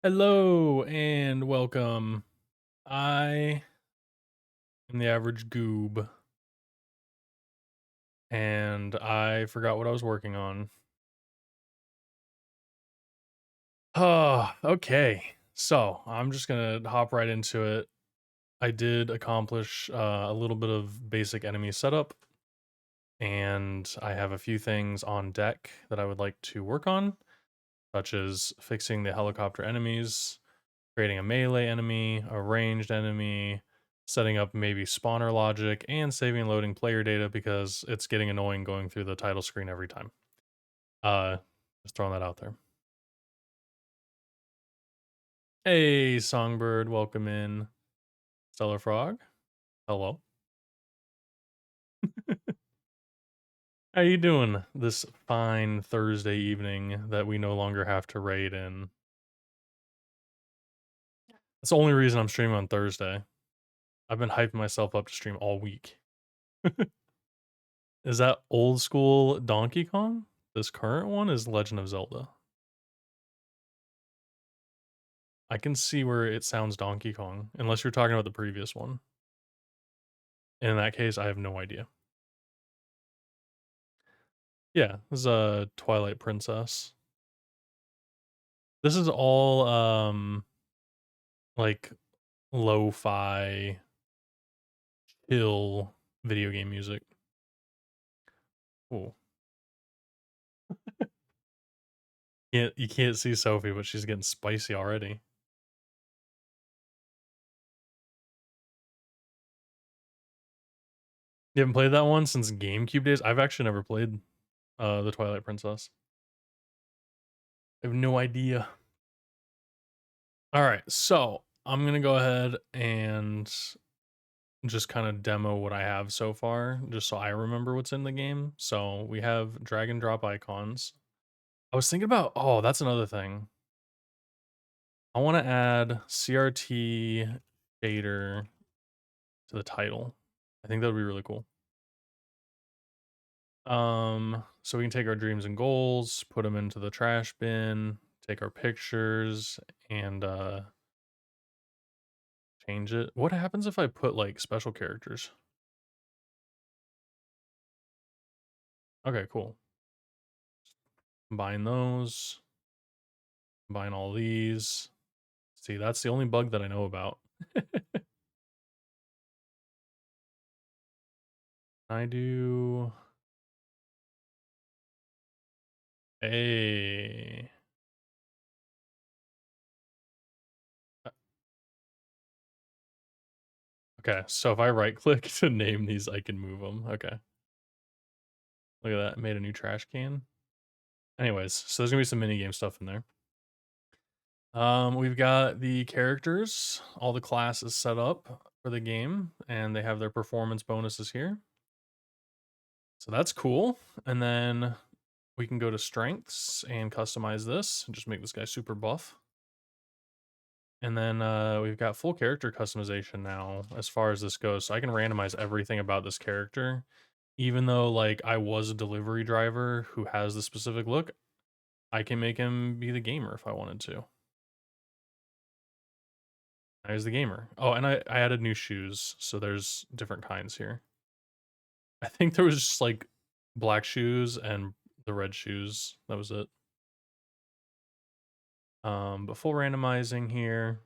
Hello and welcome. I am the average goob and I forgot what I was working on. Oh, okay. So I'm just gonna hop right into it. I did accomplish a little bit of basic enemy setup, and I have a few things on deck that I would like to work on, such as fixing the helicopter enemies, creating a melee enemy, a ranged enemy, setting up maybe spawner logic, and saving and loading player data because it's getting annoying going through the title screen every time. Uh, just throwing that out there. Hey, Songbird, welcome in. Stellar Frog, hello. How you doing this fine Thursday evening that we no longer have to raid in? That's the only reason I'm streaming on Thursday. I've been hyping myself up to stream all week. Is that old school Donkey Kong? This current one is Legend of Zelda. I can see where it sounds Donkey Kong, unless you're talking about the previous one. In that case, I have no idea. Yeah, this is a Twilight Princess. This is all like lo-fi chill video game music. Cool. You can't see Sophie, but she's getting spicy already. You haven't played that one since GameCube days? I've actually never played the Twilight Princess. I have no idea. All right, so I'm gonna go ahead and just kind of demo what I have so far, just so I remember what's in the game. So we have drag and drop icons. I was thinking about, oh, that's another thing. I want to add CRT shader to the title. I think that would be really cool. So we can take our dreams and goals, put them into the trash bin, take our pictures, and change it. What happens if I put like special characters? Okay, cool. Combine those. Combine all these. See, that's the only bug that I know about. I do a okay, so if I right click to name these, I can move them. Okay. Look at that. Made a new trash can. Anyways, so there's gonna be some mini game stuff in there. We've got the characters, all the classes set up for the game, and they have their performance bonuses here. So that's cool. And then we can go to strengths and customize this and just make this guy super buff. And then we've got full character customization now as far as this goes. So I can randomize everything about this character. Even though like I was a delivery driver who has the specific look, I can make him be the gamer if I wanted to. I was the gamer. Oh, and I added new shoes, so there's different kinds here. I think there was just like black shoes and the red shoes. That was it. But full randomizing here.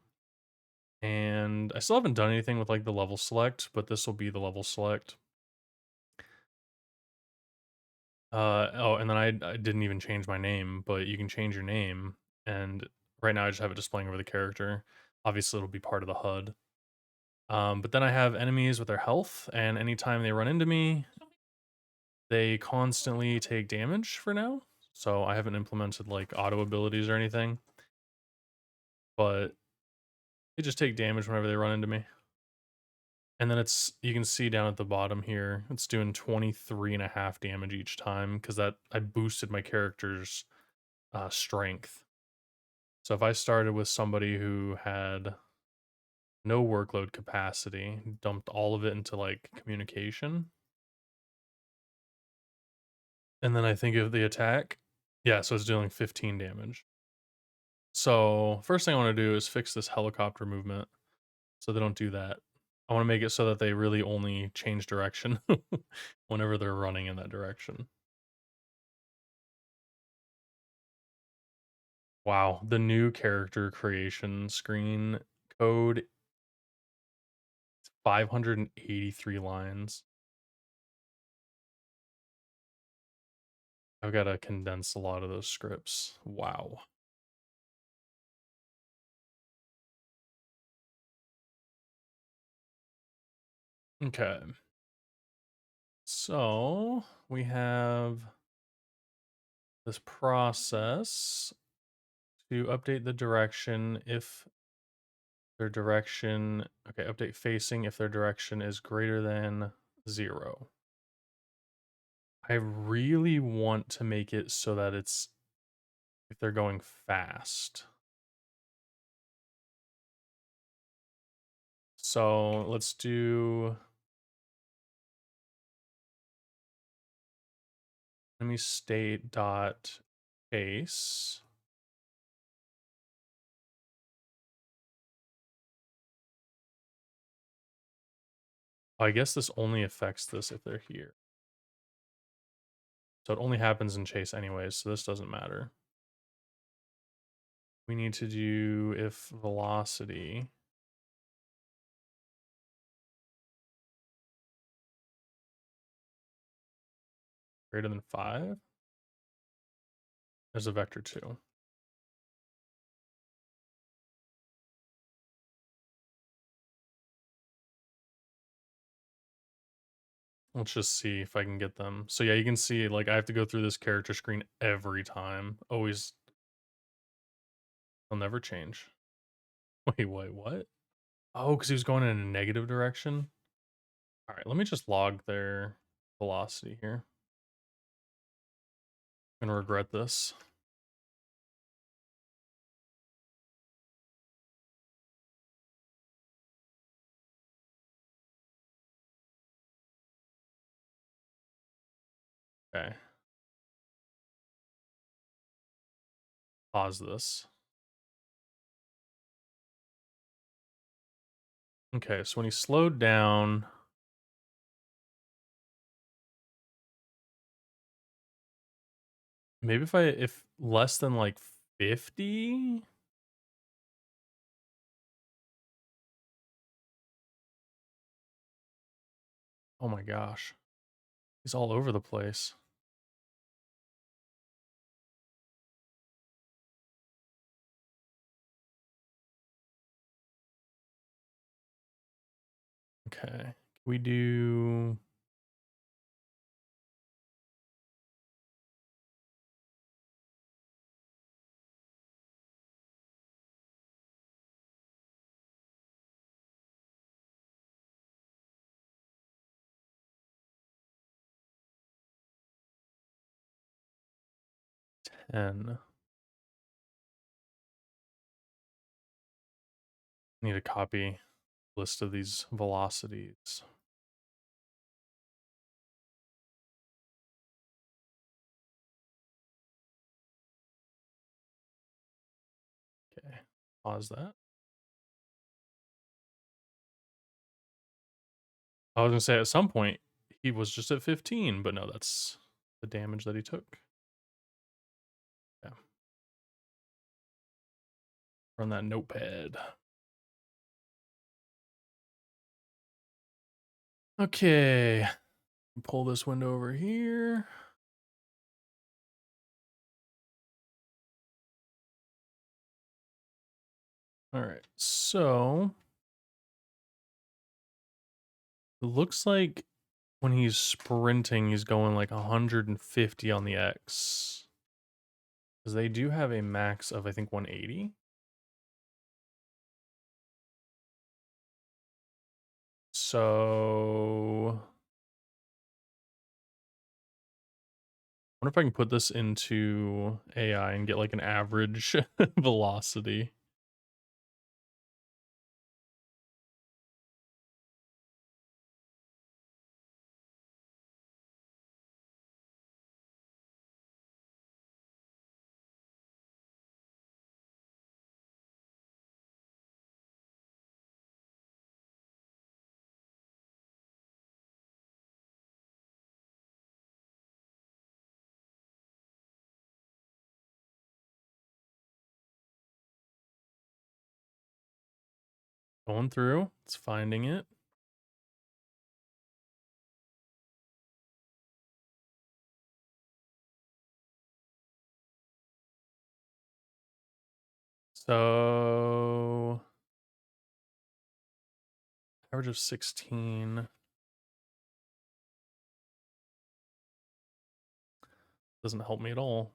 And I still haven't done anything with like the level select, but this will be the level select. Oh, and then I didn't even change my name, but you can change your name. And right now I just have it displaying over the character. Obviously, it'll be part of the HUD. But then I have enemies with their health, and anytime they run into me, they constantly take damage for now. So I haven't implemented like auto abilities or anything, but they just take damage whenever they run into me. And then you can see down at the bottom here, it's doing 23.5 damage each time because that I boosted my character's strength. So if I started with somebody who had no workload capacity, dumped all of it into like communication, and then I think of the attack, yeah, so it's dealing 15 damage. So first thing I want to do is fix this helicopter movement so they don't do that. I want to make it so that they really only change direction whenever they're running in that direction. Wow, the new character creation screen code 583 lines. I've got to condense a lot of those scripts. Wow. Okay. So we have this process to update the direction if their direction, okay, update facing if their direction is greater than 0. I really want to make it so that it's if they're going fast. So let's do enemy state dot case. I guess this only affects this if they're here. So it only happens in chase anyways, so this doesn't matter. We need to do if velocity greater than 5. There's a vector 2. Let's just see if I can get them. So yeah, you can see like I have to go through this character screen every time. Always, they'll never change. Wait, what? Oh, because he was going in a negative direction. All right, let me just log their velocity here. I'm gonna regret this. Okay, pause this. Okay, so when he slowed down, maybe if less than like 50. Oh my gosh, he's all over the place. Okay, we do. And need a copy list of these velocities. Okay, pause that. I was gonna say at some point he was just at 15, but no, that's the damage that he took. Yeah, from that notepad. Okay, pull this window over here. All right, so it looks like when he's sprinting, he's going like 150 on the X. Because they do have a max of, I think, 180. So I wonder if I can put this into AI and get like an average velocity. Going through. It's finding it. So average of 16 doesn't help me at all.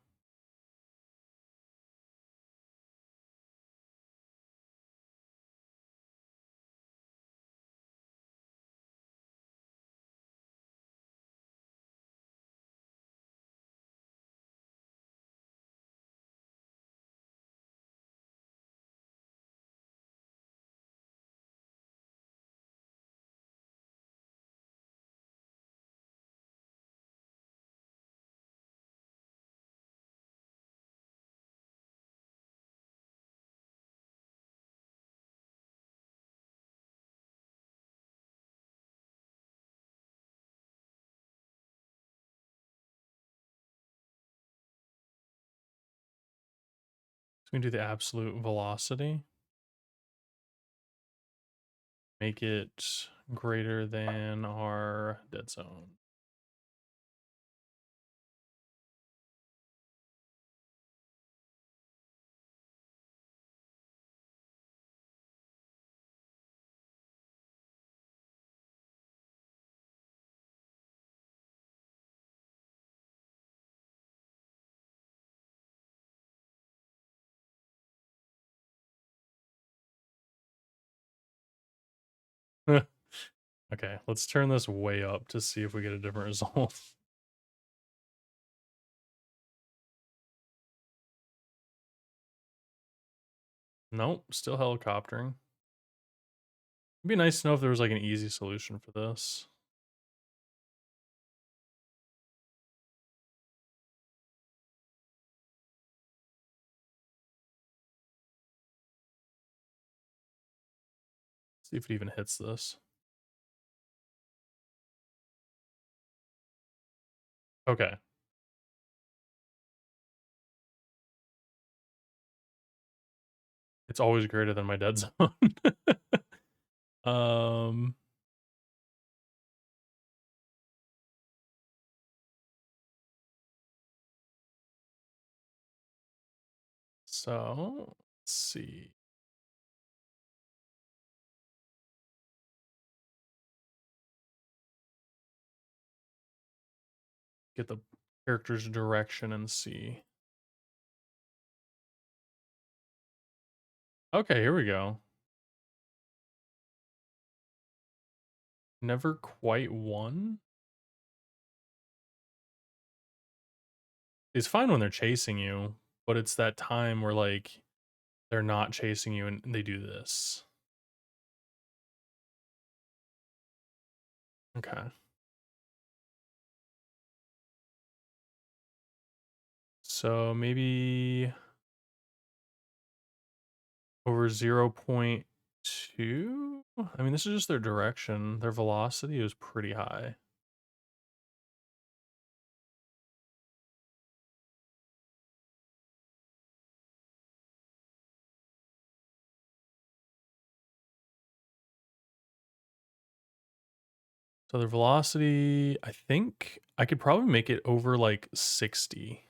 So we can do the absolute velocity. Make it greater than our dead zone. Okay, let's turn this way up to see if we get a different result. Nope, still helicoptering. It'd be nice to know if there was like an easy solution for this. See if it even hits this. Okay. It's always greater than my dead zone. um so let's see. Get the character's direction and see. Okay, here we go. Never quite won. It's fine when they're chasing you, but it's that time where like they're not chasing you and they do this. Okay. So maybe over 0.2? I mean, this is just their direction. Their velocity is pretty high. So their velocity, I think I could probably make it over like 60.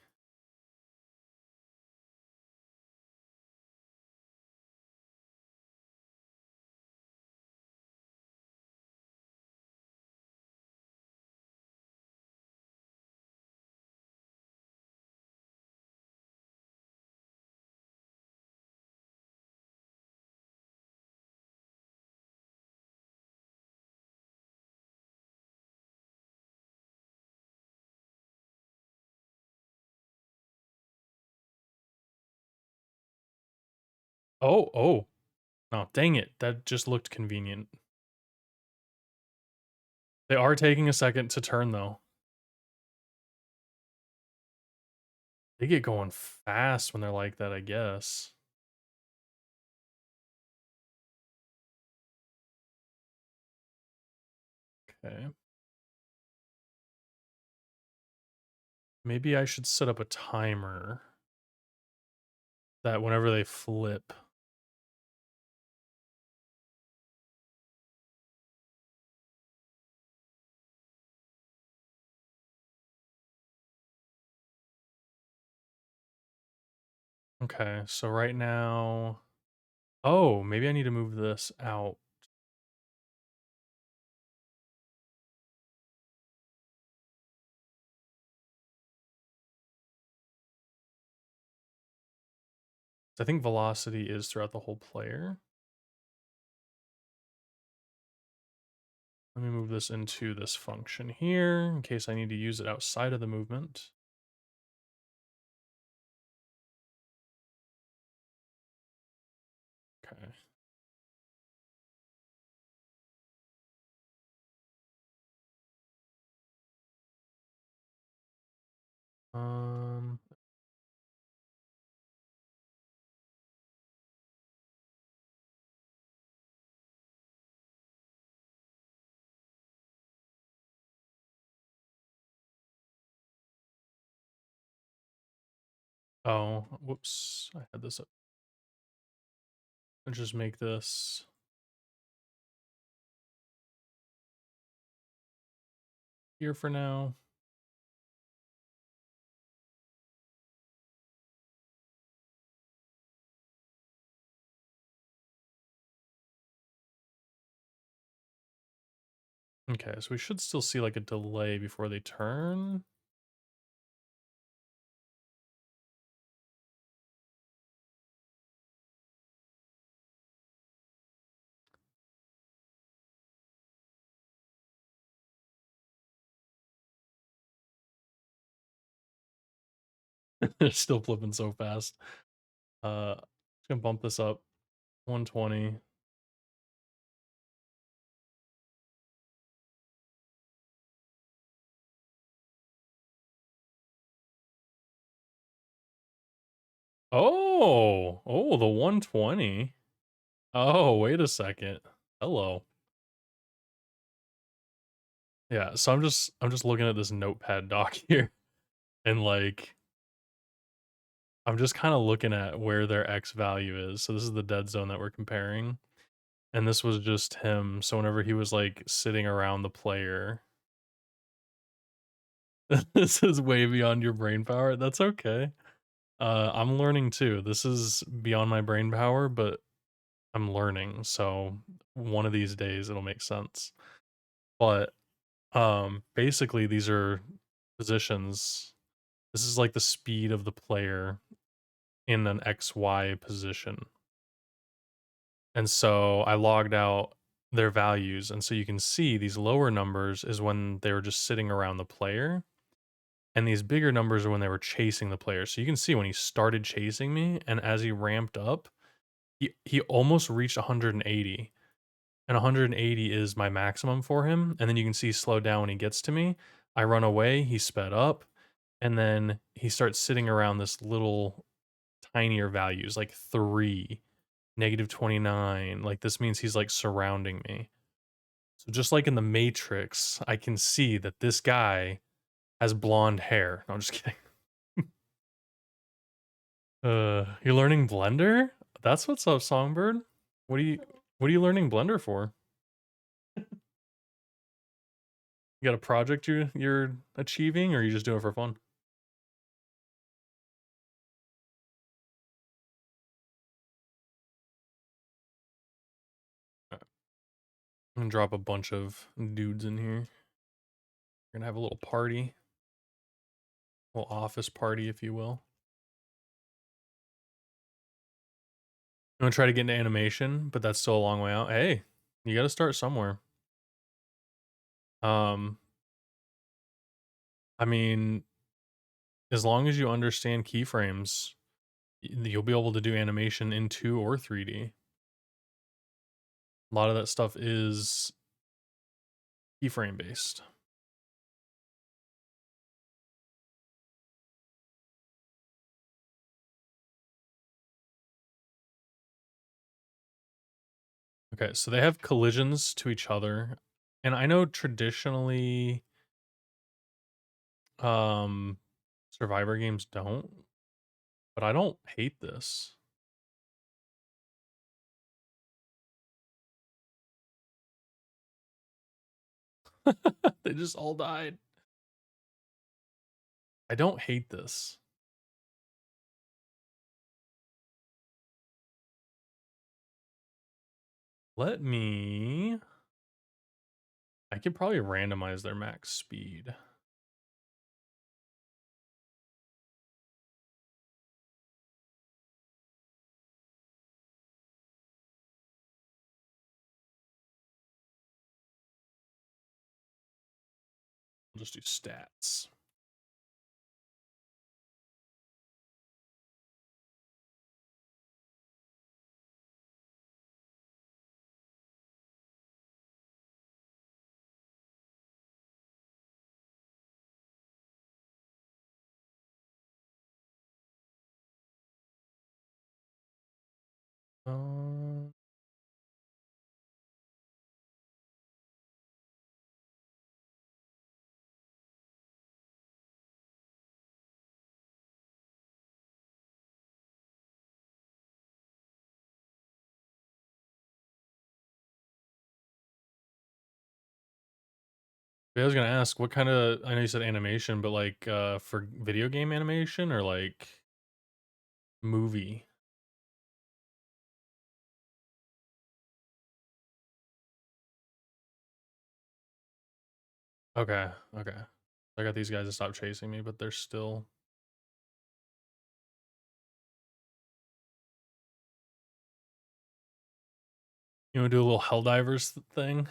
Oh. Oh, dang it. That just looked convenient. They are taking a second to turn though. They get going fast when they're like that, I guess. Okay. Maybe I should set up a timer that whenever they flip, Okay, so right now, oh, maybe I need to move this out. I think velocity is throughout the whole player. Let me move this into this function here in case I need to use it outside of the movement. Okay. Um, oh, whoops. I had this up. I'll just make this here for now. Okay, so we should still see like a delay before they turn. They're still flipping so fast. Just gonna bump this up 120. Oh, the 120. Oh, wait a second. Hello. Yeah, so I'm just looking at this notepad doc here and like I'm just kind of looking at where their X value is. So this is the dead zone that we're comparing. And this was just him. So whenever he was like sitting around the player, this is way beyond your brain power. That's okay. I'm learning too. This is beyond my brain power, but I'm learning. So one of these days it'll make sense. But basically these are positions. This is like the speed of the player in an XY position. And so I logged out their values. And so you can see these lower numbers is when they were just sitting around the player. And these bigger numbers are when they were chasing the player. So you can see when he started chasing me and as he ramped up, he almost reached 180. And 180 is my maximum for him. And then you can see slow down when he gets to me. I run away, he sped up, and then he starts sitting around this little tinier values like 3, -29. Like this means he's like surrounding me. So just like in the Matrix, I can see that this guy has blonde hair. No, I'm just kidding. You're learning Blender? That's what's up, Songbird. What are you learning Blender for? You got a project you're achieving, or you just doing it for fun? I'm gonna drop a bunch of dudes in here. We're gonna have a little party, a little office party, if you will. I'm gonna try to get into animation, but that's still a long way out. Hey, you got to start somewhere. Um, I mean, as long as you understand keyframes, you'll be able to do animation in 2 or 3D. A lot of that stuff is keyframe based. Okay, so they have collisions to each other, and I know traditionally, um, Survivor games don't, but I don't hate this. They just all died. I don't hate this. Let me I could probably randomize their max speed. I'll just do stats. Um, I was gonna ask what kind of I know you said animation, but like for video game animation or like movie? Okay, okay. I got these guys to stop chasing me, but they're still. You wanna do a little Helldivers thing?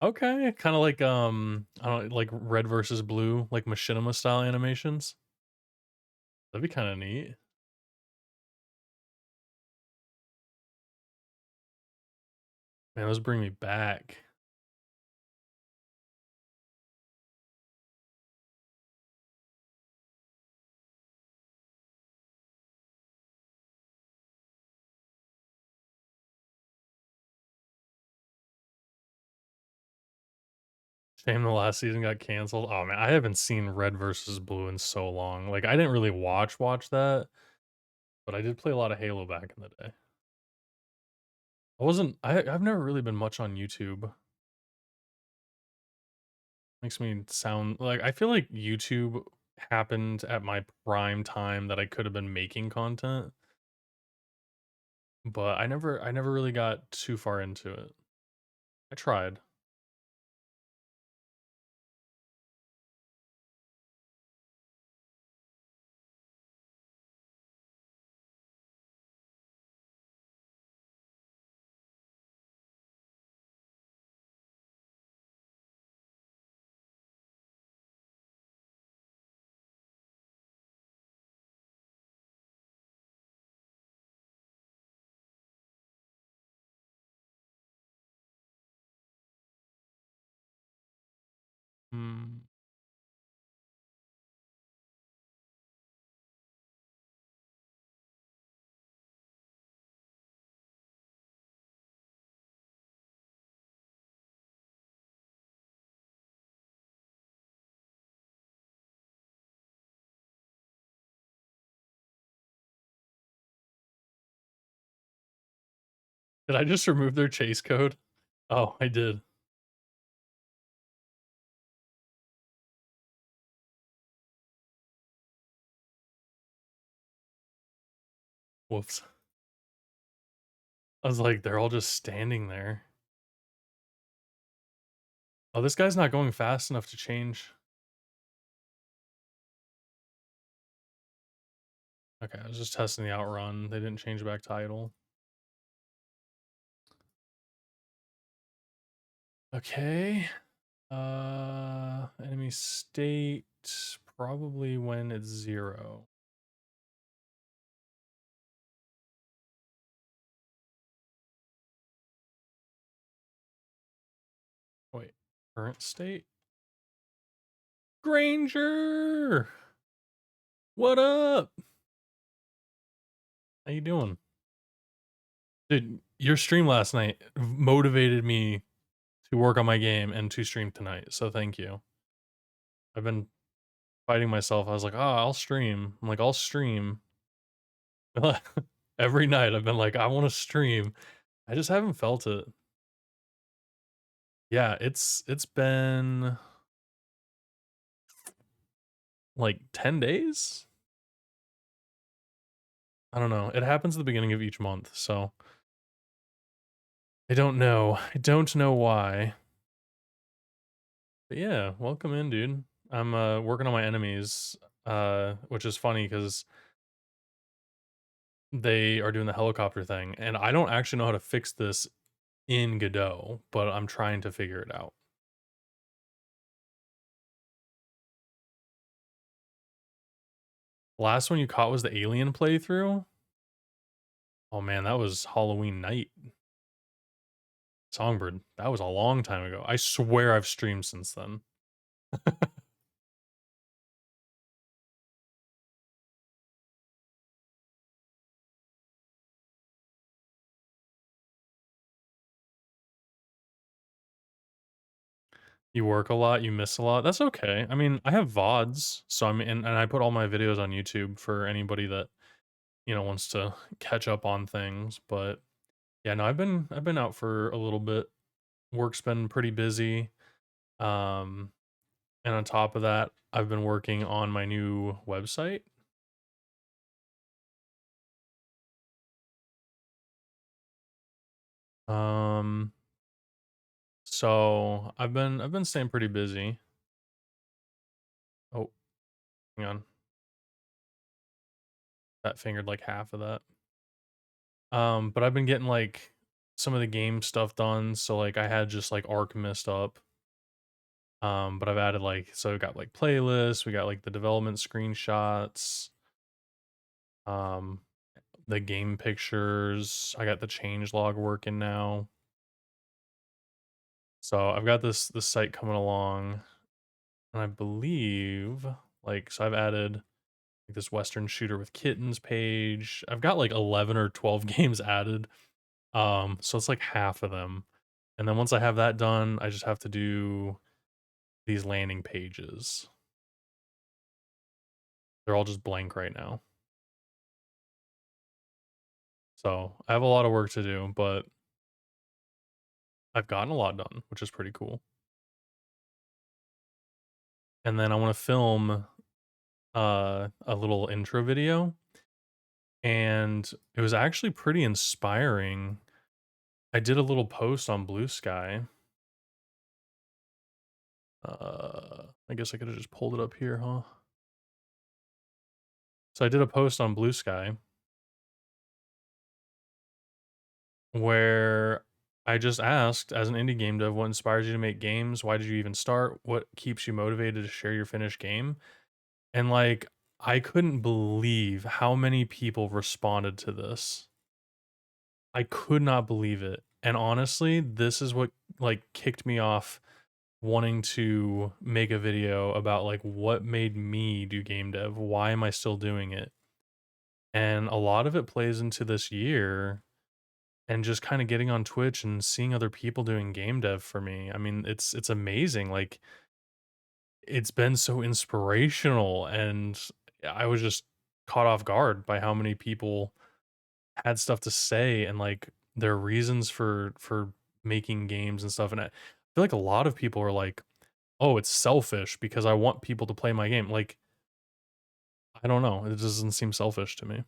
Okay, kind of like I don't like red versus blue, like machinima style animations. That'd be kind of neat. Man, those bring me back. Shame the last season got canceled. Oh man, I haven't seen Red versus Blue in so long. Like I didn't really watch that, but I did play a lot of Halo back in the day. I've never really been much on YouTube. Makes me sound like I feel like YouTube happened at my prime time that I could have been making content, but I never really got too far into it. I tried. Hmm. Did I just remove their chase code? Oh, I did. Whoops. I was like, they're all just standing there. Oh, this guy's not going fast enough to change. Okay, I was just testing the outrun. They didn't change back title. Okay. Enemy state probably when it's 0. Wait, current state? Granger! What up? How you doing? Dude, your stream last night motivated me to work on my game and to stream tonight, so thank you. I've been fighting myself. I was like, "Oh, I'll stream." I'm like, "I'll stream." Every night I've been like, "I wanna stream." I just haven't felt it. Yeah, it's been, like, 10 days? I don't know. It happens at the beginning of each month, so I don't know. I don't know why. But yeah, welcome in, dude. I'm working on my enemies, which is funny because they are doing the helicopter thing, and I don't actually know how to fix this in Godot, but I'm trying to figure it out. Last one you caught was the alien playthrough. Oh man, that was Halloween night. Songbird. That was a long time ago. I swear I've streamed since then. You work a lot, you miss a lot. That's okay. I mean, I have VODs, so I'm and I put all my videos on YouTube for anybody that, wants to catch up on things. But yeah, no, I've been out for a little bit. Work's been pretty busy. Um, and on top of that, I've been working on my new website. Um, so I've been staying pretty busy. Oh, hang on. That fingered like half of that. But I've been getting like some of the game stuff done. So like I had just like Arc messed up. But I've added like so we got like playlists, we got like the development screenshots, um, the game pictures. I got the change log working now. So I've got this site coming along, and I believe like so I've added like this Western shooter with kittens page. I've got like 11 or 12 games added. So it's like half of them. And then once I have that done, I just have to do these landing pages. They're all just blank right now. So I have a lot of work to do, but I've gotten a lot done, which is pretty cool. And then I want to film a little intro video, and it was actually pretty inspiring. I did a little post on Blue Sky. I guess I could have just pulled it up here, huh? So I did a post on Blue Sky where I just asked, as an indie game dev, what inspires you to make games? Why did you even start? What keeps you motivated to share your finished game? And like, I couldn't believe how many people responded to this. I could not believe it. And honestly, this is what like kicked me off wanting to make a video about like what made me do game dev. Why am I still doing it? And a lot of it plays into this year and just kind of getting on Twitch and seeing other people doing game dev for me. I mean, it's amazing. Like it's been so inspirational, and I was just caught off guard by how many people had stuff to say and like their reasons for making games and stuff. And I feel like a lot of people are like, "Oh, it's selfish because I want people to play my game." Like, I don't know. It doesn't seem selfish to me.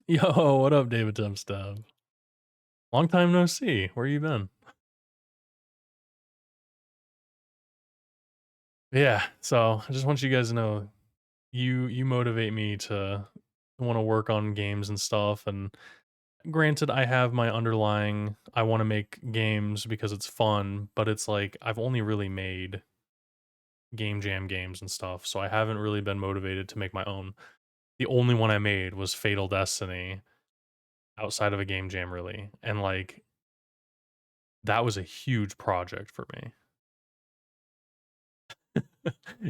Yo, what up, David Tempstab? Long time no see. Where you been? Yeah, so I just want you guys to know you motivate me to want to work on games and stuff. And granted, I have my underlying I want to make games because it's fun, but it's like I've only really made game jam games and stuff, so I haven't really been motivated to make my own. The only one I made was Fatal Destiny outside of a game jam really. And like that was a huge project for me.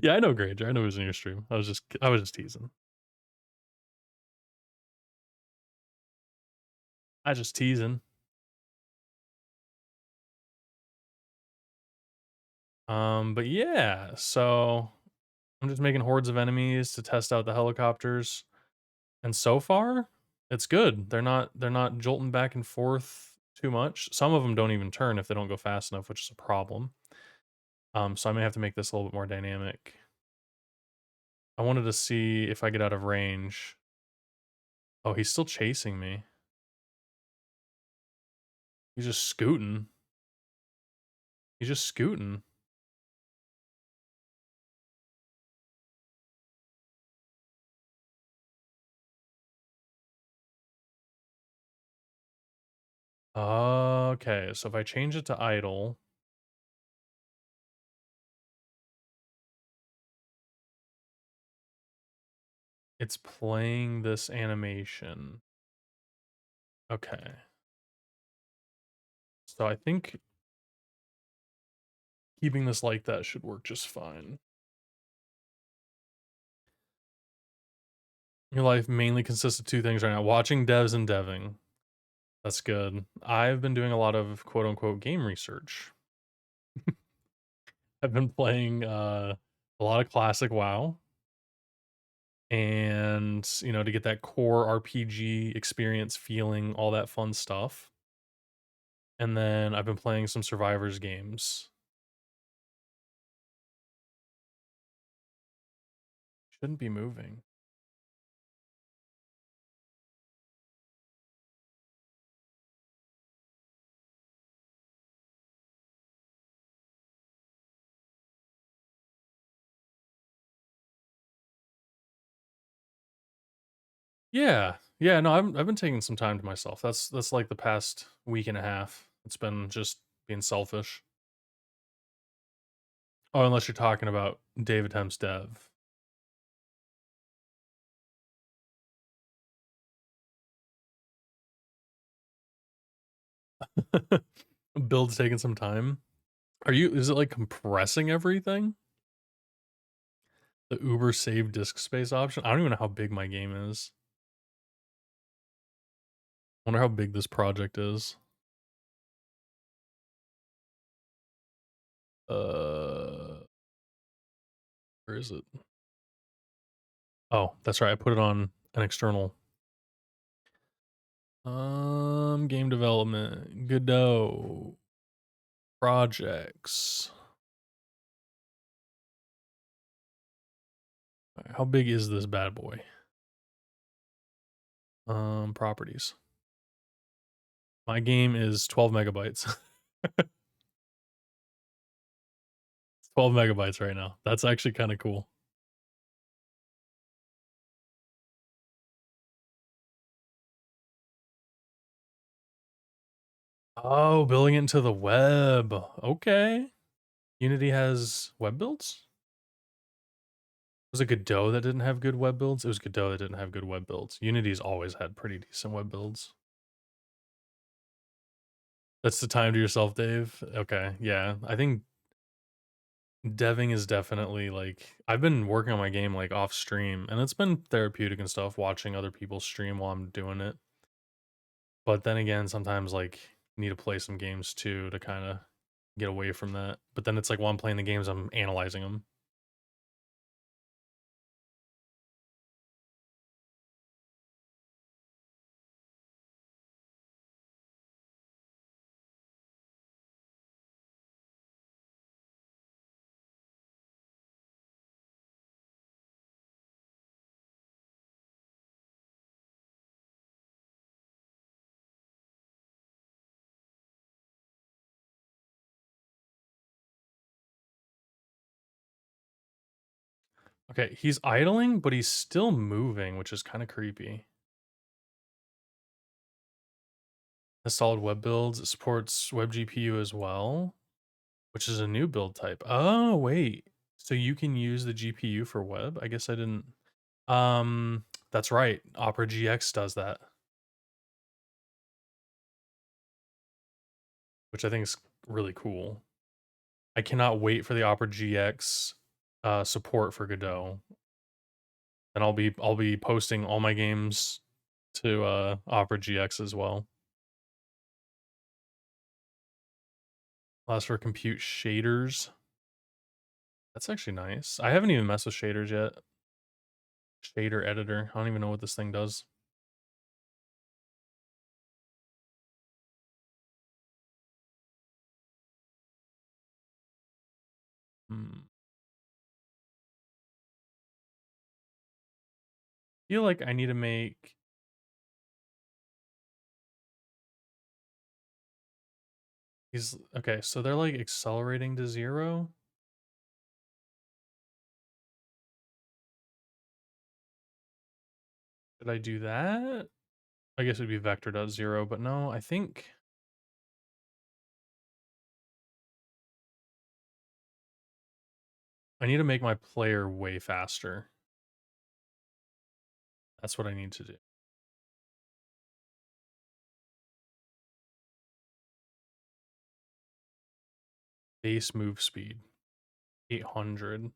Yeah, I know Granger. I know it was in your stream. I was just teasing. I just teasing. But yeah, so I'm just making hordes of enemies to test out the helicopters, and so far, it's good. They're not jolting back and forth too much. Some of them don't even turn if they don't go fast enough, which is a problem. So I may have to make this a little bit more dynamic. I wanted to see if I get out of range. Oh, he's still chasing me. He's just scooting. He's just scooting. Okay, so if I change it to idle, it's playing this animation. Okay. So I think keeping this like that should work just fine. Your life mainly consists of two things right now: watching devs and deving. That's good. I've been doing a lot of quote unquote game research. I've been playing a lot of classic WoW, and to get that core RPG experience feeling, all that fun stuff. And then I've been playing some survivors games. Shouldn't be moving. Yeah. Yeah, no, I've been taking some time to myself. That's like the past week and a half. It's been just being selfish. Oh, unless you're talking about David Hemp's dev. Build's taking some time. Is it like compressing everything? The Uber save disk space option? I don't even know how big my game is. Wonder how big this project is. Where is it? Oh, that's right. I put it on an external. Game development, Godot, projects. Alright, how big is this bad boy? Properties. My game is 12 megabytes. 12 megabytes right now. That's actually kind of cool. Oh, building it into the web. Okay. Unity has web builds? Was it Godot that didn't have good web builds? It was Godot that didn't have good web builds. Unity's always had pretty decent web builds. That's the time to yourself, Dave. Okay, yeah. I think deving is definitely like I've been working on my game like off stream, and it's been therapeutic and stuff watching other people stream while I'm doing it. But then again, sometimes like need to play some games too to kind of get away from that. But then it's like while I'm playing the games, I'm analyzing them. Okay, he's idling, but he's still moving, which is kind of creepy. Has solid web builds. It supports web GPU as well, which is a new build type. Oh, wait. So you can use the GPU for web? I guess I didn't. That's right. Opera GX does that, which I think is really cool. I cannot wait for the Opera GX support for Godot. And I'll be posting all my games to Opera GX as well. Allows for compute shaders. That's actually nice. I haven't even messed with shaders yet. Shader editor. I don't even know what this thing does. Hmm. Feel like I need to make He's okay, so they're like accelerating to 0. Did I do that? I guess it'd be vector.0, but no, I think I need to make my player way faster. That's what I need to do. Base move speed, 800.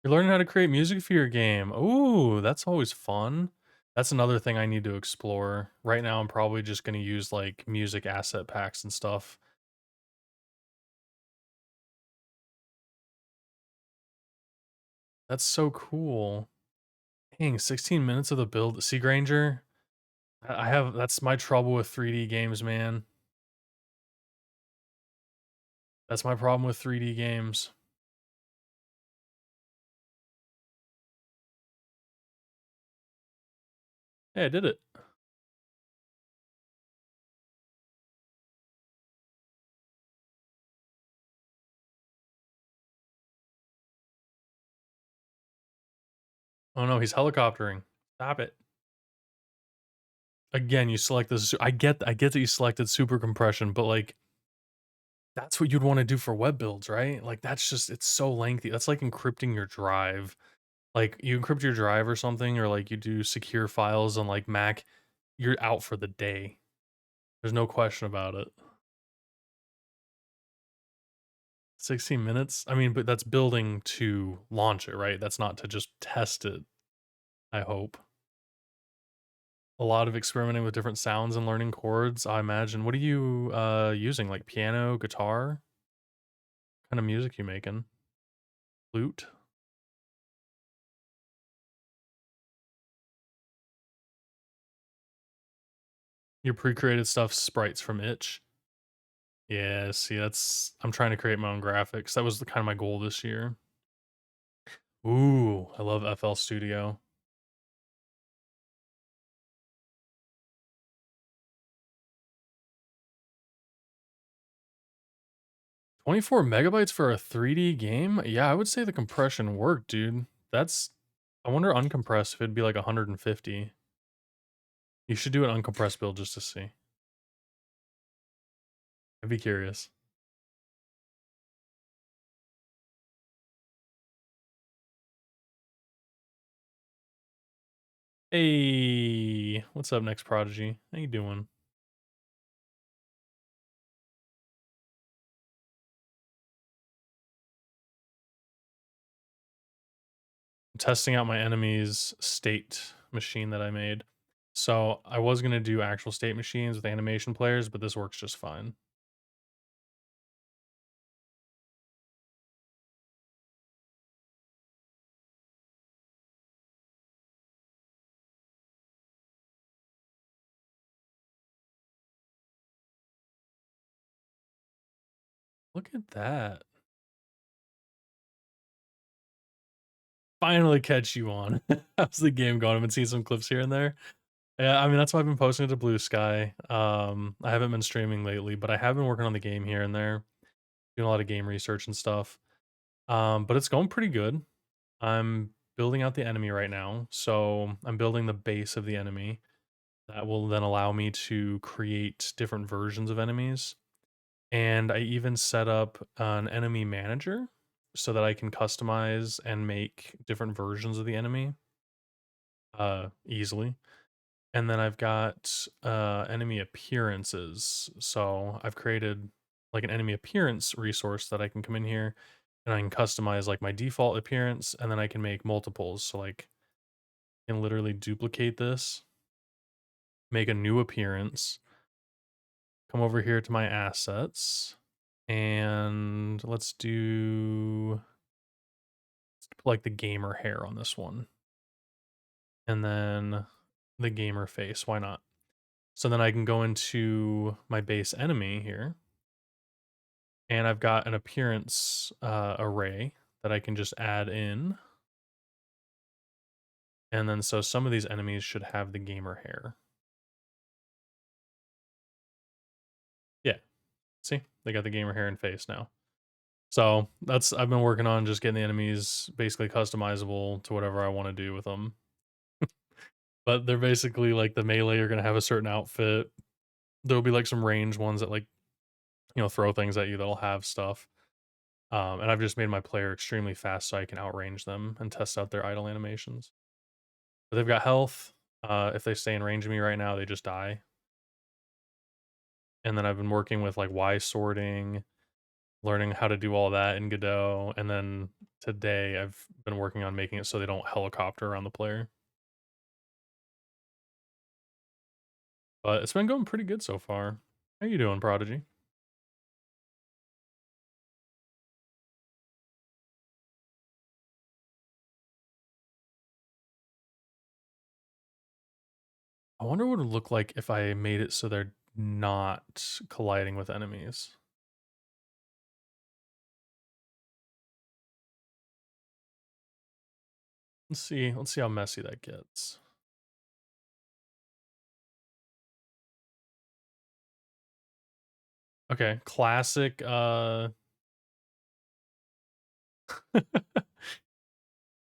You're learning how to create music for your game. Ooh, that's always fun. That's another thing I need to explore. Right now, I'm probably just gonna use like music asset packs and stuff. That's so cool. Dang, 16 minutes of the build. See, Granger, I have that's my trouble with 3D games, man. That's my problem with 3D games. Hey, I did it. Oh no, he's helicoptering. Stop it. Again, you select this. I get that you selected super compression, but like that's what you'd want to do for web builds, right? Like that's just it's so lengthy. That's like encrypting your drive. Like you encrypt your drive or something, or like you do secure files on like Mac, you're out for the day. There's no question about it. 16 minutes? I mean, but that's building to launch it, right? That's not to just test it, I hope. A lot of experimenting with different sounds and learning chords, I imagine. What are you using? Like piano, guitar? What kind of music you making? Flute? Your pre-created stuff sprites from itch? Yeah, see, that's I'm trying to create my own graphics. That was the kind of my goal this year. Ooh, I love FL Studio. 24 megabytes for a 3D game? Yeah, I would say the compression worked, dude. That's I wonder uncompressed if it'd be like 150. You should do an uncompressed build just to see. I'd be curious. Hey, what's up, next Prodigy? How you doing? I'm testing out my enemy's state machine that I made. So I was gonna do actual state machines with animation players, but this works just fine. Look at that. Finally catch you on. How's the game going? I've been seeing some clips here and there. Yeah, I mean that's why I've been posting it to Blue Sky. I haven't been streaming lately, but I have been working on the game here and there, doing a lot of game research and stuff. But it's going pretty good. I'm building out the enemy right now, so I'm building the base of the enemy that will then allow me to create different versions of enemies. And I even set up an enemy manager so that I can customize and make different versions of the enemy easily. And then I've got enemy appearances. So I've created like an enemy appearance resource that I can come in here and I can customize like my default appearance and then I can make multiples. So like I can literally duplicate this, make a new appearance, come over here to my assets, and let's put like the gamer hair on this one. And then the gamer face. Why not? So then I can go into my base enemy here, and I've got an appearance array that I can just add in. And then so some of these enemies should have the gamer hair. Yeah. See? They got the gamer hair and face now. So that's I've been working on just getting the enemies basically customizable to whatever I want to do with them. But they're basically like the melee are gonna have a certain outfit. There'll be like some range ones that like, throw things at you that'll have stuff. And I've just made my player extremely fast so I can outrange them and test out their idle animations. But they've got health. If they stay in range of me right now, they just die. And then I've been working with like Y sorting, learning how to do all that in Godot. And then today I've been working on making it so they don't helicopter around the player. But it's been going pretty good so far. How you doing, Prodigy? I wonder what it would look like if I made it so they're not colliding with enemies. Let's see. Let's see how messy that gets. Okay, classic. I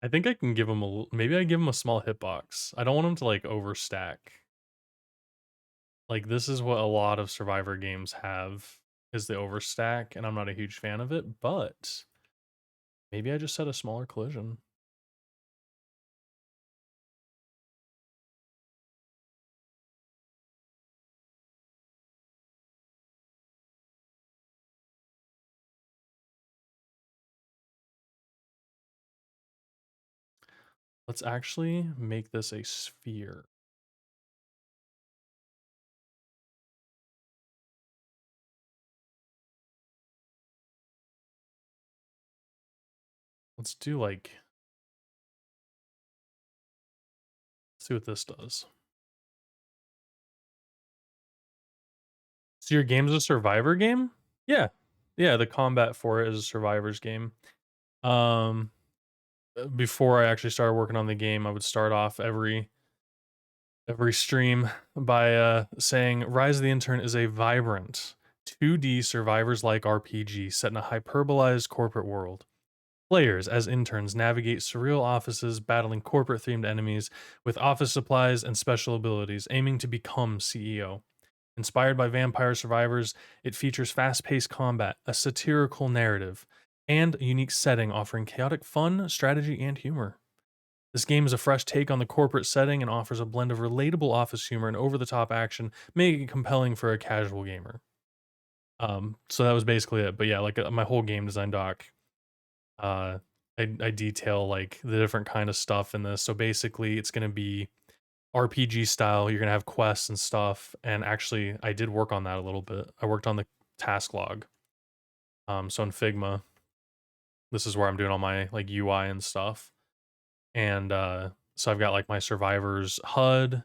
think I can give him maybe I give him a small hitbox. I don't want him to like overstack. Like this is what a lot of survivor games have is the overstack, and I'm not a huge fan of it, but maybe I just set a smaller collision. Let's actually make this a sphere. Let's do like see what this does. So your game's a survivor game? Yeah. Yeah, the combat for it is a survivor's game. Um Before I actually started working on the game, I would start off every stream by saying Rise of the Intern is a vibrant 2D survivors like RPG set in a hyperbolized corporate world. Players, as interns, navigate surreal offices, battling corporate themed enemies with office supplies and special abilities, aiming to become CEO. Inspired by Vampire Survivors, it features fast paced combat, a satirical narrative, and a unique setting offering chaotic fun, strategy, and humor. This game is a fresh take on the corporate setting and offers a blend of relatable office humor and over the top action, making it compelling for a casual gamer. So that was basically it. But yeah, like my whole game design doc, uh, I detail like the different kind of stuff in this. So basically, it's going to be RPG style. You're going to have quests and stuff. And actually, I did work on that a little bit. I worked on the task log. So in Figma, this is where I'm doing all my like UI and stuff. And so I've got like my survivors HUD,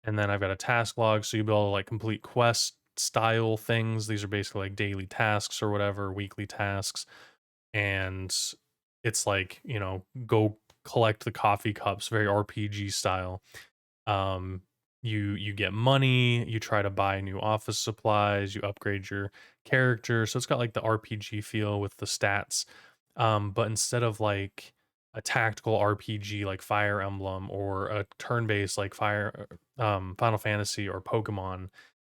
and then I've got a task log, so you'll be able to like complete quest style things. These are basically like daily tasks or whatever, weekly tasks. And it's like, go collect the coffee cups, very RPG style. Um, you get money, you try to buy new office supplies, you upgrade your character. So it's got like the RPG feel with the stats. But instead of like a tactical RPG like Fire Emblem or a turn-based like Final Fantasy or Pokemon,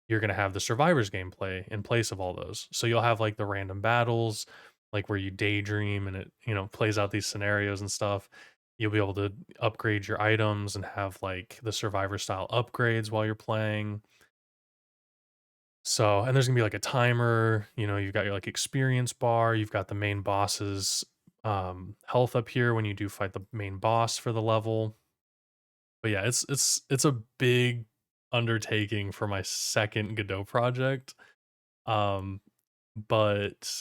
you're gonna have the survivors gameplay in place of all those. So you'll have like the random battles, like where you daydream and it, plays out these scenarios and stuff. You'll be able to upgrade your items and have like the survivor style upgrades while you're playing. So, and there's gonna be like a timer, you've got your like experience bar, you've got the main boss's health up here when you do fight the main boss for the level. But yeah, it's a big undertaking for my second Godot project. Um, but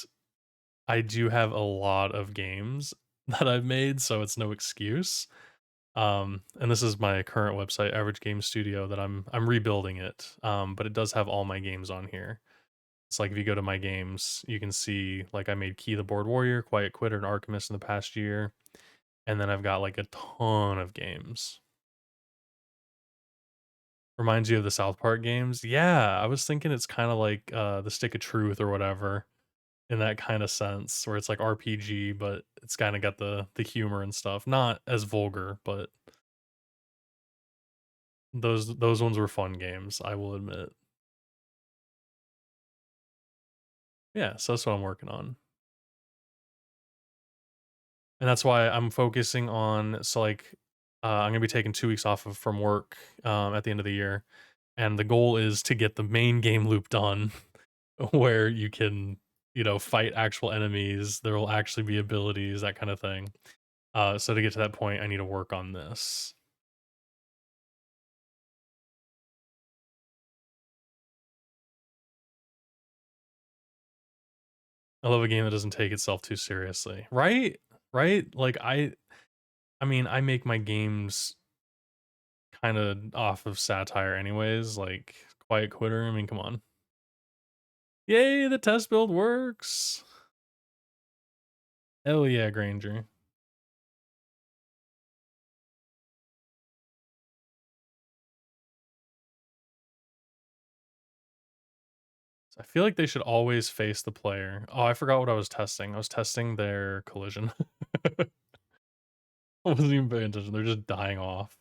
I do have a lot of games that I've made, so it's no excuse. And this is my current website, Average Game Studio, that I'm rebuilding it. But it does have all my games on here. It's like if you go to my games, you can see like I made Key the Board Warrior, Quiet Quitter, and Archimist in the past year. and then I've got like a ton of games. Reminds you of the South Park games? Yeah, I was thinking it's kind of like the Stick of Truth or whatever in that kind of sense, where it's like RPG, but it's kind of got the humor and stuff. Not as vulgar, but those ones were fun games, I will admit. Yeah, so that's what I'm working on. And that's why I'm focusing on so like I'm gonna be taking 2 weeks off from work at the end of the year, and the goal is to get the main game loop done, where you can fight actual enemies. There will actually be abilities, that kind of thing. So to get to that point, I need to work on this. I love a game that doesn't take itself too seriously, right? Right? Like I mean, I make my games kind of off of satire anyways, like Quiet Quitter. I mean, come on. Yay, the test build works. Hell yeah, Granger. I feel like they should always face the player. Oh, I forgot what I was testing. I was testing their collision. I wasn't even paying attention. They're just dying off.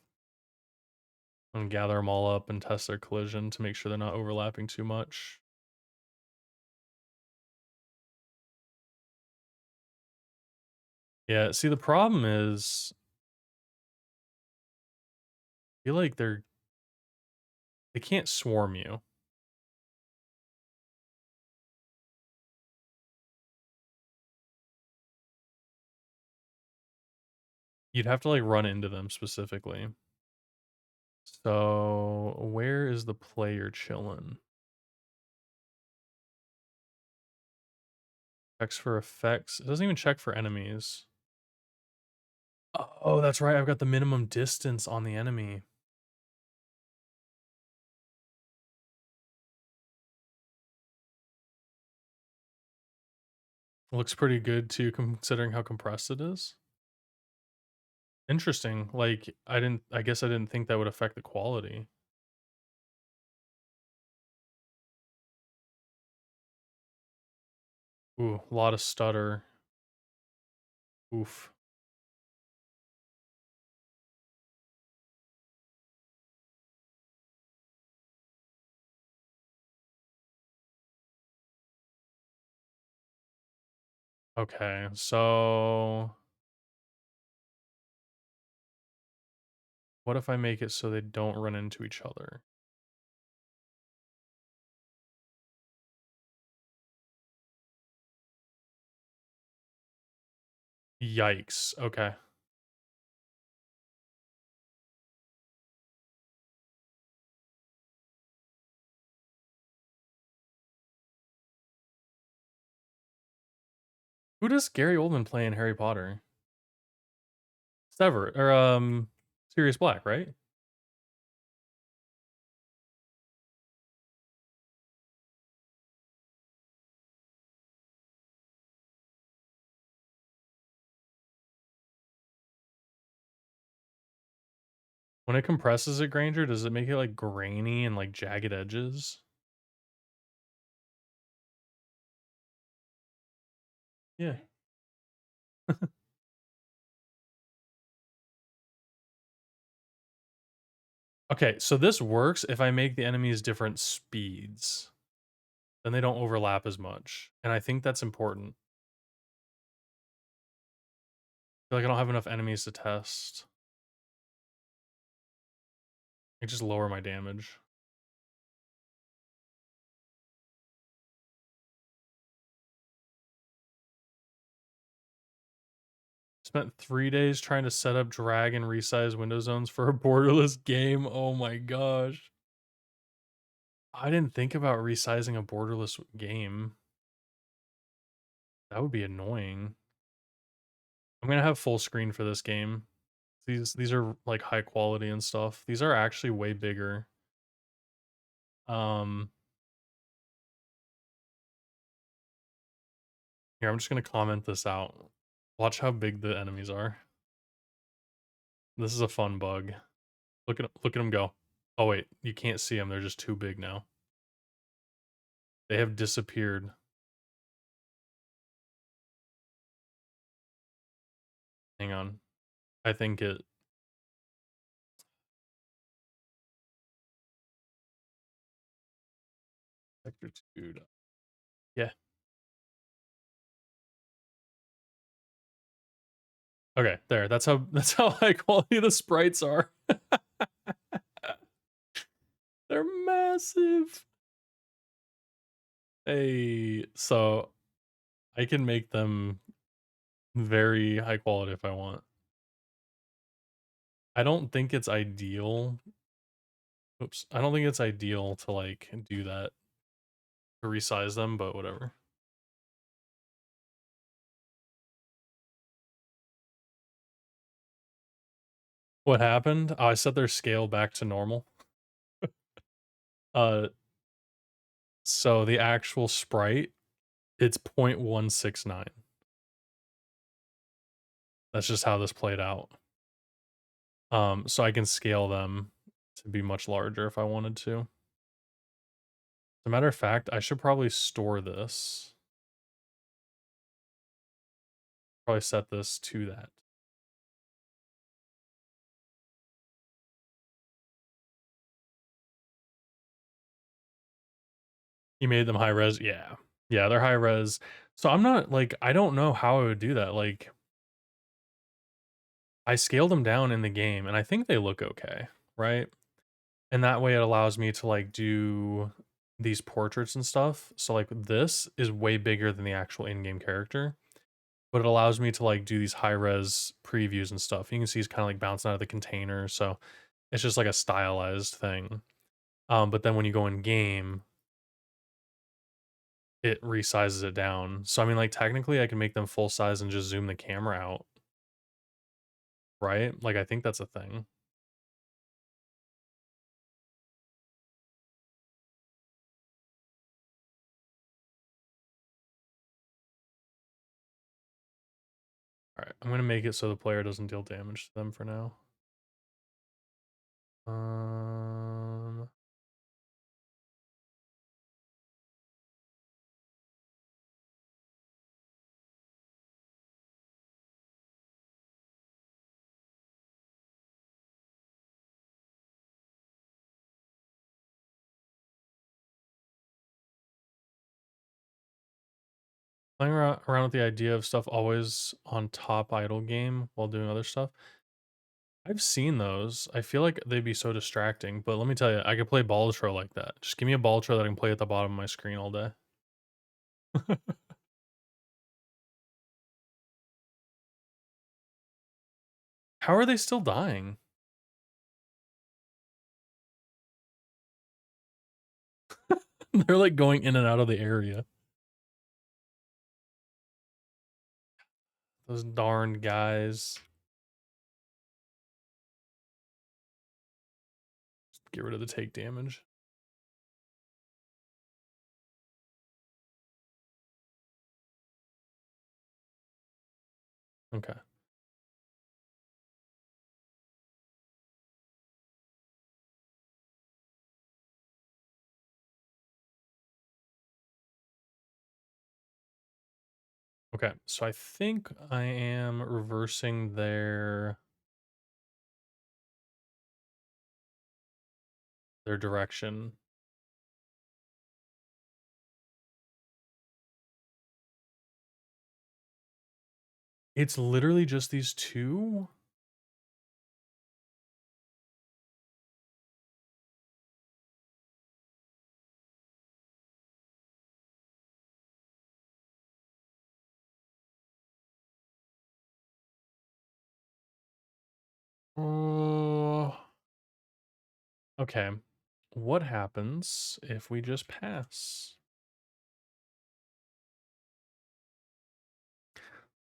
I'm gonna gather them all up and test their collision to make sure they're not overlapping too much. Yeah, see, the problem is, I feel like they can't swarm you. You'd have to like run into them specifically. So where is the player chilling? Checks for effects. It doesn't even check for enemies. Oh, that's right. I've got the minimum distance on the enemy. Looks pretty good too, considering how compressed it is. Interesting. Like I guess I didn't think that would affect the quality. Ooh, a lot of stutter. Oof. Okay, so what if I make it so they don't run into each other? Yikes. Okay. Who does Gary Oldman play in Harry Potter? Sever or Sirius Black, right? When it compresses it, Granger, does it make it like grainy and like jagged edges? Yeah. Okay, so this works if I make the enemies different speeds. Then they don't overlap as much. And I think that's important. I feel like I don't have enough enemies to test. I just lower my damage. Spent 3 days trying to set up drag and resize window zones for a borderless game. Oh my gosh. I didn't think about resizing a borderless game. That would be annoying. I'm gonna have full screen for this game. These are like high quality and stuff. These are actually way bigger. Um Here, I'm just gonna comment this out. Watch how big the enemies are. This is a fun bug. Look at them go. Oh wait, you can't see them. They're just too big now. They have disappeared. Hang on. I think it Vector 2. Yeah. Okay, there. That's how high quality the sprites are. They're massive. Hey, so I can make them very high quality if I want. I don't think it's ideal. Oops. I don't think it's ideal to like do that to resize them, but whatever. What happened? Oh, I set their scale back to normal. Uh so the actual sprite, it's 0.169. That's just how this played out. So I can scale them to be much larger if I wanted to. As a matter of fact, I should probably store this. Probably set this to that. You made them high res? Yeah. Yeah, they're high res. So I'm not like I don't know how I would do that. Like I scaled them down in the game and I think they look okay, right? And that way it allows me to like do these portraits and stuff. So like this is way bigger than the actual in-game character, but it allows me to like do these high res previews and stuff. You can see he's kind of like bouncing out of the container, so it's just like a stylized thing. But then when you go in game, it resizes it down. So I mean, like technically, I can make them full size and just zoom the camera out, right? Like I think that's a thing. All right, I'm gonna make it so the player doesn't deal damage to them for now. Um, Playing around with the idea of stuff always on top idle game while doing other stuff. I've seen those. I feel like they'd be so distracting, but let me tell you, I could play ball throw like that. Just give me a ball throw that I can play at the bottom of my screen all day. How are they still dying? They're like going in and out of the area. Those darn guys. Just get rid of the take damage. Okay. Okay, so I think I am reversing their direction. It's literally just these two. Oh. Okay. What happens if we just pass?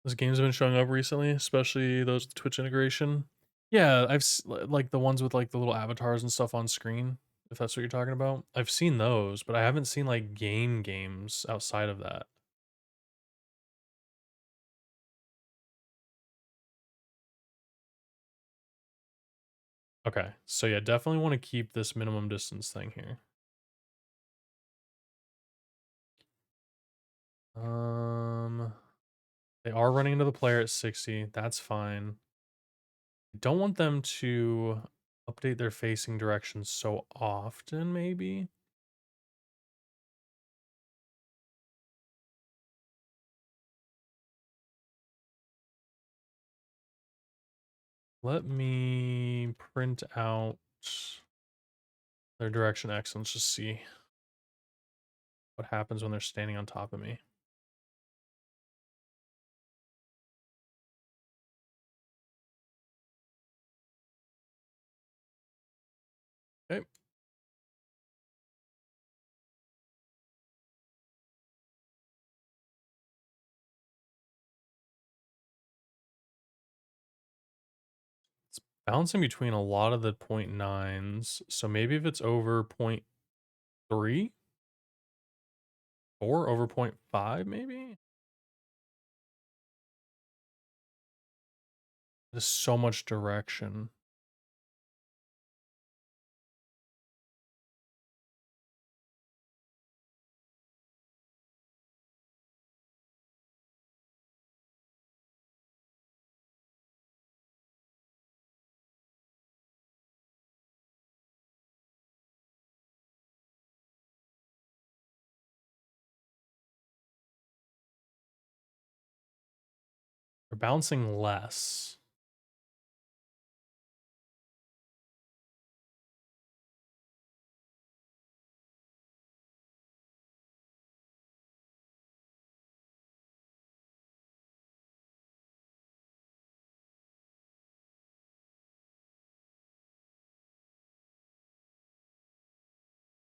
Those games have been showing up recently, especially those with Twitch integration. Yeah, like the ones with like the little avatars and stuff on screen, if that's what you're talking about. I've seen those, but I haven't seen like games outside of that. Okay, so yeah, definitely want to keep this minimum distance thing here. Um, they are running into the player at 60. That's fine. I don't want them to update their facing direction so often, maybe. Let me print out their direction X and let's just see what happens when they're standing on top of me. Okay. It's bouncing between a lot of the 0.9s. So maybe if it's over 0.3 or over 0.5, maybe? There's so much direction. They're bouncing less.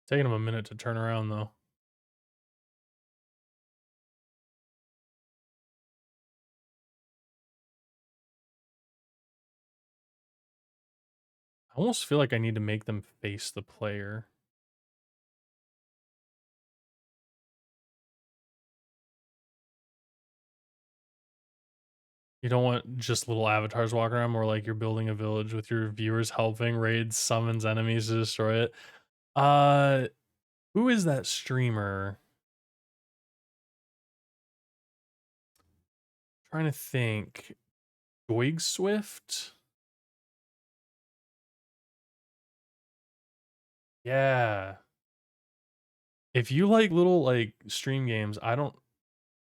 Taking them a minute to turn around though. I almost feel like I need to make them face the player. You don't want just little avatars walking around, more like you're building a village with your viewers helping raids, summons enemies to destroy it. Uh, who is that streamer? Trying to think. Doig Swift? Yeah. If you like little like stream games, I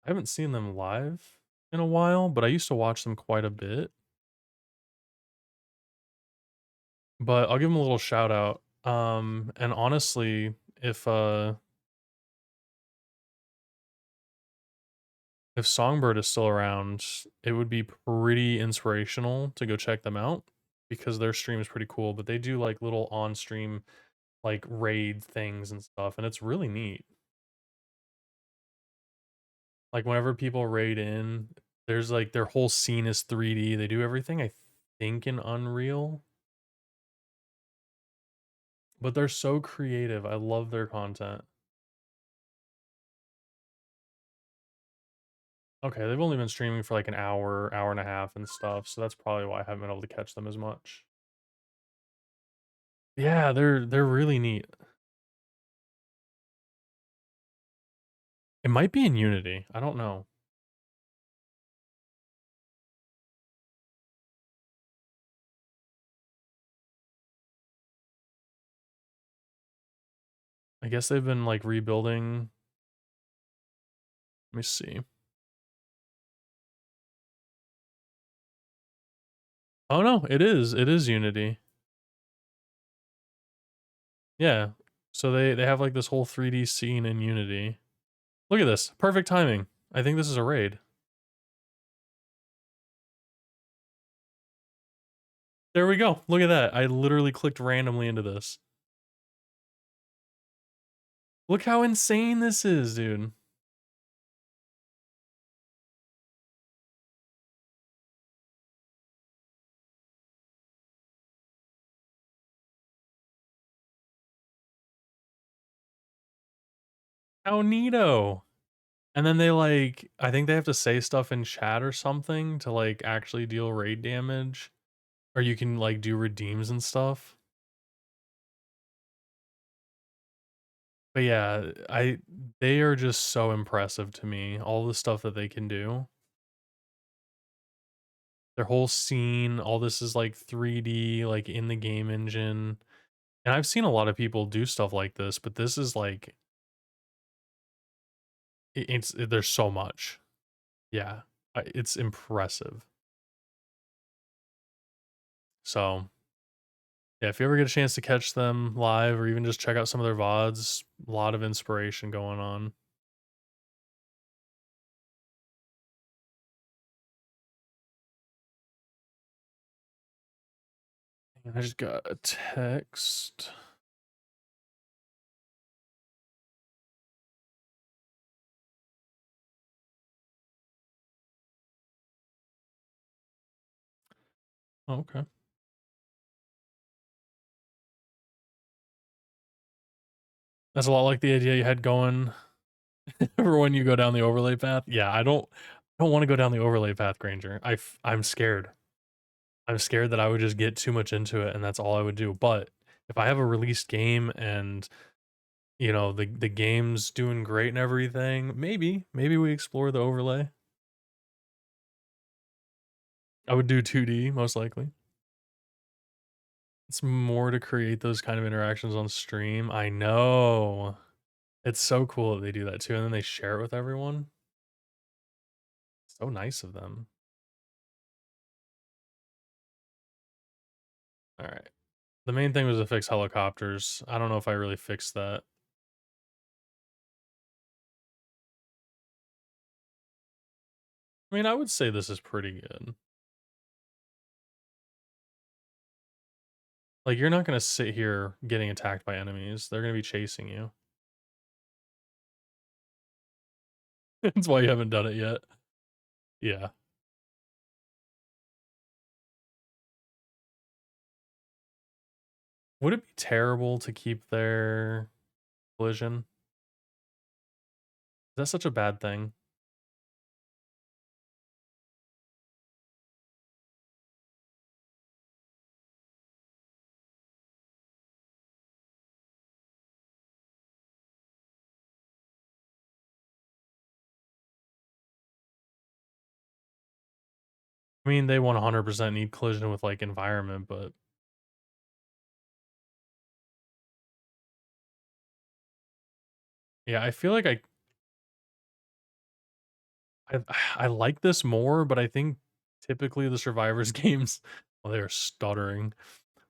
haven't seen them live in a while, but I used to watch them quite a bit. But I'll give them a little shout out. And honestly, if Songbird is still around, it would be pretty inspirational to go check them out because their stream is pretty cool, but they do like little on stream like raid things and stuff and it's really neat. Like whenever people raid in, there's like their whole scene is 3D. They do everything I think in Unreal, but they're so creative. I love their content. Okay, they've only been streaming for like an hour, hour and a half and stuff, so that's probably why I haven't been able to catch them as much. Yeah, they're really neat. It might be in Unity. I don't know. I guess they've been like rebuilding. Let me see. Oh no, it is. It is Unity. Yeah. So they have like this whole 3D scene in Unity. Look at this. Perfect timing. I think this is a raid. There we go. Look at that. I literally clicked randomly into this. Look how insane this is, dude. How neato. And then they like, I think they have to say stuff in chat or something to like actually deal raid damage. or you can like do redeems and stuff. But yeah, they are just so impressive to me. All the stuff that they can do. Their whole scene, all this is like 3D, like in the game engine. And I've seen a lot of people do stuff like this, but this is like there's so much. Yeah, it's impressive. So yeah, if you ever get a chance to catch them live or even just check out some of their VODs, a lot of inspiration going on. I just got a text. Oh, okay. That's a lot like the idea you had going for when you go down the overlay path. Yeah, I don't want to go down the overlay path, Granger. I'm scared. I'm scared that I would just get too much into it and that's all I would do. But if I have a released game and you know the game's doing great and everything, maybe we explore the overlay. I would do 2D most likely. It's more to create those kind of interactions on stream. I know. It's so cool that they do that too, and then they share it with everyone. So nice of them. All right. The main thing was to fix helicopters. I don't know if I really fixed that. I mean, I would say this is pretty good. Like, you're not gonna sit here getting attacked by enemies. They're gonna be chasing you. That's why you haven't done it yet. Yeah. Would it be terrible to keep their collision? Is that such a bad thing? I mean, they 100% need collision with like environment, but yeah, I feel like I I like this more, but I think typically the survivors games, well, they're stuttering.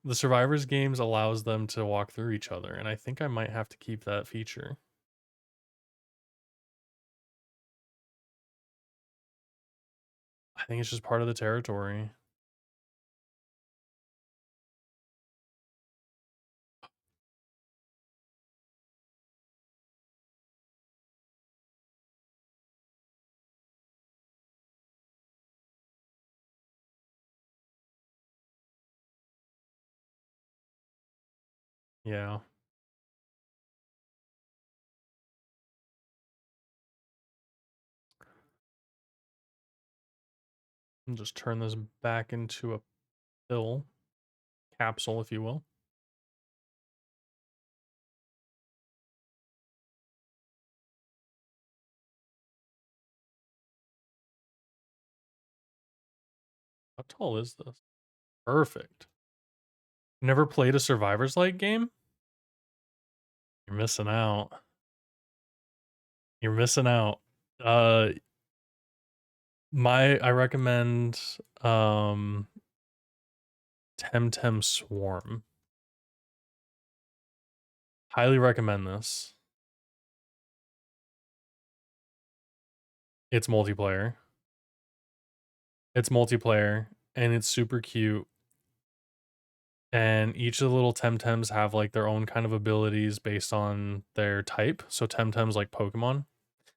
The survivors games allows them to walk through each other, and I think I might have to keep that feature. I think it's just part of the territory. Yeah. And just turn this back into a pill capsule, if you will. How tall is this? Perfect. Never played a survivors like game? You're missing out. You're missing out. Uh I recommend Temtem Swarm. Highly recommend this. It's multiplayer. It's multiplayer and it's super cute. And each of the little Temtems have like their own kind of abilities based on their type. So Temtems like Pokemon.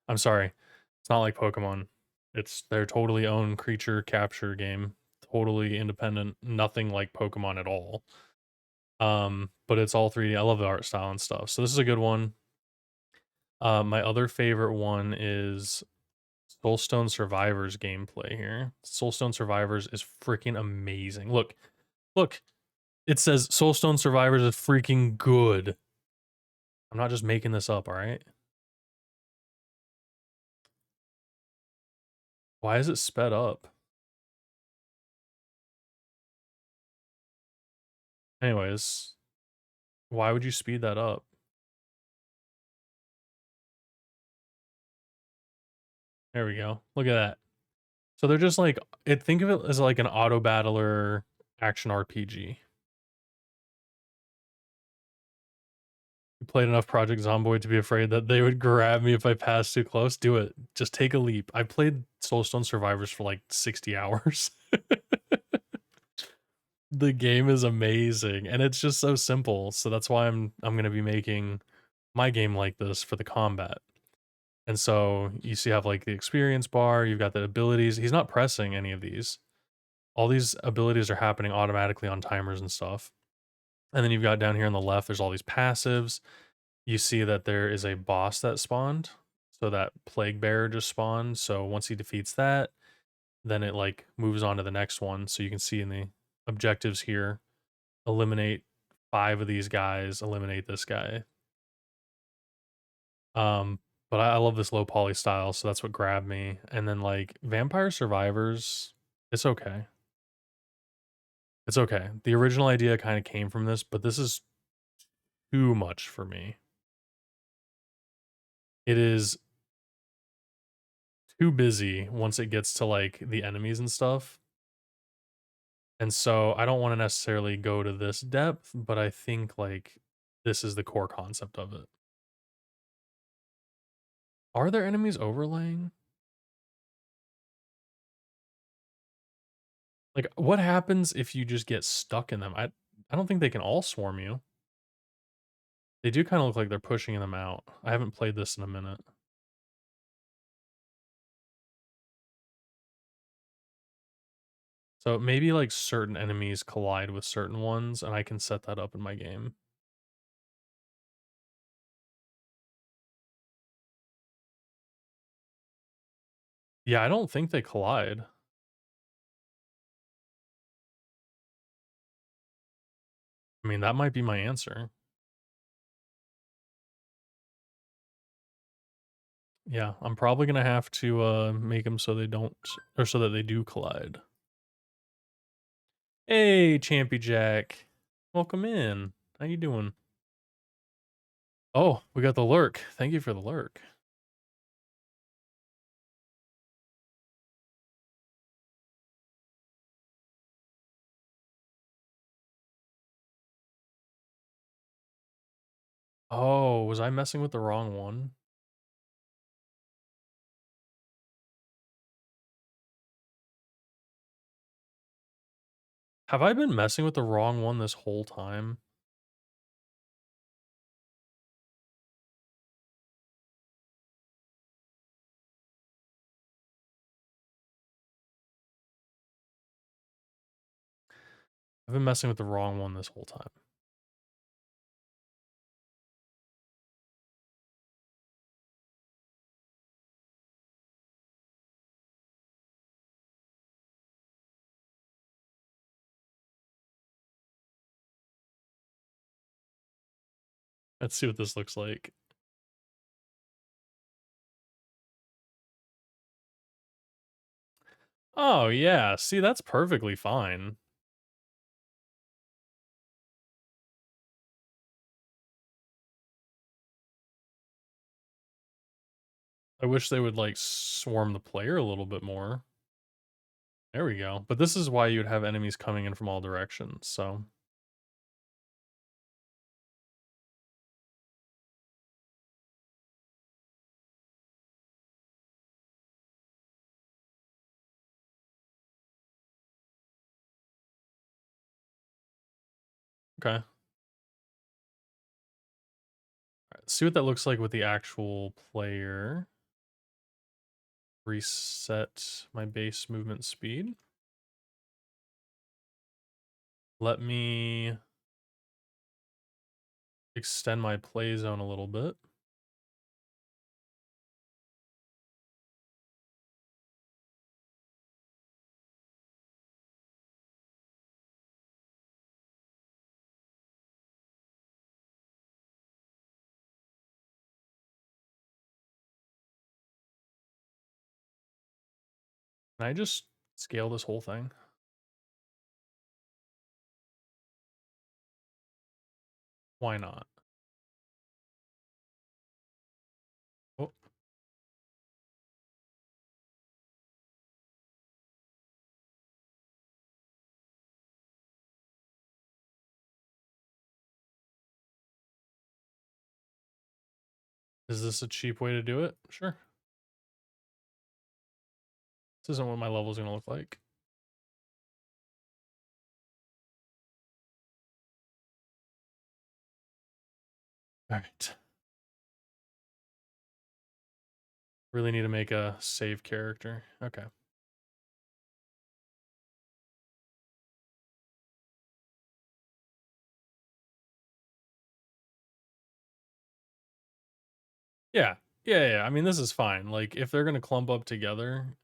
I'm sorry, it's not like Pokemon. It's their totally own creature capture game. Totally independent, nothing like Pokemon at all. But it's all 3D. I love the art style and stuff. So this is a good one. My other favorite one is Soulstone Survivors gameplay here. Soulstone Survivors is freaking amazing. Look, Look, it says Soulstone Survivors is freaking good. I'm not just making this up, all right? Why is it sped up? Anyways, why would you speed that up? There we go. Look at that. So they're just like, think of it as like an auto battler action RPG. You played enough Project Zomboid to be afraid that they would grab me if I passed too close. Do it. Just take a leap. I played Soulstone Survivors for like 60 hours. The game is amazing and it's just so simple. So that's why I'm going to be making my game like this for the combat. And so you see, you have like the experience bar, you've got the abilities. He's not pressing any of these. All these abilities are happening automatically on timers and stuff. And then you've got down here on the left, there's all these passives. You see that there is a boss that spawned. So that plague bearer just spawned. So once he defeats that, then it like moves on to the next one. So you can see in the objectives here, eliminate 5 of these guys, eliminate this guy. Um, but I love this low poly style, so that's what grabbed me. And then like Vampire Survivors, it's okay. It's okay. The original idea kind of came from this, but this is too much for me. It is too busy once it gets to like the enemies and stuff. And so I don't want to necessarily go to this depth, but I think like this is the core concept of it. Are there enemies overlaying? Like what happens if you just get stuck in them? I don't think they can all swarm you. They do kind of look like they're pushing them out. I haven't played this in a minute. So maybe like certain enemies collide with certain ones and I can set that up in my game. Yeah, I don't think they collide. I mean, that might be my answer. Yeah, I'm probably gonna have to make them so they don't, or so that they do collide. Hey, Champy Jack, welcome in. How you doing? Oh, we got the lurk. Thank you for the lurk. Oh, was I messing with the wrong one? Have I been messing with the wrong one this whole time? I've been messing with the wrong one this whole time. Let's see what this looks like. Oh, yeah. See, that's perfectly fine. I wish they would, like, swarm the player a little bit more. There we go. But this is why you'd have enemies coming in from all directions, so. Okay. Alright, see what that looks like with the actual player. Reset my base movement speed. Let me extend my play zone a little bit. Can I just scale this whole thing? Why not? Oh, is this a cheap way to do it? Sure. This isn't what my level is going to look like. All right. Really need to make a save character. Okay. Yeah. Yeah. I mean, this is fine. Like, if they're going to clump up together,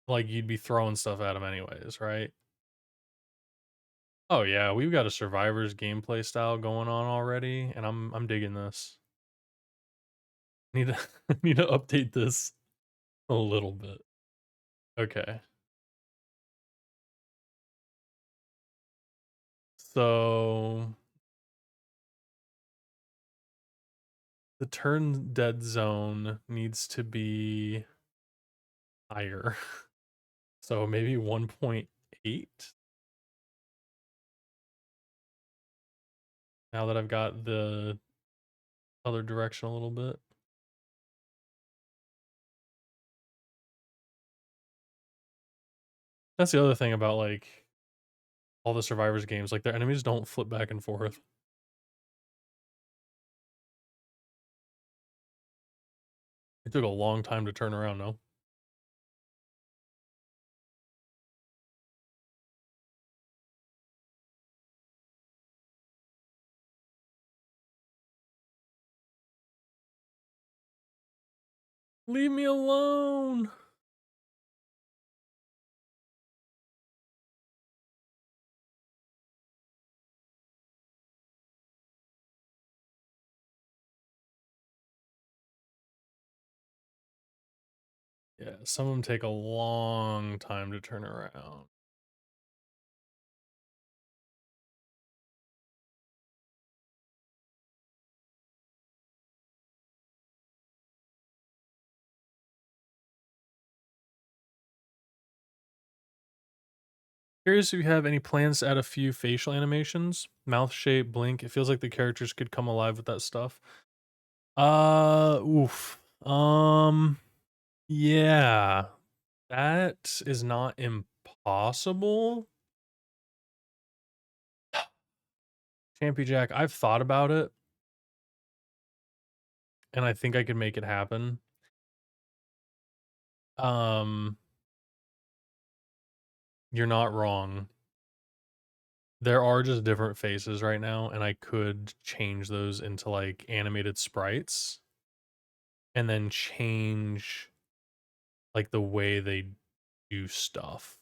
like, you'd be throwing stuff at them anyways, right? Oh, yeah. We've got a survivor's gameplay style going on already, and I'm digging this. Need to need to update this a little bit. Okay. So the turn dead zone needs to be higher. So maybe 1.8 now that I've got the other direction a little bit. That's the other thing about like all the survivors games, like their enemies don't flip back and forth. It took a long time to turn around, no? Leave me alone. Yeah, some of them take a long time to turn around. Curious if you have any plans to add a few facial animations, mouth shape, blink. It feels like the characters could come alive with that stuff. Oof. Yeah, that is not impossible. Champy Jack, I've thought about it, and I think I could make it happen. Um, you're not wrong. There are just different faces right now, and I could change those into like animated sprites and then change like the way they do stuff.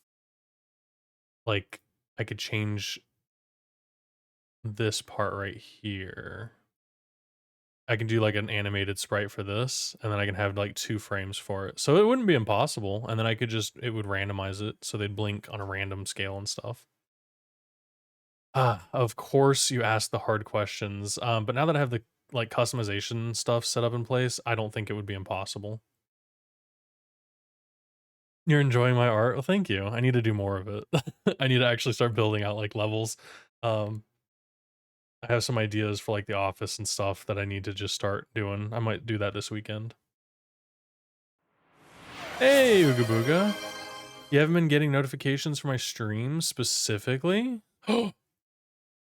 Like I could change this part right here. I can do like an animated sprite for this, and then I can have like 2 frames for it. So it wouldn't be impossible, and then I could just it would randomize it so they'd blink on a random scale and stuff. Ah, of course you asked the hard questions. But now that I have the like customization stuff set up in place, I don't think it would be impossible. You're enjoying my art? Well, thank you. I need to do more of it. I need to actually start building out like levels. Um, I have some ideas for like the office and stuff that I need to just start doing. I might do that this weekend. Hey, Ooga Booga. You haven't been getting notifications for my streams specifically?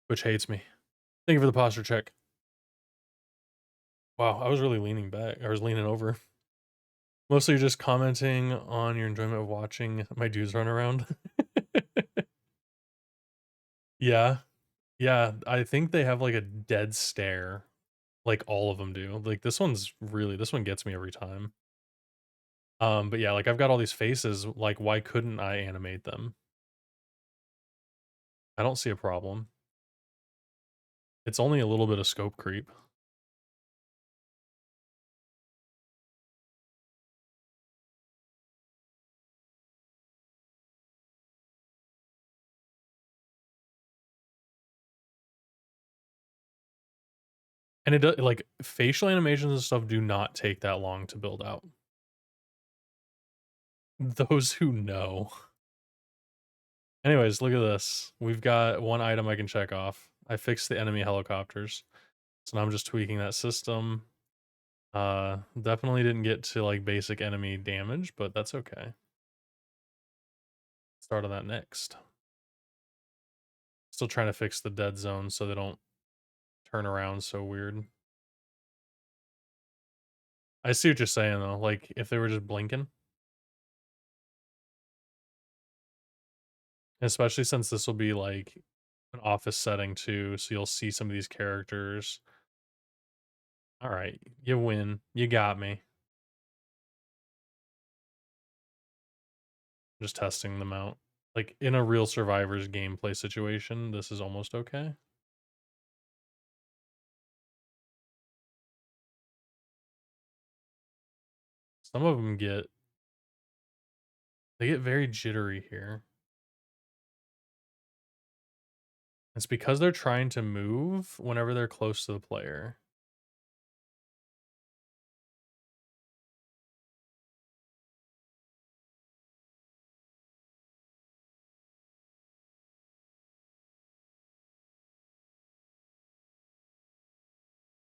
Which hates me. Thank you for the posture check. Wow, I was really leaning back. I was leaning over. Mostly you're just commenting on your enjoyment of watching my dudes run around. Yeah. Yeah, I think they have like a dead stare. Like all of them do. Like this one gets me every time. But yeah, like I've got all these faces, like why couldn't I animate them? I don't see a problem. It's only a little bit of scope creep. And it does like, facial animations and stuff do not take that long to build out. Those who know. Anyways, look at this. We've got one item I can check off. I fixed the enemy helicopters. So now I'm just tweaking that system. Definitely didn't get to, like, basic enemy damage, but that's okay. Start on that next. Still trying to fix the dead zone so they don't turn around so weird. I see what you're saying, though, like, if they were just blinking. Especially since this will be, like, an office setting too, so you'll see some of these characters. Alright, you win. You got me. Just testing them out. Like, in a real survivors gameplay situation, this is almost okay. Some of them they get very jittery here. It's because they're trying to move whenever they're close to the player.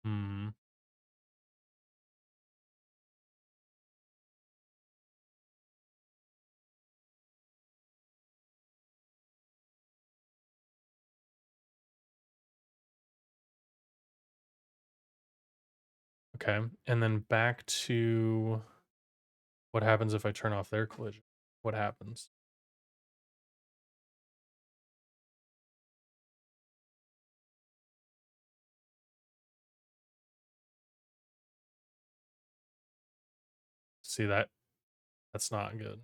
Hmm. Okay, and then back to what happens if I turn off their collision? What happens? See that? That's not good.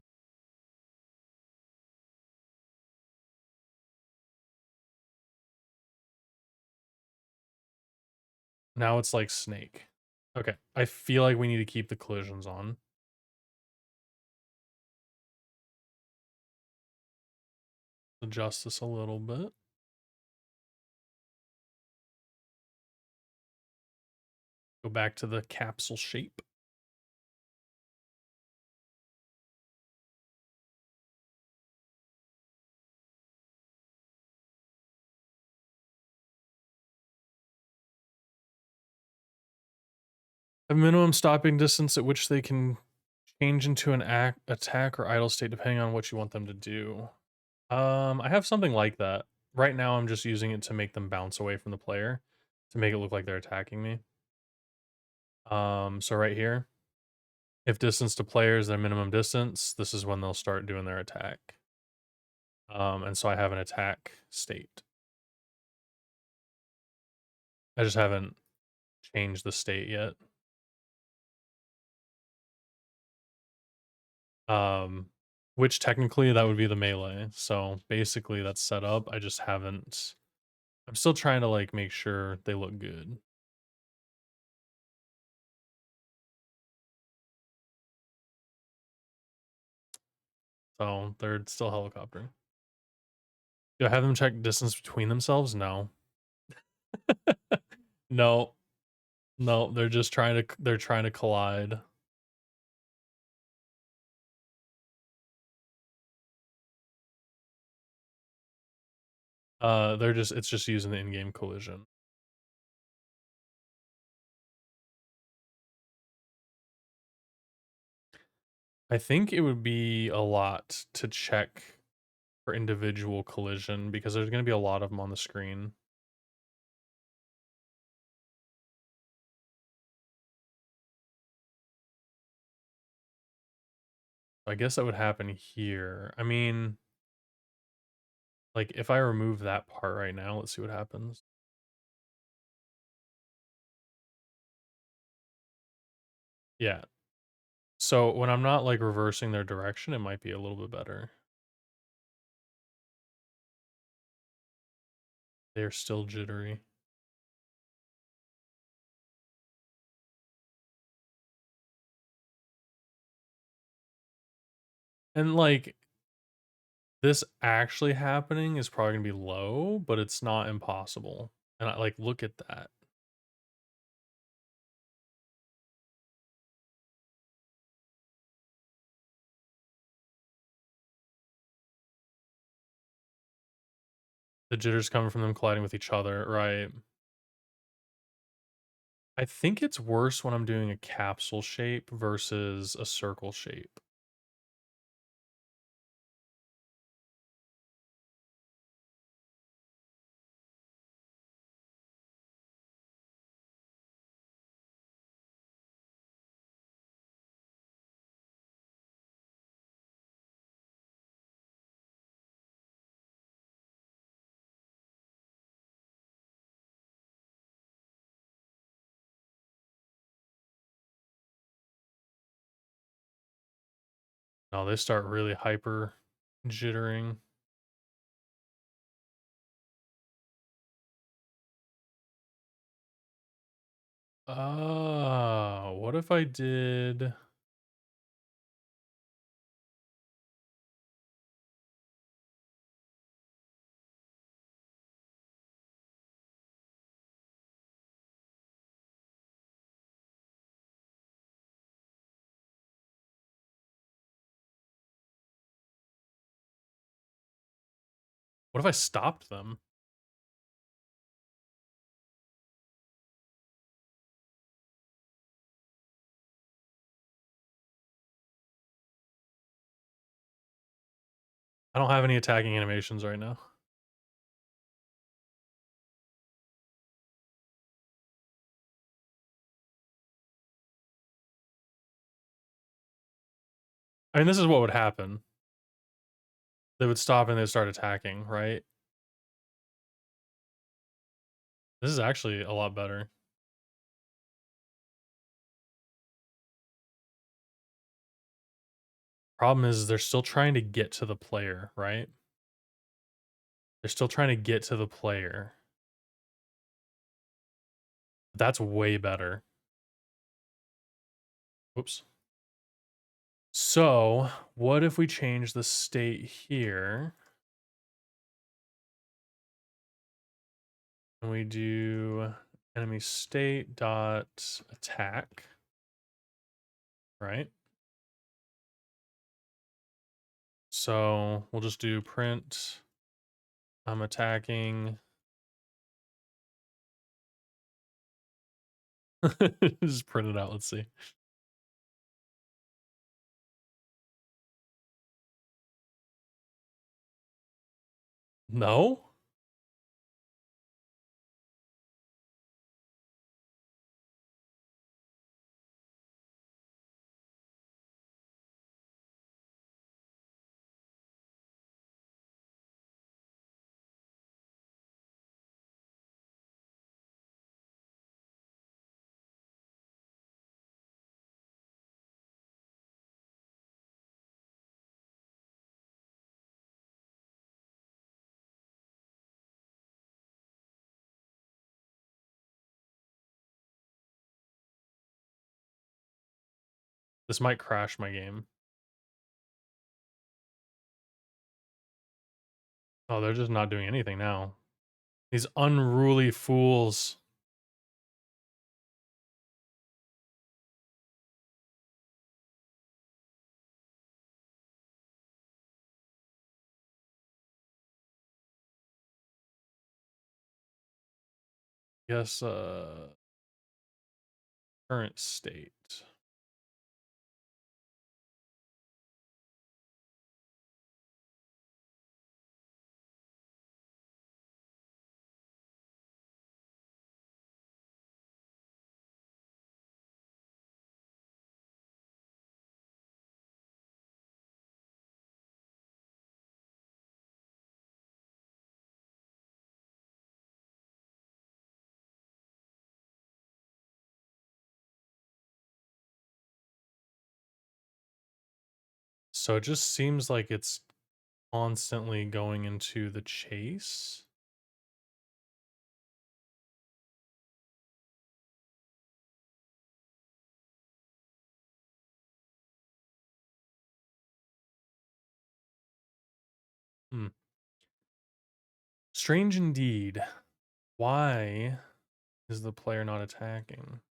Now it's like Snake. Okay, I feel like we need to keep the collisions on. Adjust this a little bit. Go back to the capsule shape. A minimum stopping distance at which they can change into an attack or idle state depending on what you want them to do. I have something like that. Right now I'm just using it to make them bounce away from the player to make it look like they're attacking me. So right here, if distance to player is their minimum distance, this is when they'll start doing their attack. And so I have an attack state. I just haven't changed the state yet. Um, which technically that would be the melee. So basically that's set up. I just haven't. I'm still trying to like make sure they look good. So they're still helicoptering. Do I have them check distance between themselves? No. No. No, they're trying to collide. It's just using the in-game collision. I think it would be a lot to check for individual collision because there's going to be a lot of them on the screen. I guess that would happen here. I mean, like if I remove that part right now, let's see what happens. Yeah. So when I'm not like reversing their direction, it might be a little bit better. They're still jittery. And like this actually happening is probably gonna be low, but it's not impossible. And I like look at that. The jitters coming from them colliding with each other, right. I think it's worse when I'm doing a capsule shape versus a circle shape. No, they start really hyper jittering. What if I did what if I stopped them? I don't have any attacking animations right now. I mean, this is what would happen. They would stop and they'd start attacking, right? This is actually a lot better. Problem is they're still trying to get to the player, right? They're still trying to get to the player. That's way better. Oops. So, what if we change the state here? And we do enemy state dot attack, right? So we'll just do print. I'm attacking. Just print it out. Let's see. No? This might crash my game. Oh, they're just not doing anything now. These unruly fools. Guess current state. So it just seems like it's constantly going into the chase. Hmm. Strange indeed. Why is the player not attacking?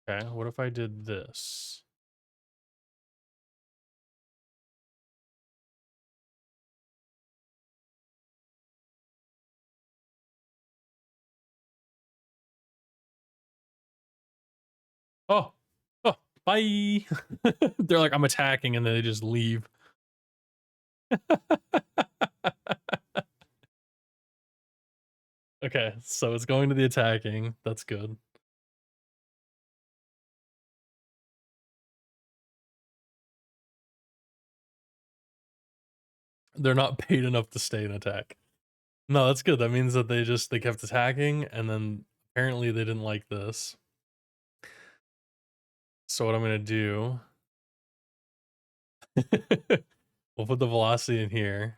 Okay, what if I did this? Oh, oh, bye. They're like, I'm attacking, and then they just leave. Okay, so it's going to the attacking. That's good. They're not paid enough to stay in attack. No, that's good. That means that they kept attacking, and then apparently they didn't like this. So what I'm gonna do, we'll put the velocity in here,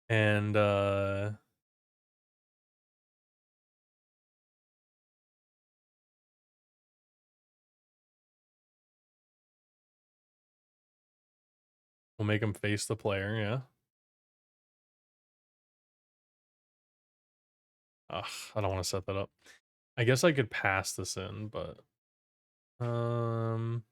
and we'll make them face the player. Yeah. Ugh, I don't want to set that up. I guess I could pass this in, but um,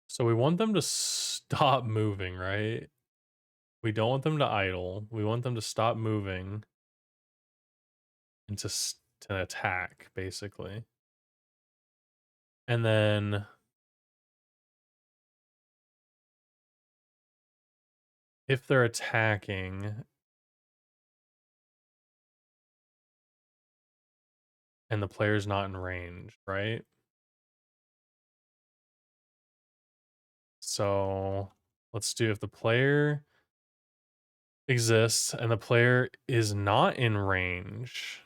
so we want them to stop moving, right? We don't want them to idle. We want them to stop moving and to attack, basically. And then if they're attacking and the player's not in range, right? So let's do if the player exists and the player is not in range.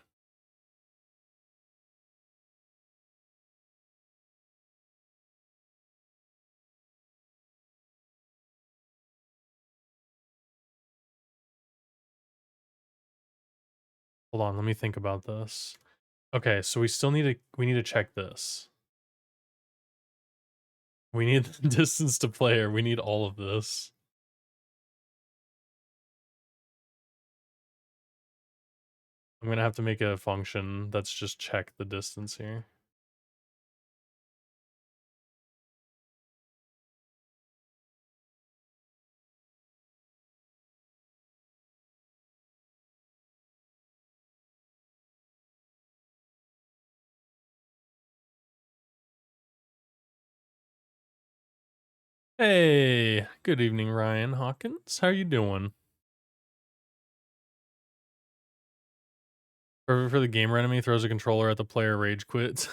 Hold on, let me think about this. Okay, so we need to check this. We need the distance to player. We need all of this. I'm gonna have to make a function that's just check the distance here. Hey, good evening, Ryan Hawkins. How you doing? Perfect for the gamer enemy, throws a controller at the player, rage quits.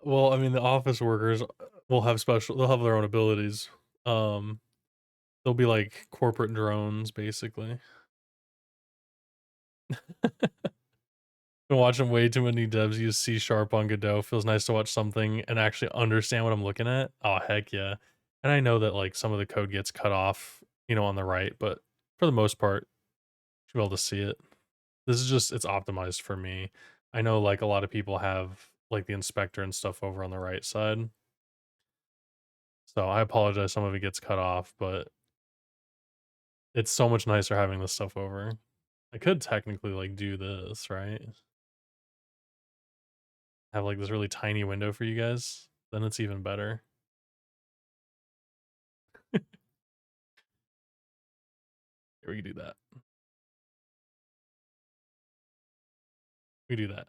Well, I mean, the office workers will have they'll have their own abilities. Um, they'll be like corporate drones, basically. Been watching way too many devs use C# on Godot. Feels nice to watch something and actually understand what I'm looking at. Oh, heck yeah. And I know that like some of the code gets cut off, on the right, but for the most part, you should be able to see it. This is just, it's optimized for me. I know like a lot of people have like the inspector and stuff over on the right side. So I apologize, some of it gets cut off, but it's so much nicer having this stuff over. I could technically like do this, right? Have like this really tiny window for you guys. Then it's even better. Here, we can do that. We do that.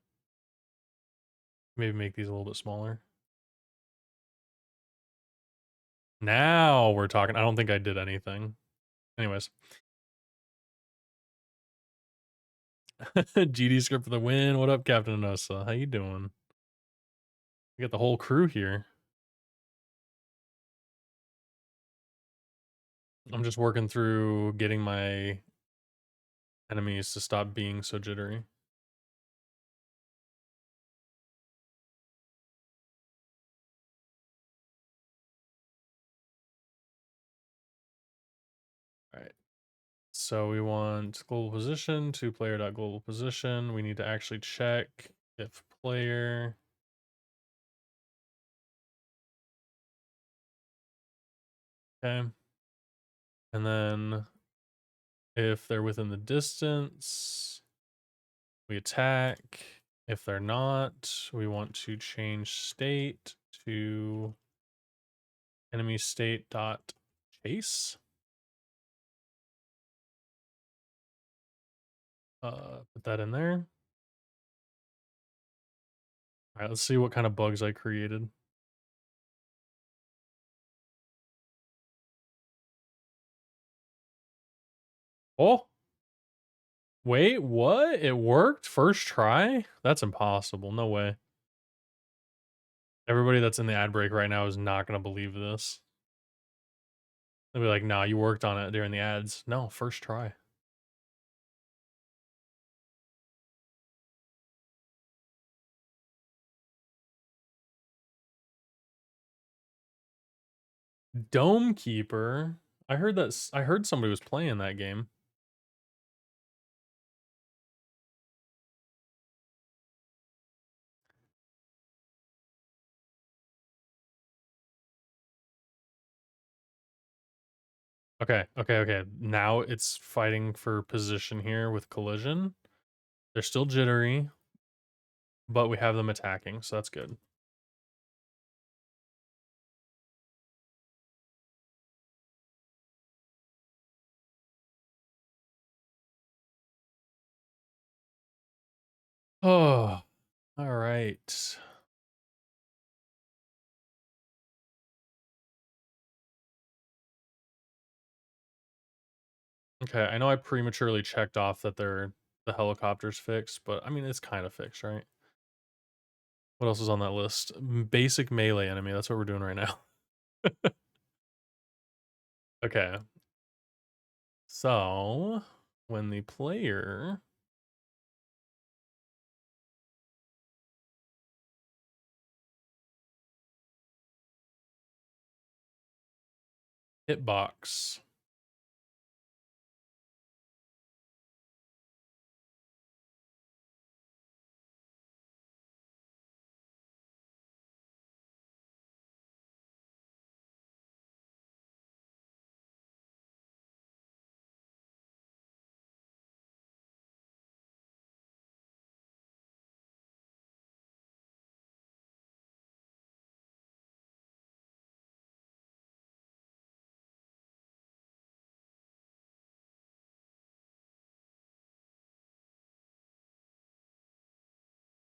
Maybe make these a little bit smaller. Now we're talking. I don't think I did anything. Anyways. GD script for the win. What up, Captain Anosa? How you doing? We got the whole crew here. I'm just working through getting my enemies to stop being so jittery. All right. So we want global position to player.global position. We need to actually check if player Okay. And then if they're within the distance, we attack. If they're not, we want to change state to enemy state dot chase. Put that in there. All right, let's see what kind of bugs I created. Oh, wait, what? It worked first try? That's impossible. No way. Everybody that's in the ad break right now is not going to believe this. They'll be like, nah, you worked on it during the ads. No, first try. Dome Keeper. I heard that. I heard somebody was playing that game. Okay. Now it's fighting for position here with collision. They're still jittery, but we have them attacking, so that's good. Oh, all right. Okay, I know I prematurely checked off that the helicopter's fixed, but I mean it's kind of fixed, right? What else is on that list? Basic melee enemy. That's what we're doing right now. Okay. So, when the player hitbox.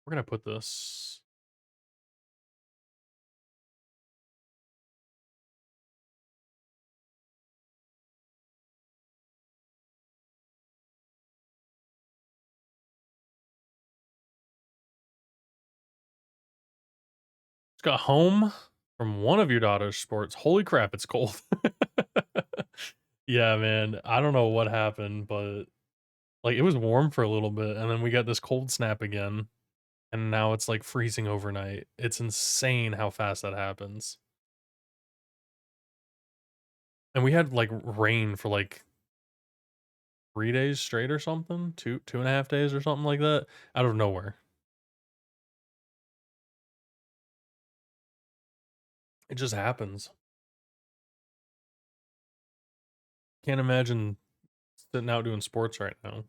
We're gonna put this. It's got home from one of your daughter's sports. Holy crap, it's cold. Yeah, man. I don't know what happened, but like it was warm for a little bit, and then we got this cold snap again, and now it's like freezing overnight. It's insane how fast that happens. And we had like rain for like 3 days straight or something, 2.5 days or something like that, out of nowhere. It just happens. Can't imagine sitting out doing sports right now.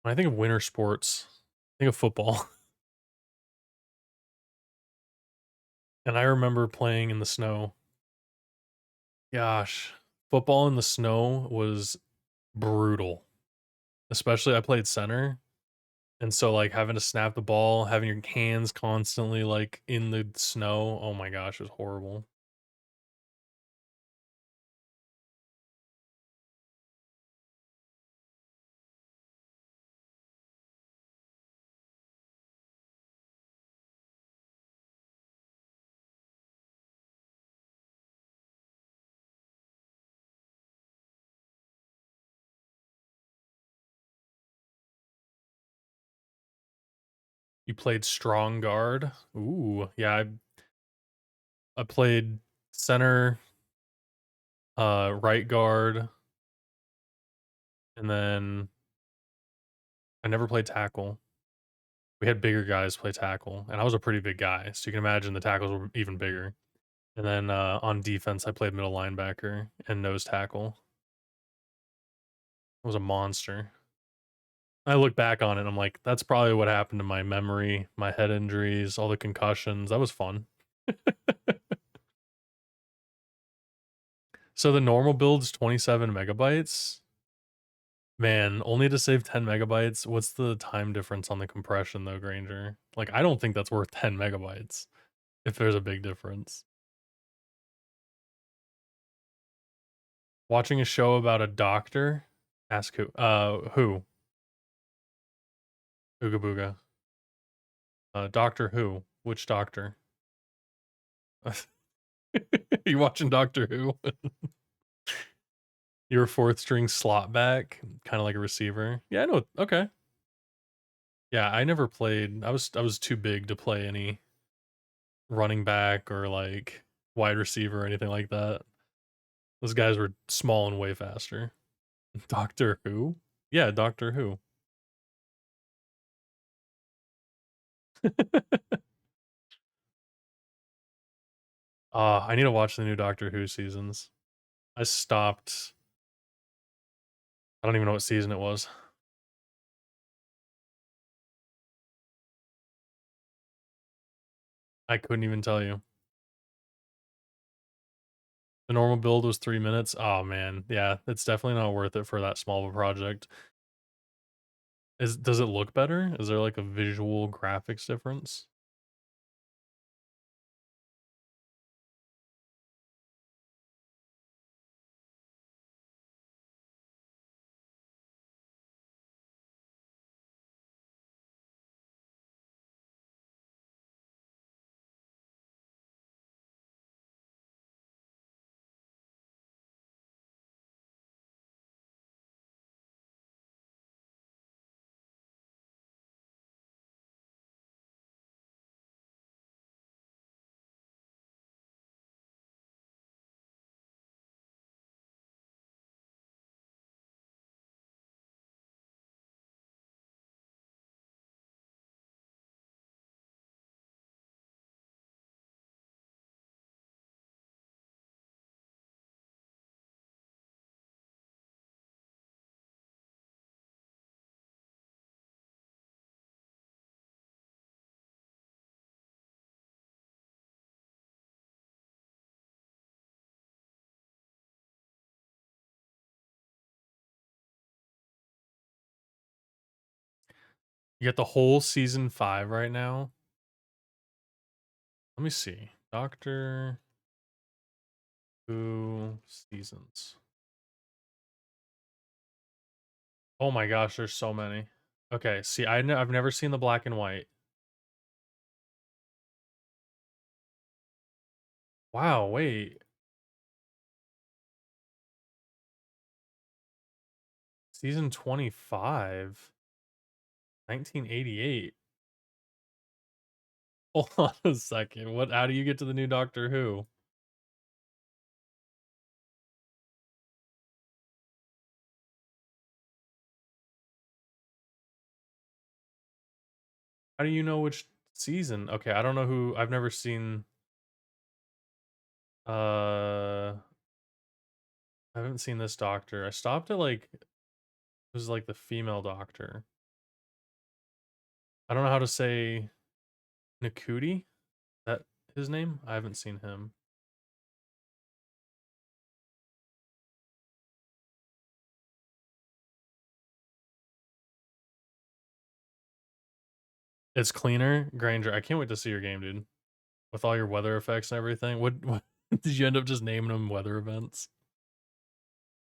When I think of winter sports, I think of football. And I remember playing in the snow. Gosh, football in the snow was brutal. Especially I played center, and so like having to snap the ball, having your hands constantly like in the snow. Oh my gosh, it was horrible. You played strong guard. Ooh, yeah, I played center, right guard, and then I never played tackle. we had bigger guys play tackle, and I was a pretty big guy, so you can imagine the tackles were even bigger. And then on defense, I played middle linebacker and nose tackle. I was a monster. I look back on it, I'm like, that's probably what happened to my memory, my head injuries, all the concussions. That was fun. So the normal build's 27 megabytes. Man, only to save 10 megabytes. What's the time difference on the compression though, Granger? Like, I don't think that's worth 10 megabytes if there's a big difference. Watching a show about a doctor? Ask who? Who? Ooga Booga. Doctor Who? Which doctor? You watching Doctor Who? You're a fourth string slot back, kind of like a receiver. Yeah, I know. Okay. Yeah, I never played. I was too big to play any running back or like wide receiver or anything like that. Those guys were small and way faster. Doctor Who? Yeah, Doctor Who. I need to watch the new Doctor Who seasons. I stopped. I don't even know what season it was. I couldn't even tell you. The normal build was 3 minutes. Oh man, yeah, it's definitely not worth it for that small of a project. Does it look better? Is there like a visual graphics difference? You get the whole season 5 right now. Let me see. Doctor Who seasons. Oh my gosh, there's so many. Okay, see, I've never seen the black and white. Wow, wait. Season 25, 1988. Hold on a second. What? How do you get to the new Doctor Who? How do you know which season? Okay, I don't know who. I've never seen. Uh, I haven't seen this Doctor. I stopped at like it was like the female Doctor. I don't know how to say Nakuti. That his name? I haven't seen him. It's cleaner, Granger. I can't wait to see your game, dude. With all your weather effects and everything. What did you end up just naming them weather events?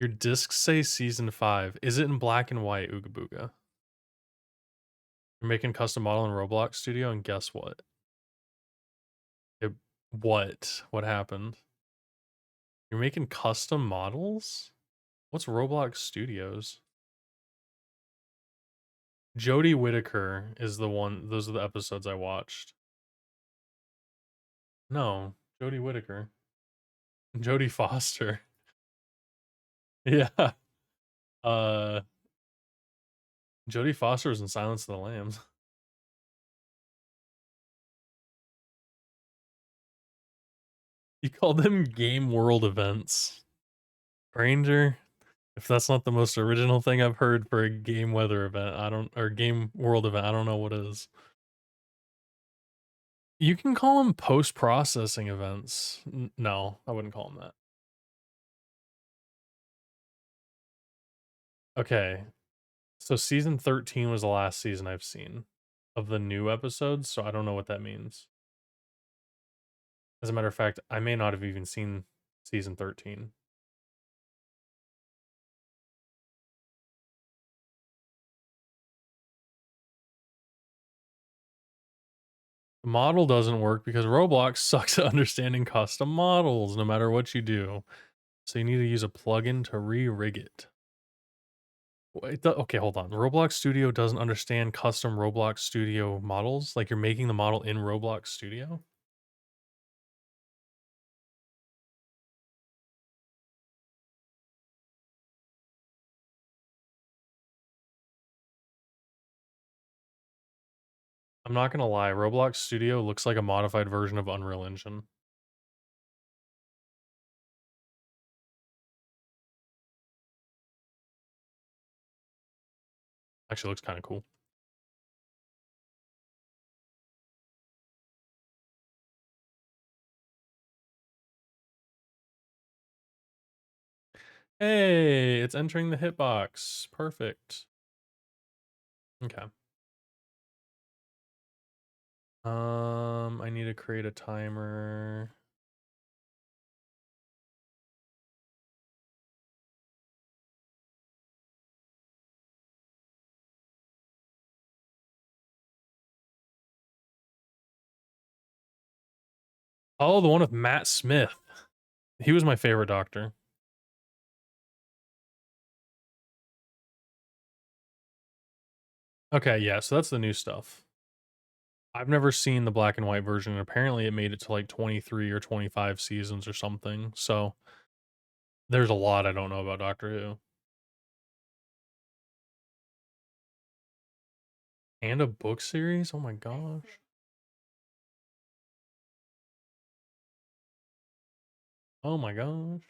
Your discs say season 5. Is it in black and white, Ooga Booga? You're making custom model in Roblox Studio, and guess what? It, what? What happened? You're making custom models? What's Roblox Studios? Jodie Whittaker is the one. Those are the episodes I watched. No, Jodie Whittaker. Jodie Foster. Yeah. Uh Jodie Foster was in Silence of the Lambs. You call them game world events. Ranger? If that's not the most original thing I've heard for a game weather event, I don't or game world event, I don't know what is. You can call them post-processing events. No, I wouldn't call them that. Okay, so season 13 was the last season I've seen of the new episodes, so I don't know what that means. As a matter of fact, I may not have even seen season 13. The model doesn't work because Roblox sucks at understanding custom models no matter what you do. So you need to use a plugin to re-rig it. Wait, okay, hold on. Roblox Studio doesn't understand custom Roblox Studio models? Like you're making the model in Roblox Studio? I'm not gonna lie, Roblox Studio looks like a modified version of Unreal Engine. Actually looks kind of cool. Hey, it's entering the hitbox. Perfect. Okay. I need to create a timer. Oh, the one with Matt Smith. He was my favorite doctor. Okay, yeah, so that's the new stuff. I've never seen the black and white version, and apparently it made it to like 23 or 25 seasons or something. So there's a lot I don't know about Doctor Who. And a book series? Oh my gosh. Oh my gosh.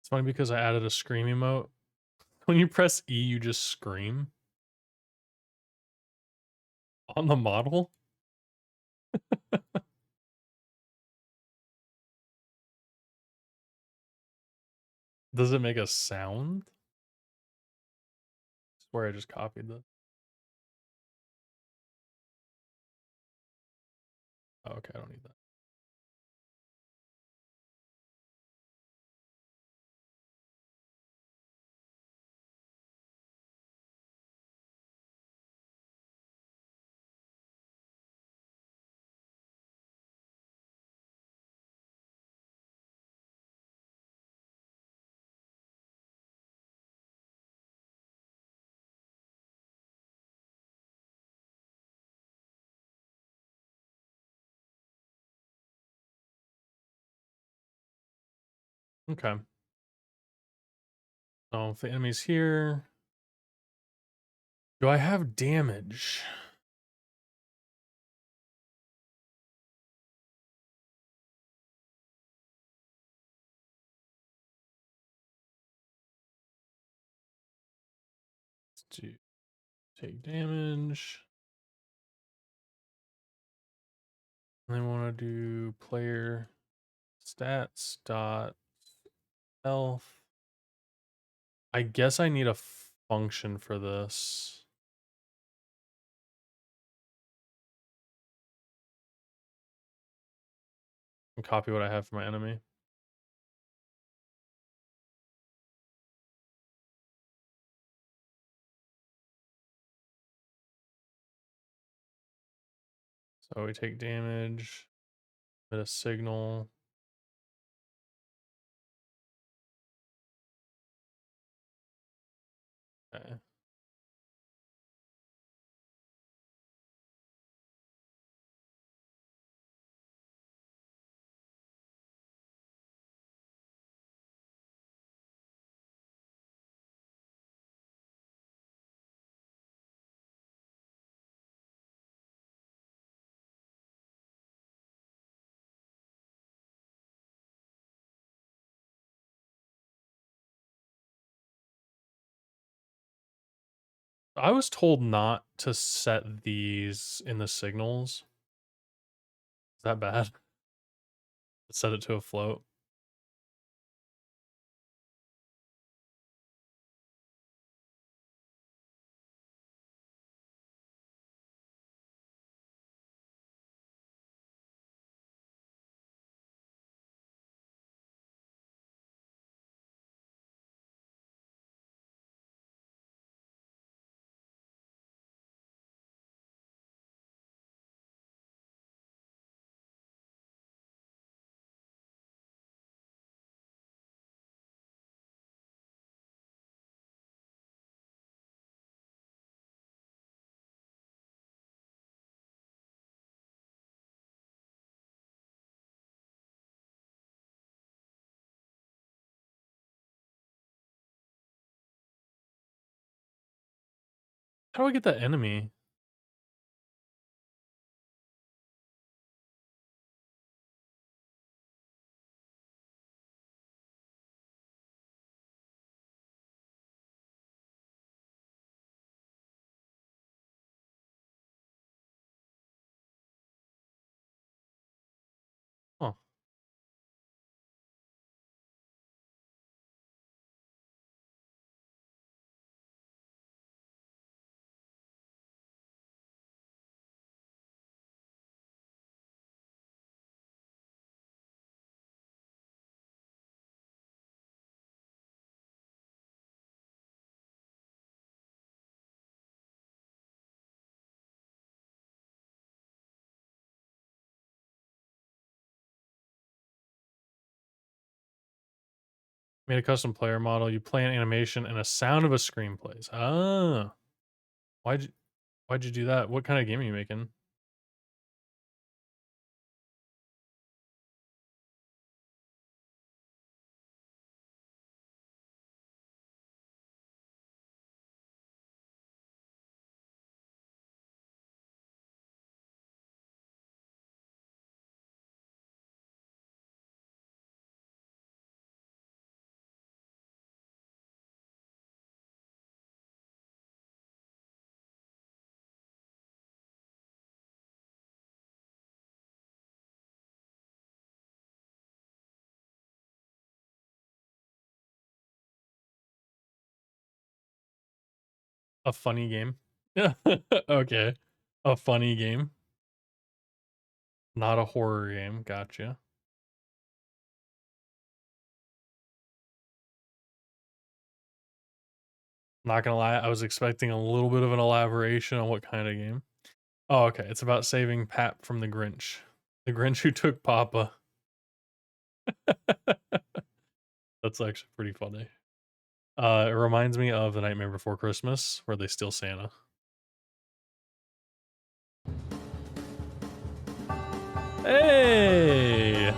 It's funny because I added a scream emote. When you press E, you just scream on the model. Does it make a sound? I swear I just copied that. Oh, okay, I don't need that. Okay. So if the enemy's here, do I have damage? Let's do take damage. And I want to do player stats dot health. I guess I need a function for this. And copy what I have for my enemy. So we take damage, bit of signal. Okay. I was told not to set these in the signals. Is that bad? Set it to a float. How do I get that enemy? Huh. Made a custom player model. You play an animation and a sound of a screen plays. Ah. Why'd you why'd you do that? What kind of game are you making? A funny game? Yeah. Okay. A funny game. Not a horror game. Gotcha. Not gonna lie, I was expecting a little bit of an elaboration on what kind of game. Oh, okay. It's about saving Pat from the Grinch. The Grinch who took Papa. That's actually pretty funny. It reminds me of The Nightmare Before Christmas, where they steal Santa. Hey!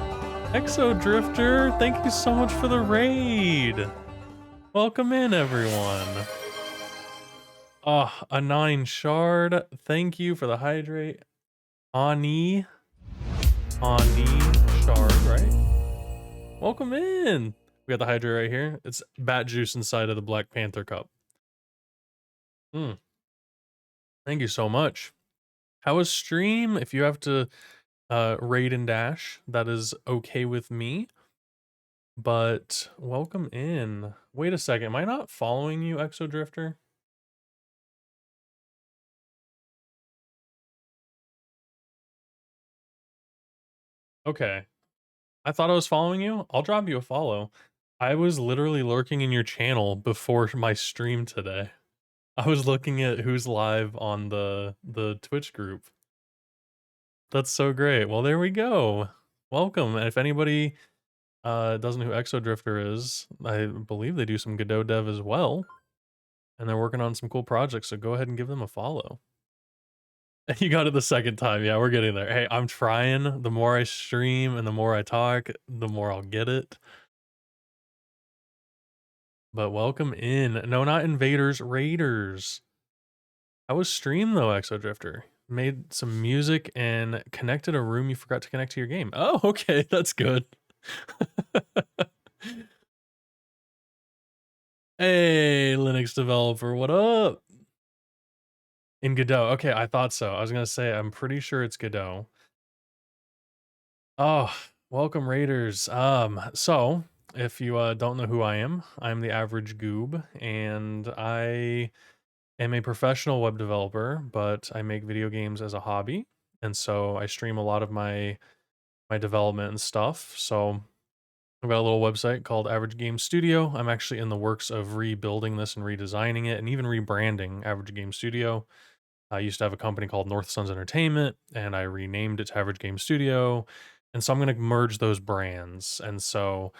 Exo Drifter, thank you so much for the raid! Welcome in, everyone. A 9 shard. Thank you for the hydrate. Ani shard, right? Welcome in. We got the hydrate right here. It's bat juice inside of the Black Panther cup. Thank you so much. How was stream? If you have to raid and dash, that is okay with me. But welcome in. Wait a second. Am I not following you, Exo Drifter? Okay. I thought I was following you. I'll drop you a follow. I was literally lurking in your channel before my stream today. I was looking at who's live on the Twitch group. That's so great. Well, there we go. Welcome. And if anybody doesn't know who Exodrifter is, I believe they do some Godot dev as well, and they're working on some cool projects. So go ahead and give them a follow. You got it the second time. Yeah, we're getting there. Hey, I'm trying. The more I stream and the more I talk, the more I'll get it. But welcome in. No, not invaders, raiders. How was stream though, Exodrifter? Made some music and connected a room you forgot to connect to your game. Oh, okay, that's good. Hey, Linux developer, what up? In Godot. Okay, I thought so. I was gonna say, I'm pretty sure it's Godot. Oh, welcome Raiders. So if you don't know who I am, I'm the average goob, and I am a professional web developer, but I make video games as a hobby. And so I stream a lot of my development and stuff. So I've got a little website called Average Game Studio. I'm actually in the works of rebuilding this and redesigning it and even rebranding Average Game Studio. I used to have a company called North Suns Entertainment, and I renamed it to Average Game Studio. And so I'm going to merge those brands. And so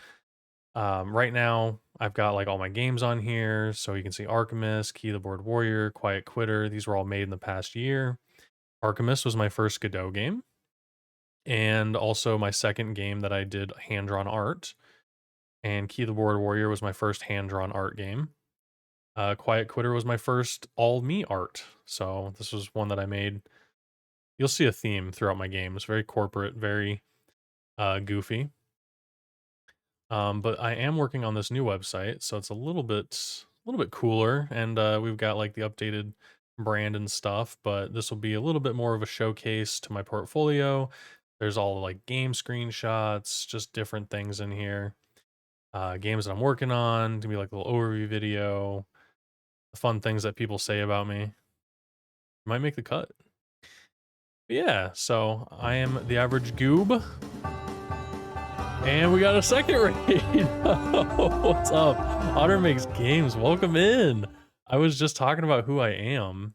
right now, I've got like all my games on here. So you can see Archimist, Key the Board Warrior, Quiet Quitter. These were all made in the past year. Archimist was my first Godot game, and also my second game that I did hand drawn art. And Key the Board Warrior was my first hand drawn art game. Quiet Quitter was my first all me art. So this was one that I made. You'll see a theme throughout my games. Very corporate, very goofy. But I am working on this new website, so it's a little bit cooler, and we've got like the updated brand and stuff. But this will be a little bit more of a showcase to my portfolio. There's all like game screenshots, just different things in here. Games that I'm working on, to be like a little overview video, the fun things that people say about me. Might make the cut. But yeah, so I am the average goob. And we got a second raid. What's up? Otter makes games. Welcome in. I was just talking about who I am.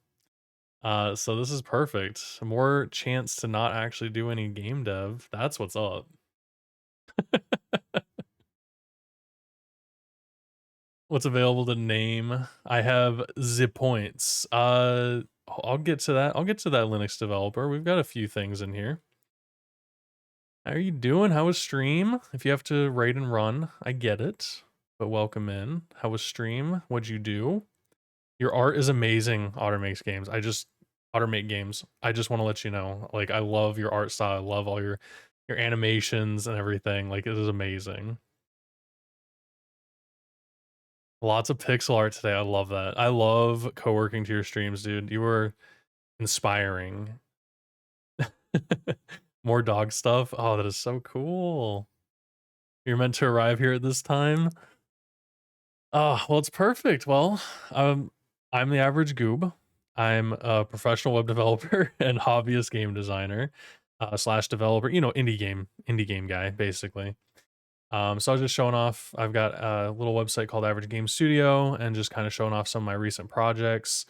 So this is perfect. More chance to not actually do any game dev. That's what's up. What's available to name? I have zip points. I'll get to that. I'll get to that Linux developer. We've got a few things in here. How are you doing? How was stream? If you have to raid and run, I get it. But welcome in. How was stream? What'd you do? Your art is amazing, Otter makes games. Otter make games. I just want to let you know. Like I love your art style. I love all your animations and everything. Like it is amazing. Lots of pixel art today. I love that. I love co-working to your streams, dude. You were inspiring. More dog stuff. Oh, that is so cool. You're meant to arrive here at this time. Oh, well, it's perfect. Well, I'm the average goob. I'm a professional web developer and hobbyist game designer, slash developer, indie game guy, basically. So I was just showing off. I've got a little website called Average Game Studio and just kind of showing off some of my recent projects.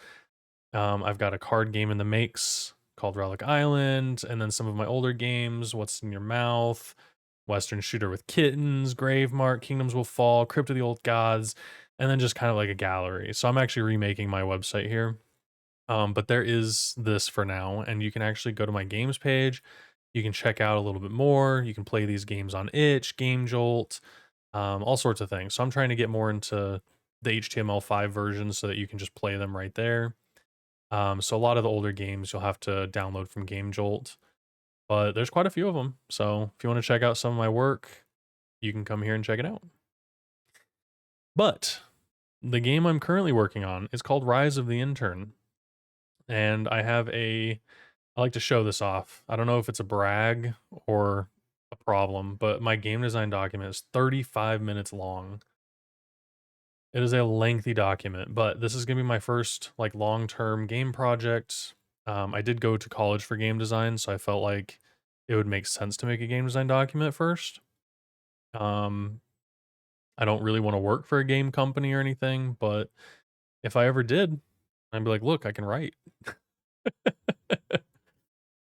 I've got a card game in the makes called Relic Island, and then some of my older games, What's in Your Mouth, Western Shooter with Kittens, Gravemark, Kingdoms Will Fall, Crypt of the Old Gods, and then just kind of like a gallery. So I'm actually remaking my website here. But there is this for now, and you can actually go to my games page. You can check out a little bit more. You can play these games on Itch, Game Jolt, all sorts of things. So I'm trying to get more into the HTML5 version so that you can just play them right there. So a lot of the older games you'll have to download from Game Jolt, but there's quite a few of them. So if you want to check out some of my work, you can come here and check it out. But the game I'm currently working on is called Rise of the Intern. And I like to show this off. I don't know if it's a brag or a problem, but my game design document is 35 minutes long. It is a lengthy document, but this is gonna be my first like long-term game project. I did go to college for game design, so I felt like it would make sense to make a game design document first. Um, I don't really want to work for a game company or anything, but if I ever did, I'd be like, look, I can write.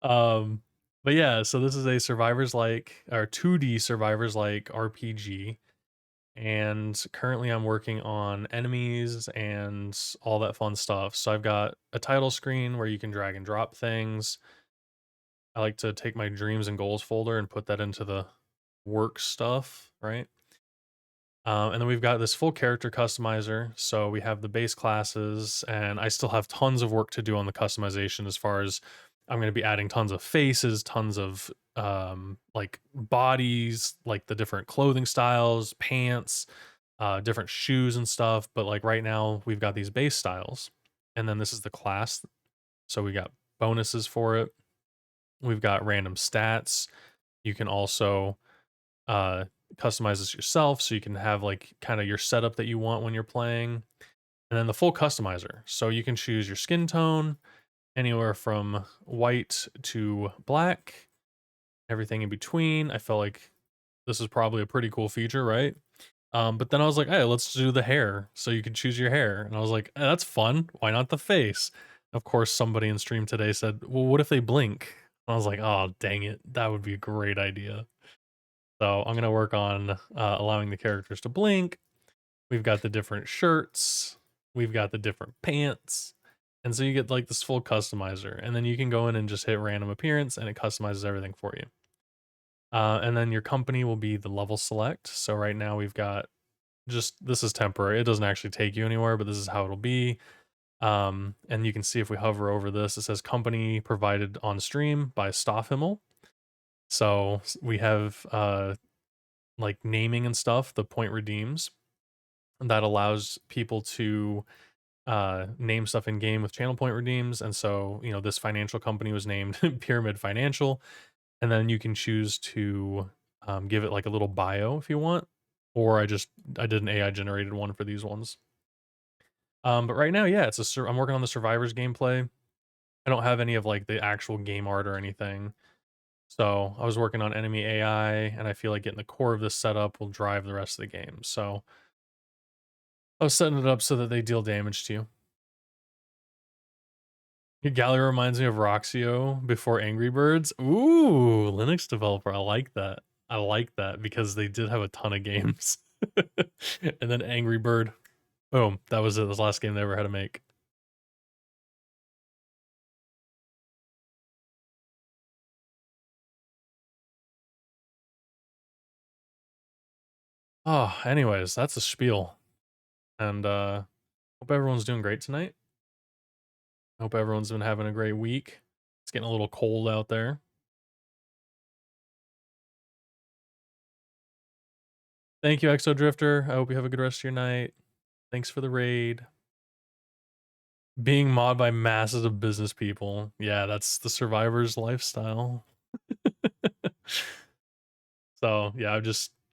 um, But yeah, so this is a survivors like or 2D survivors like RPG. And currently I'm working on enemies and all that fun stuff. So I've got a title screen where you can drag and drop things. I like to take my dreams and goals folder and put that into the work stuff, right? And then we've got this full character customizer. So we have the base classes, and I still have tons of work to do on the customization as far as I'm going to be adding tons of faces, tons of like bodies, like the different clothing styles, pants, different shoes and stuff. But like right now, we've got these base styles, and then this is the class. So we got bonuses for it. We've got random stats. You can also uh customize this yourself so you can have like kind of your setup that you want when you're playing. And then the full customizer. So you can choose your skin tone anywhere from white to black, everything in between. I felt like this is probably a pretty cool feature, right? But then I was like, hey, let's do the hair. So you can choose your hair. And I was like, that's fun. Why not the face? Of course, somebody in stream today said, well, what if they blink? I was like, oh, dang it. That would be a great idea. So I'm going to work on allowing the characters to blink. We've got the different shirts. We've got the different pants. And so you get like this full customizer. And then you can go in and just hit random appearance and it customizes everything for you. And then your company will be the level select. So right now we've got just, this is temporary. It doesn't actually take you anywhere, but this is how it'll be. And you can see if we hover over this, it says company provided on stream by Stoffhimmel. So we have like naming and stuff, the point redeems that allows people to name stuff in game with channel point redeems. And so, you know, this financial company was named Pyramid Financial. And then you can choose to give it like a little bio if you want. Or I did an AI generated one for these ones. But right now, yeah, I'm working on the survivors gameplay. I don't have any of like the actual game art or anything. So I was working on enemy AI, and I feel like getting the core of this setup will drive the rest of the game. So I was setting it up so that they deal damage to you. Your gallery reminds me of Roxio before Angry Birds. Ooh, Linux developer. I like that. I like that because they did have a ton of games. And then Angry Bird. Boom. That was it. The last game they ever had to make. Oh, anyways, that's a spiel. And hope everyone's doing great tonight. Hope everyone's been having a great week. It's getting a little cold out there. Thank you, Exo Drifter. I hope you have a good rest of your night. Thanks for the raid. Being mod by masses of business people. Yeah, that's the survivor's lifestyle. So yeah,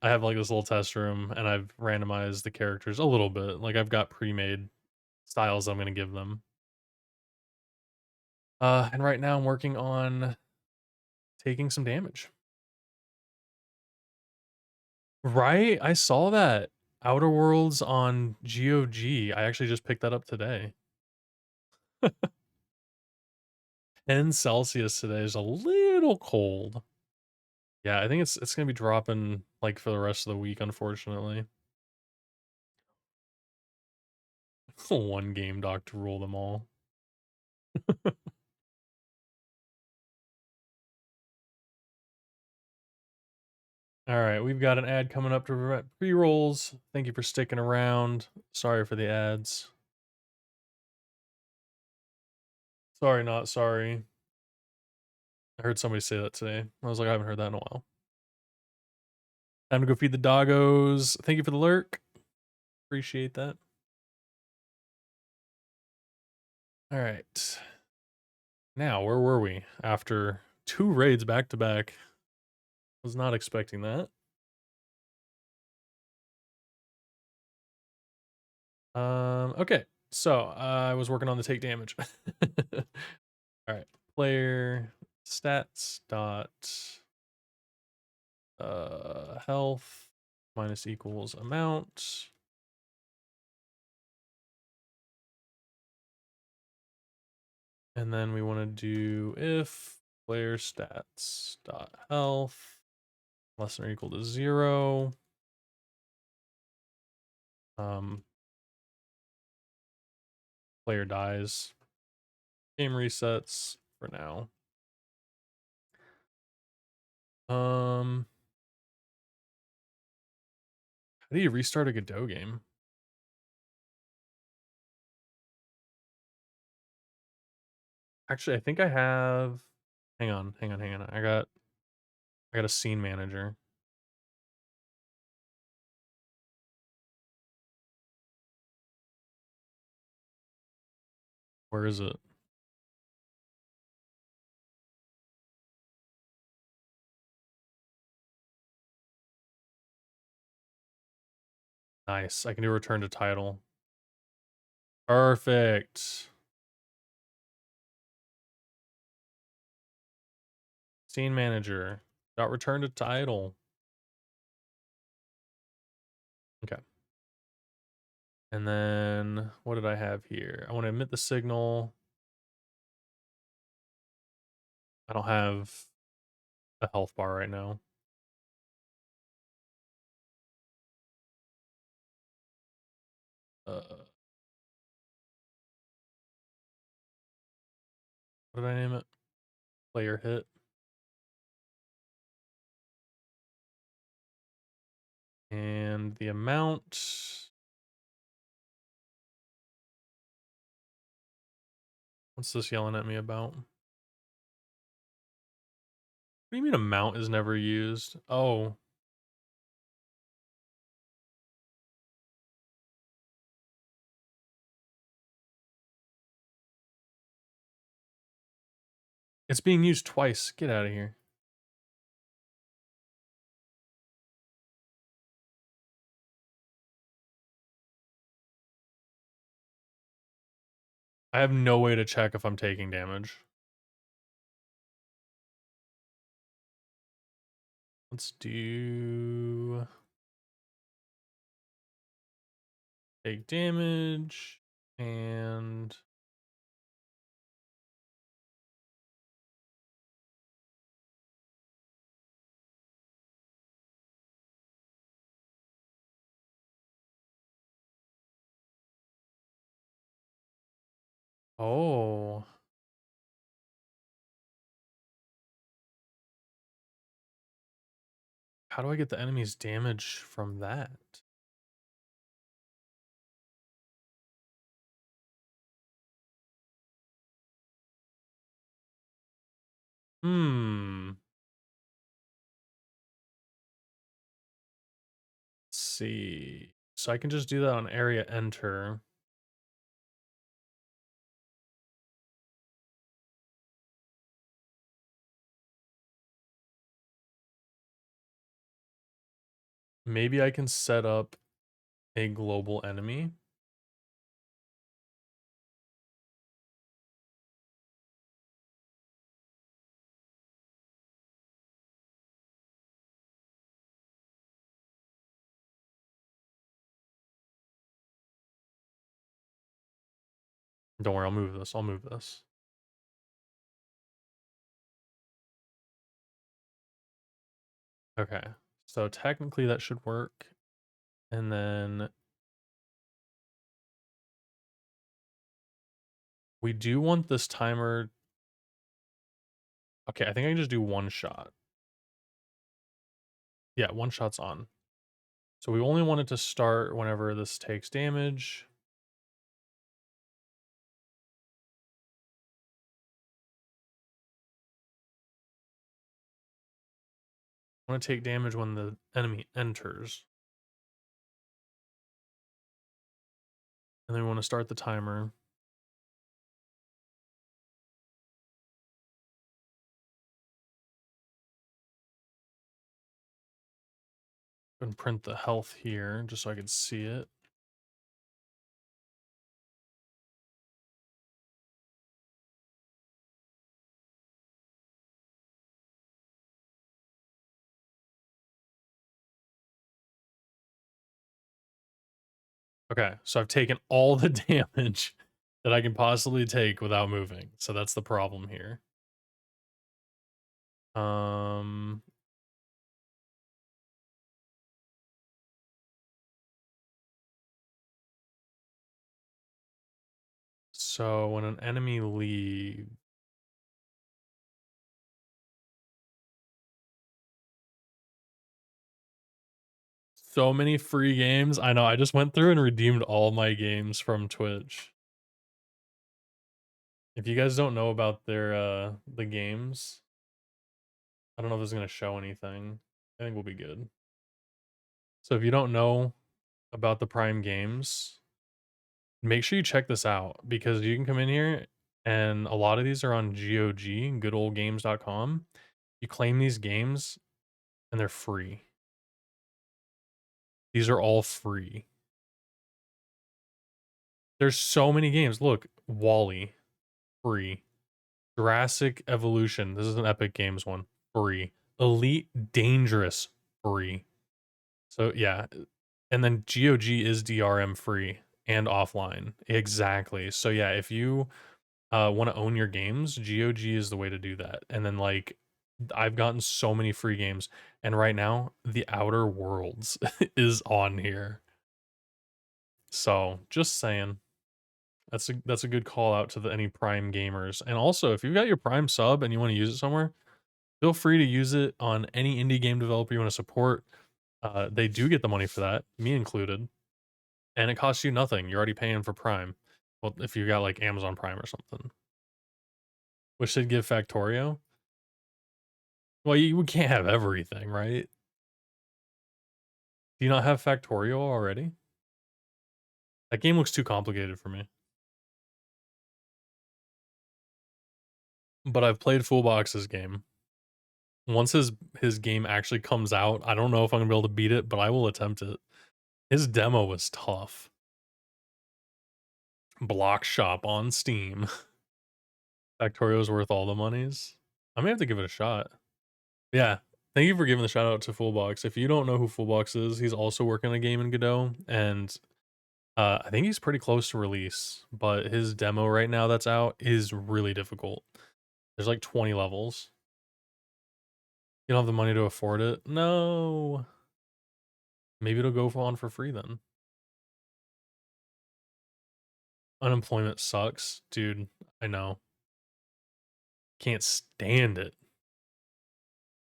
I have like this little test room and I've randomized the characters a little bit. Like I've got pre-made styles I'm gonna give them. And right now I'm working on taking some damage. Right? I saw that. Outer Worlds on GOG. I actually just picked that up today. 10 Celsius today is a little cold. Yeah, I think it's gonna be dropping like for the rest of the week, unfortunately. One game doc to rule them all. All right, we've got an ad coming up to prevent pre-rolls. Thank you for sticking around. Sorry for the ads. Sorry, not sorry. I heard somebody say that today. I was like, I haven't heard that in a while. Time to go feed the doggos. Thank you for the lurk. Appreciate that. All right. Now, where were we after 2 raids back to back? Was not expecting that. Okay. So I was working on the take damage. All right. Player stats dot health minus equals amount. And then we want to do if Player stats dot health less than or equal to 0. Player dies. Game resets for now. How do you restart a Godot game? Actually, I think I have. Hang on. I got a scene manager. Where is it? Nice. I can do return to title. Perfect. Scene manager. Got return to title. Okay. And then what did I have here? I want to emit the signal. I don't have a health bar right now. What did I name it? Player hit. And the amount. What's this yelling at me about? What do you mean amount is never used? Oh. It's being used twice. Get out of here. I have no way to check if I'm taking damage. Let's do take damage and oh. How do I get the enemy's damage from that? Hmm. Let's see. So I can just do that on area enter. Maybe I can set up a global enemy. Don't worry, I'll move this. I'll move this. Okay. So technically that should work. And then we do want this timer. Okay, I think I can just do one shot. Yeah, one shot's on. So we only want it to start whenever this takes damage. I want to take damage when the enemy enters. And then we want to start the timer. And print the health here just so I can see it. Okay, so I've taken all the damage that I can possibly take without moving. So that's the problem here. Um, so when an enemy leaves, so many free games. I know. I just went through and redeemed all my games from Twitch. If you guys don't know about their the games, I don't know if it's gonna show anything. I think we'll be good. So if you don't know about the Prime games, make sure you check this out because you can come in here and a lot of these are on GOG, goodoldgames.com. You claim these games and they're free. These are all free. There's so many games. Look, Wally, free. Jurassic Evolution. This is an Epic Games one. Free. Elite Dangerous. Free. So yeah. And then GOG is DRM free and offline. Exactly. So yeah, if you want to own your games, GOG is the way to do that. And then like I've gotten so many free games, and right now The Outer Worlds is on here. So just saying. That's a good call out to any Prime gamers. And also, if you've got your Prime sub and you want to use it somewhere, feel free to use it on any indie game developer you want to support. They do get the money for that, me included, and it costs you nothing. You're already paying for Prime. Well, if you got like Amazon Prime or something, which should give Factorio. Well, we can't have everything, right? Do you not have Factorio already? That game looks too complicated for me. But I've played Fullbox's game. Once his game actually comes out, I don't know if I'm gonna be able to beat it, but I will attempt it. His demo was tough. Block Shop on Steam. Factorio's worth all the monies. I may have to give it a shot. Yeah. Thank you for giving the shout out to Fullbox. If you don't know who Fullbox is, he's also working on a game in Godot, and I think he's pretty close to release, but his demo right now that's out is really difficult. There's like 20 levels. You don't have the money to afford it? No. Maybe it'll go on for free then. Unemployment sucks. Dude, I know. Can't stand it.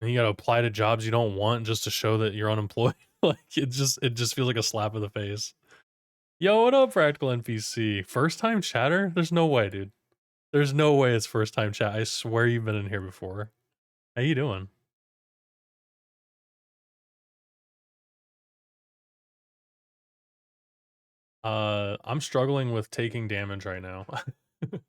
And you gotta apply to jobs you don't want just to show that you're unemployed. Like it just feels like a slap in the face. Yo, what up, Practical NPC? First time chatter? There's no way, dude. There's no way it's first time chat. I swear you've been in here before. How you doing? I'm struggling with taking damage right now. I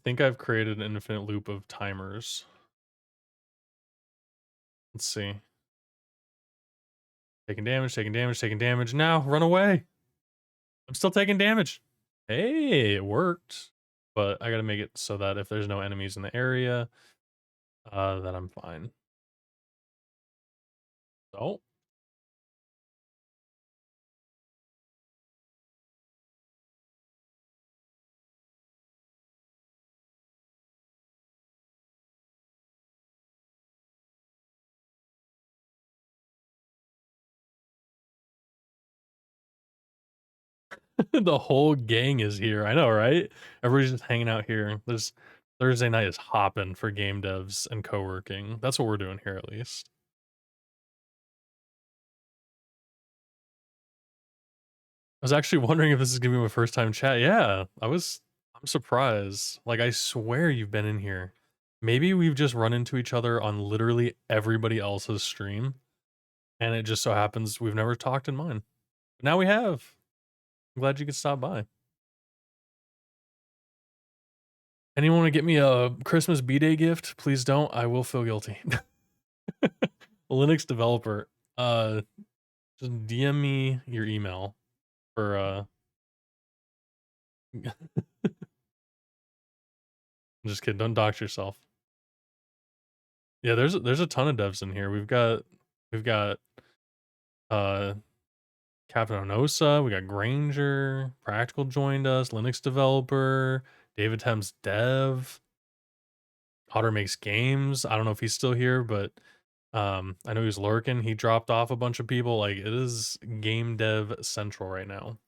think I've created an infinite loop of timers. Let's see. Taking damage, taking damage, taking damage. Now, run away. I'm still taking damage. Hey, it worked. But I gotta make it so that if there's no enemies in the area, that I'm fine. So, the whole gang is here. I know, right? Everybody's just hanging out here. There's Thursday night is hopping for game devs and co-working. That's what we're doing here at least. I was actually wondering if this is gonna be my first time chat. Yeah, I'm surprised. Like I swear you've been in here. Maybe we've just run into each other on literally everybody else's stream, and it just so happens we've never talked in mine. But now we have. I'm glad you could stop by. Anyone want to get me a Christmas B-Day gift? Please don't. I will feel guilty. Linux developer, just DM me your email for I'm just kidding. Don't dox yourself. Yeah, there's a ton of devs in here. We've got uh Captain Onosa, we got Granger, Practical joined us, Linux developer, David Thames dev, Otter makes games. I don't know if he's still here, but I know he's lurking. He dropped off a bunch of people. Like, it is game dev central right now.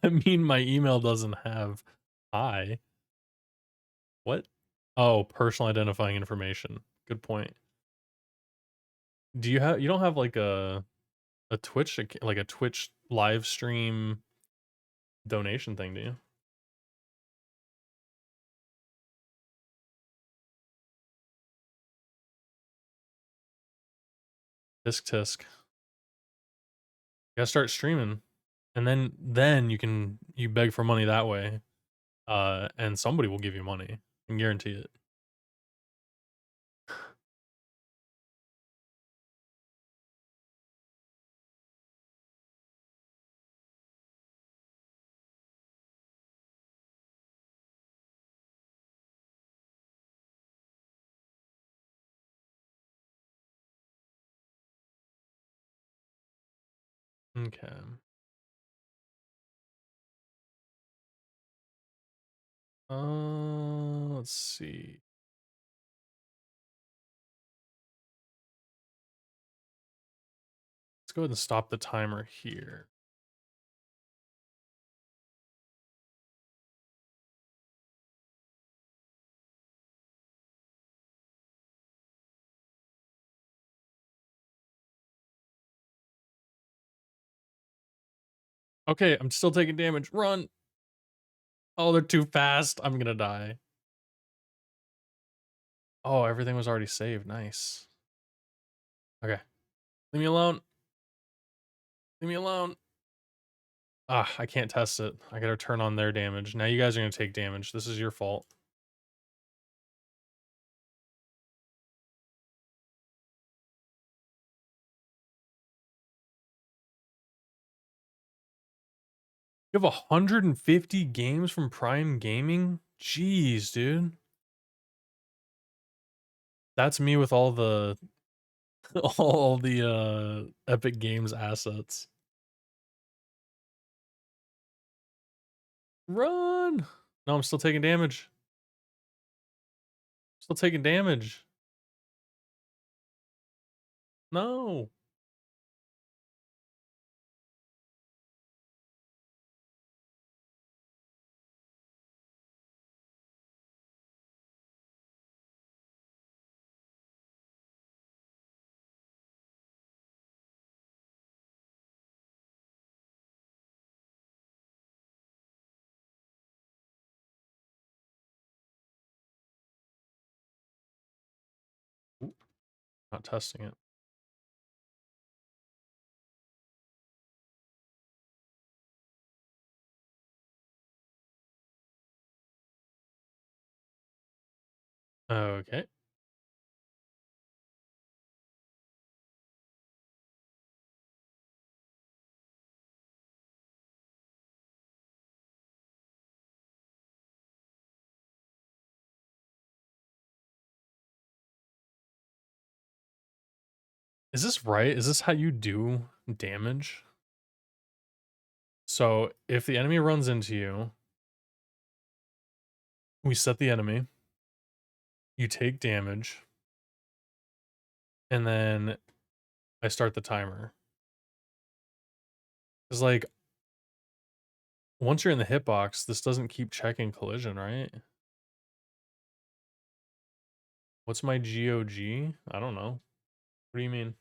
I mean, my email doesn't have hi. What? Oh, personal identifying information. Good point. Do you don't have like a Twitch like a Twitch live stream donation thing, do you? Tisk tisk. You gotta start streaming. And then you beg for money that way. And somebody will give you money. I can guarantee it. Okay. Let's see. Let's go ahead and stop the timer here. Okay, I'm still taking damage. Run. Oh, they're too fast. I'm gonna die. Oh, everything was already saved. Nice. Okay. Leave me alone. Leave me alone. Ah, I can't test it. I gotta turn on their damage. Now you guys are gonna take damage. This is your fault. You have 150 games from Prime Gaming? Jeez, dude. That's me with all the all the Epic Games assets. Run! No, I'm still taking damage. Still taking damage. No. Oop, not testing it. Okay. Is this right? Is this how you do damage? So if the enemy runs into you, we set the enemy, you take damage, and then I start the timer. It's like once you're in the hitbox, this doesn't keep checking collision, right? What's my GOG? I don't know. What do you mean?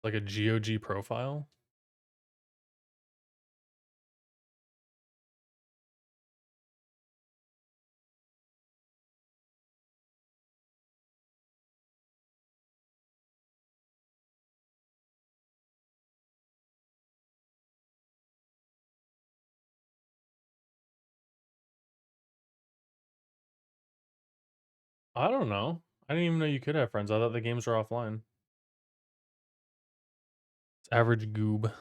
Like a GOG profile? I don't know. I didn't even know you could have friends. I thought the games were offline. It's average goob.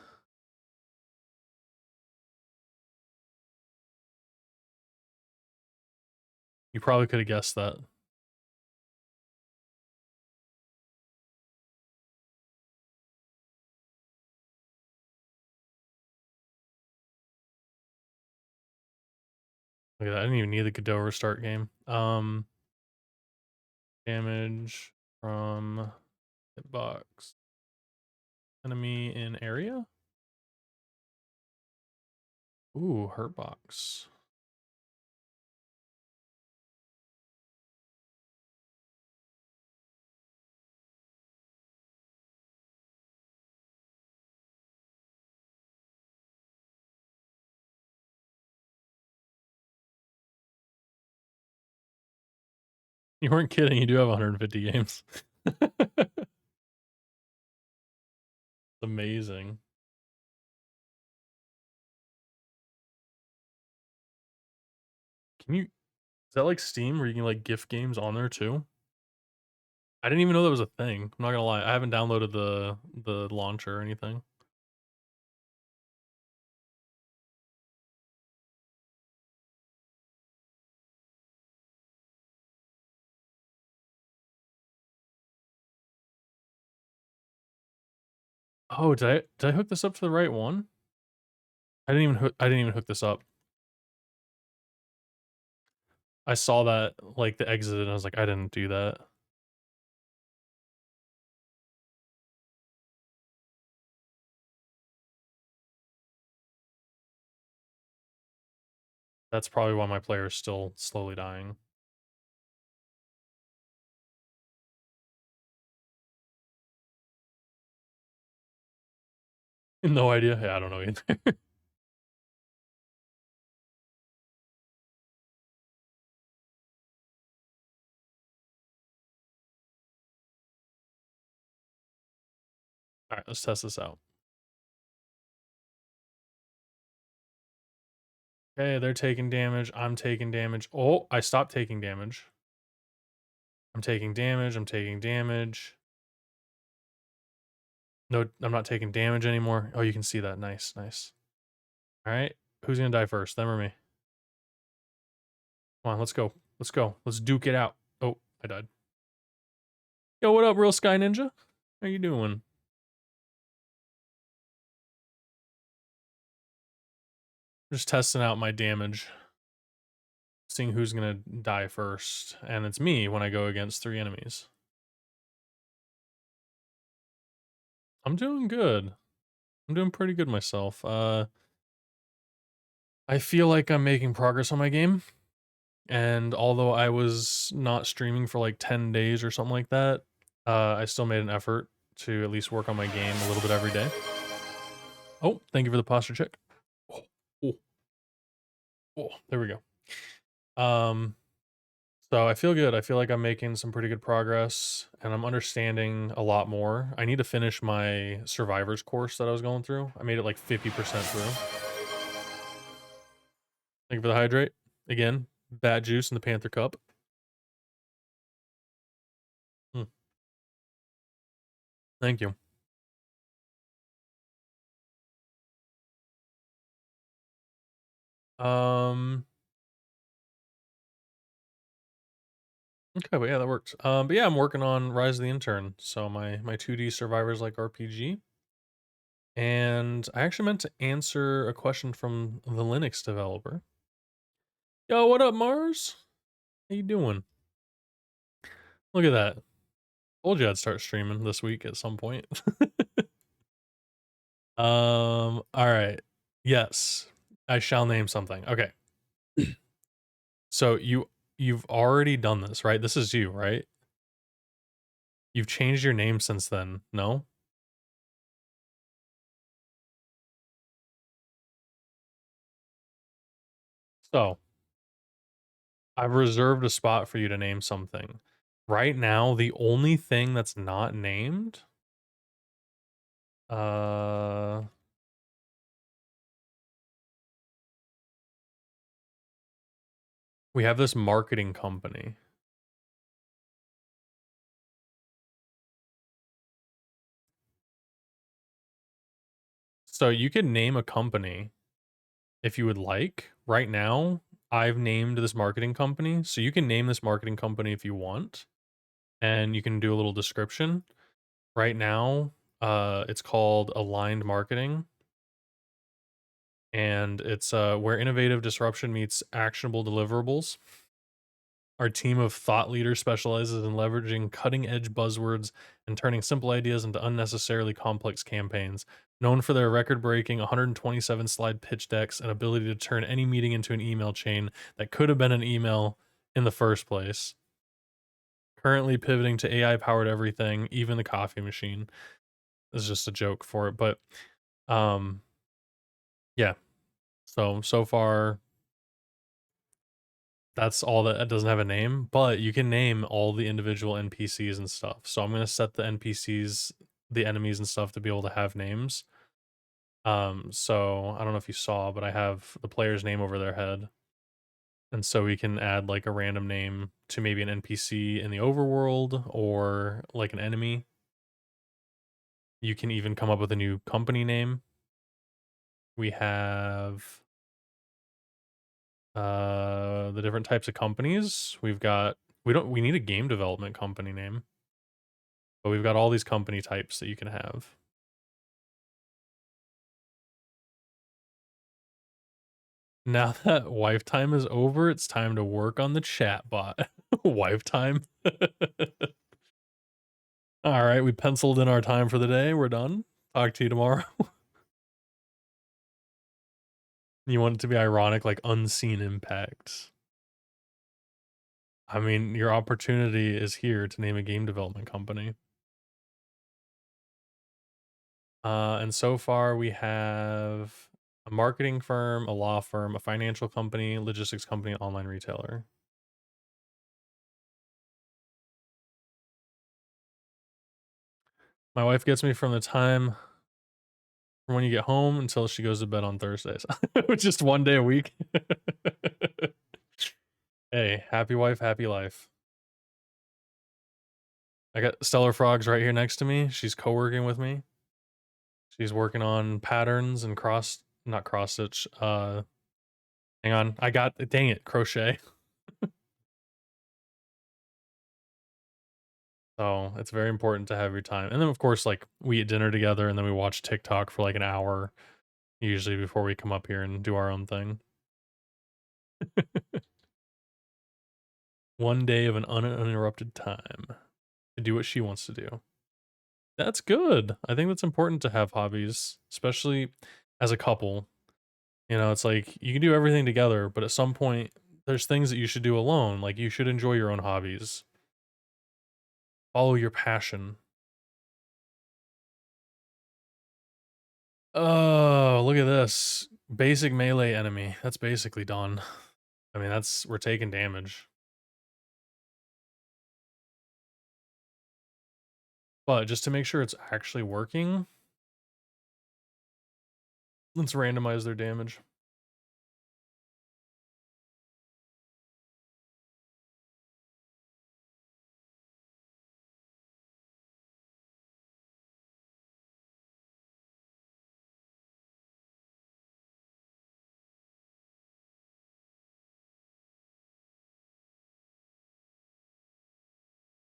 You probably could have guessed that. Look at that. I didn't even need the Godot restart game. Damage from hitbox. Enemy in area? Ooh, hurt box. You weren't kidding. You do have 150 games. Amazing. Can you? Is that like Steam where you can like gift games on there too? I didn't even know that was a thing. I'm not gonna lie. I haven't downloaded the launcher or anything. Oh, did I hook this up to the right one? I didn't even hook this up. I saw that like the exit and I was like, I didn't do that. That's probably why my player is still slowly dying. No idea. Yeah, I don't know either. All right, let's test this out. Okay, they're taking damage. I'm taking damage. Oh, I stopped taking damage. I'm taking damage. I'm taking damage. No, I'm not taking damage anymore. Oh, you can see that. Nice, nice. All right, who's gonna die first, them or me? Come on, let's go. Let's go. Let's duke it out. Oh, I died. Yo, what up, Real Sky Ninja? How you doing? Just testing out my damage. Seeing who's gonna die first. And it's me when I go against 3 enemies. I'm doing good. I'm doing pretty good myself. I feel like I'm making progress on my game. And although I was not streaming for like 10 days or something like that, I still made an effort to at least work on my game a little bit every day. Oh, thank you for the posture check. Oh, oh, oh, there we go. So I feel good. I feel like I'm making some pretty good progress and I'm understanding a lot more. I need to finish my survivors course that I was going through. I made it like 50% through. Thank you for the hydrate. Again, bad juice in the Panther Cup. Hmm, thank you. Um, okay, but yeah, that works. But yeah, I'm working on Rise of the Intern. So my 2D survivors like RPG. And I actually meant to answer a question from the Linux developer. Yo, what up, Mars? How you doing? Look at that. Told you I'd start streaming this week at some point. All right. Yes, I shall name something. Okay. So you've already done this, right? This is you, right? You've changed your name since then, no? So I've reserved a spot for you to name something. Right now, the only thing that's not named, uh, we have this marketing company. So you can name a company if you would like. Right now, I've named this marketing company, so you can name this marketing company if you want, and you can do a little description. Right now, it's called Aligned Marketing, and it's where innovative disruption meets actionable deliverables. Our team of thought leaders specializes in leveraging cutting edge buzzwords and turning simple ideas into unnecessarily complex campaigns. Known for their record breaking 127 slide pitch decks and ability to turn any meeting into an email chain that could have been an email in the first place. Currently pivoting to AI powered everything, even the coffee machine. This is just a joke for it. But um yeah. So far that's all that it doesn't have a name, but you can name all the individual NPCs and stuff. So I'm gonna set the NPCs, the enemies and stuff to be able to have names. So I don't know if you saw, but I have the player's name over their head. And so we can add like a random name to maybe an NPC in the overworld or like an enemy. You can even come up with a new company name. We have the different types of companies. We need a game development company name. But we've got all these company types that you can have. Now that wife time is over, it's time to work on the chat bot. Wife time. All right, we penciled in our time for the day. We're done. Talk to you tomorrow. You want it to be ironic, like unseen impacts. I mean, your opportunity is here to name a game development company. And so far we have a marketing firm, a law firm, a financial company, logistics company, and online retailer. My wife gets me from the time from when you get home until she goes to bed on Thursdays. Just one day a week. Hey, happy wife, happy life. I got Stellar Frogs right here next to me. She's co-working with me. She's working on patterns and not cross stitch. Hang on. Dang it, crochet. So it's very important to have your time. And then of course, like we eat dinner together and then we watch TikTok for like an hour, usually before we come up here and do our own thing. One day of an uninterrupted time to do what she wants to do. That's good. I think that's important to have hobbies, especially as a couple. You know, it's like you can do everything together, but at some point, there's things that you should do alone. Like you should enjoy your own hobbies, follow your passion. Oh, look at this. Basic melee enemy. That's basically done. I mean, we're taking damage. But just to make sure it's actually working, let's randomize their damage.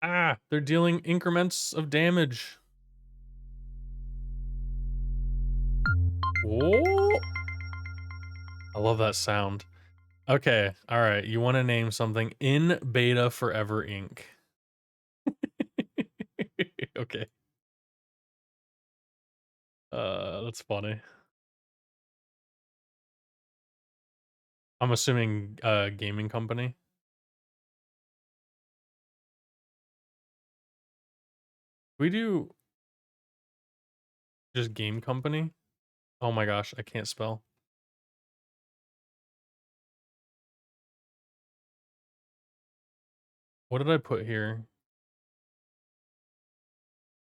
Ah, they're dealing increments of damage. Whoa. I love that sound. Okay, all right. You want to name something in beta forever Inc. Okay. That's funny. I'm assuming gaming company. We do just game company. Oh my gosh, I can't spell. What did I put here?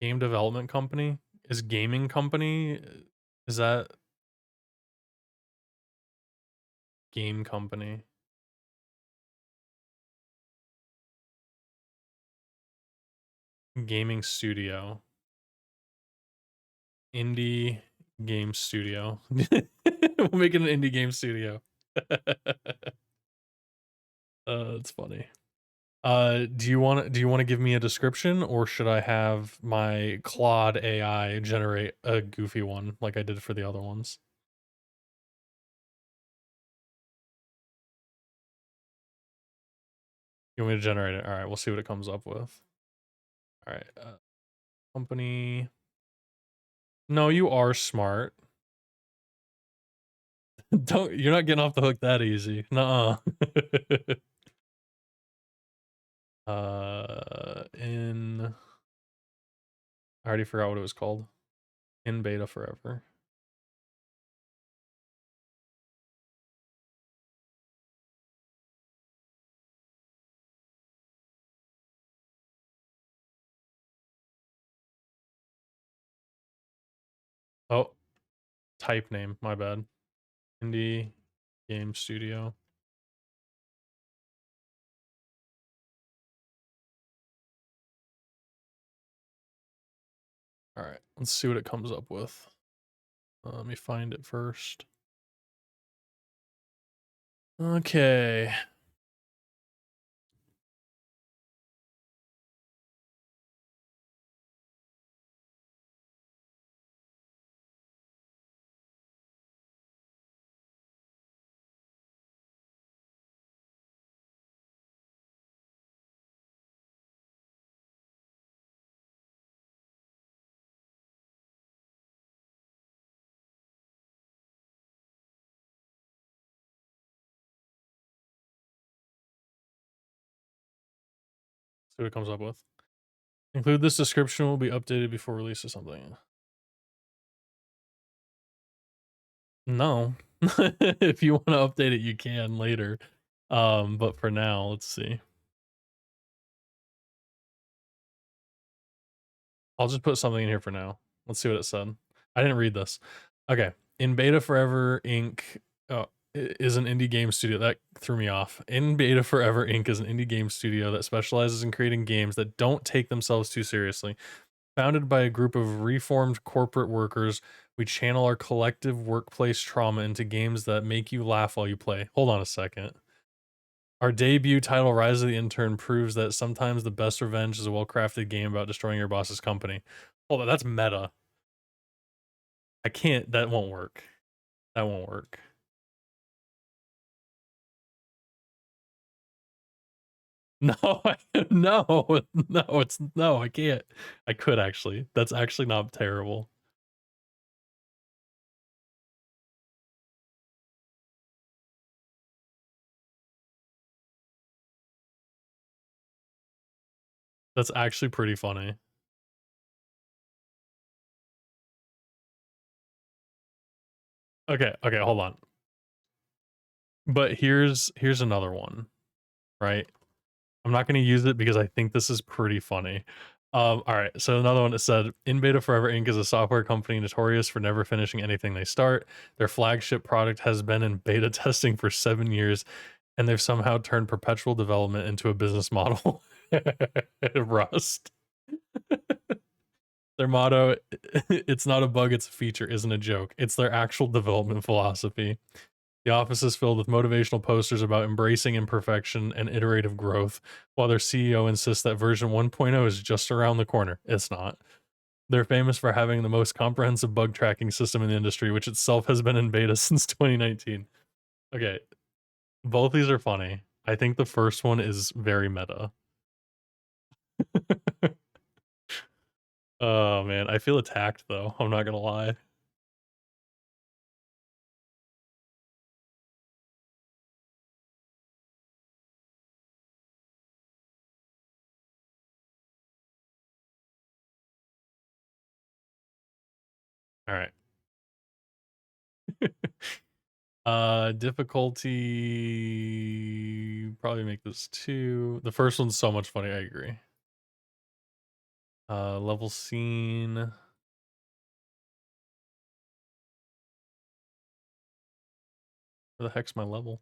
Game development company? Is gaming company? Is that game company? Gaming studio. Indie game studio. We'll make it an indie game studio. That's funny. Do you want to give me a description, or should I have my Claude AI generate a goofy one like I did for the other ones? You want me to generate it? All right, we'll see what it comes up with. All right, company. No, you are smart. Don't. You're not getting off the hook that easy. Nuh-uh. In. I already forgot what it was called. In beta forever. Oh, type name. My bad. Indie game studio. All right, let's see what it comes up with. Let me find it first. Okay. See what it comes up with. Include this description will be updated before release of something. No. If you want to update it, you can later. But for now, let's see. I'll just put something in here for now. Let's see what it said. I didn't read this. Okay. In Beta Forever Inc. Oh, is an indie game studio. That threw me off. In Beta Forever Inc. is an indie game studio that specializes in creating games that don't take themselves too seriously. Founded by a group of reformed corporate workers, we channel our collective workplace trauma into games that make you laugh while you play. Hold on a second. Our debut title, Rise of the Intern, proves that sometimes the best revenge is a well-crafted game about destroying your boss's company. Hold on, that's meta. I can't, that won't work. That won't work. No, no, no, I can't. I could actually. That's actually not terrible. That's actually pretty funny. Okay, hold on. But here's another one, right? I'm not going to use it because I think this is pretty funny. All right, so another one that said, In Beta Forever Inc. is a software company notorious for never finishing anything they start. Their flagship product has been in beta testing for 7 years, and they've somehow turned perpetual development into a business model. Rust. Their motto, it's not a bug, it's a feature, isn't a joke. It's their actual development philosophy. The office is filled with motivational posters about embracing imperfection and iterative growth, while their CEO insists that version 1.0 is just around the corner. It's not. They're famous for having the most comprehensive bug tracking system in the industry, which itself has been in beta since 2019. Okay, both these are funny. I think the first one is very meta. Oh man, I feel attacked though. I'm not gonna lie. All right. Difficulty probably make this 2. The first one's so much funny, I agree. Level scene. Where the heck's my level?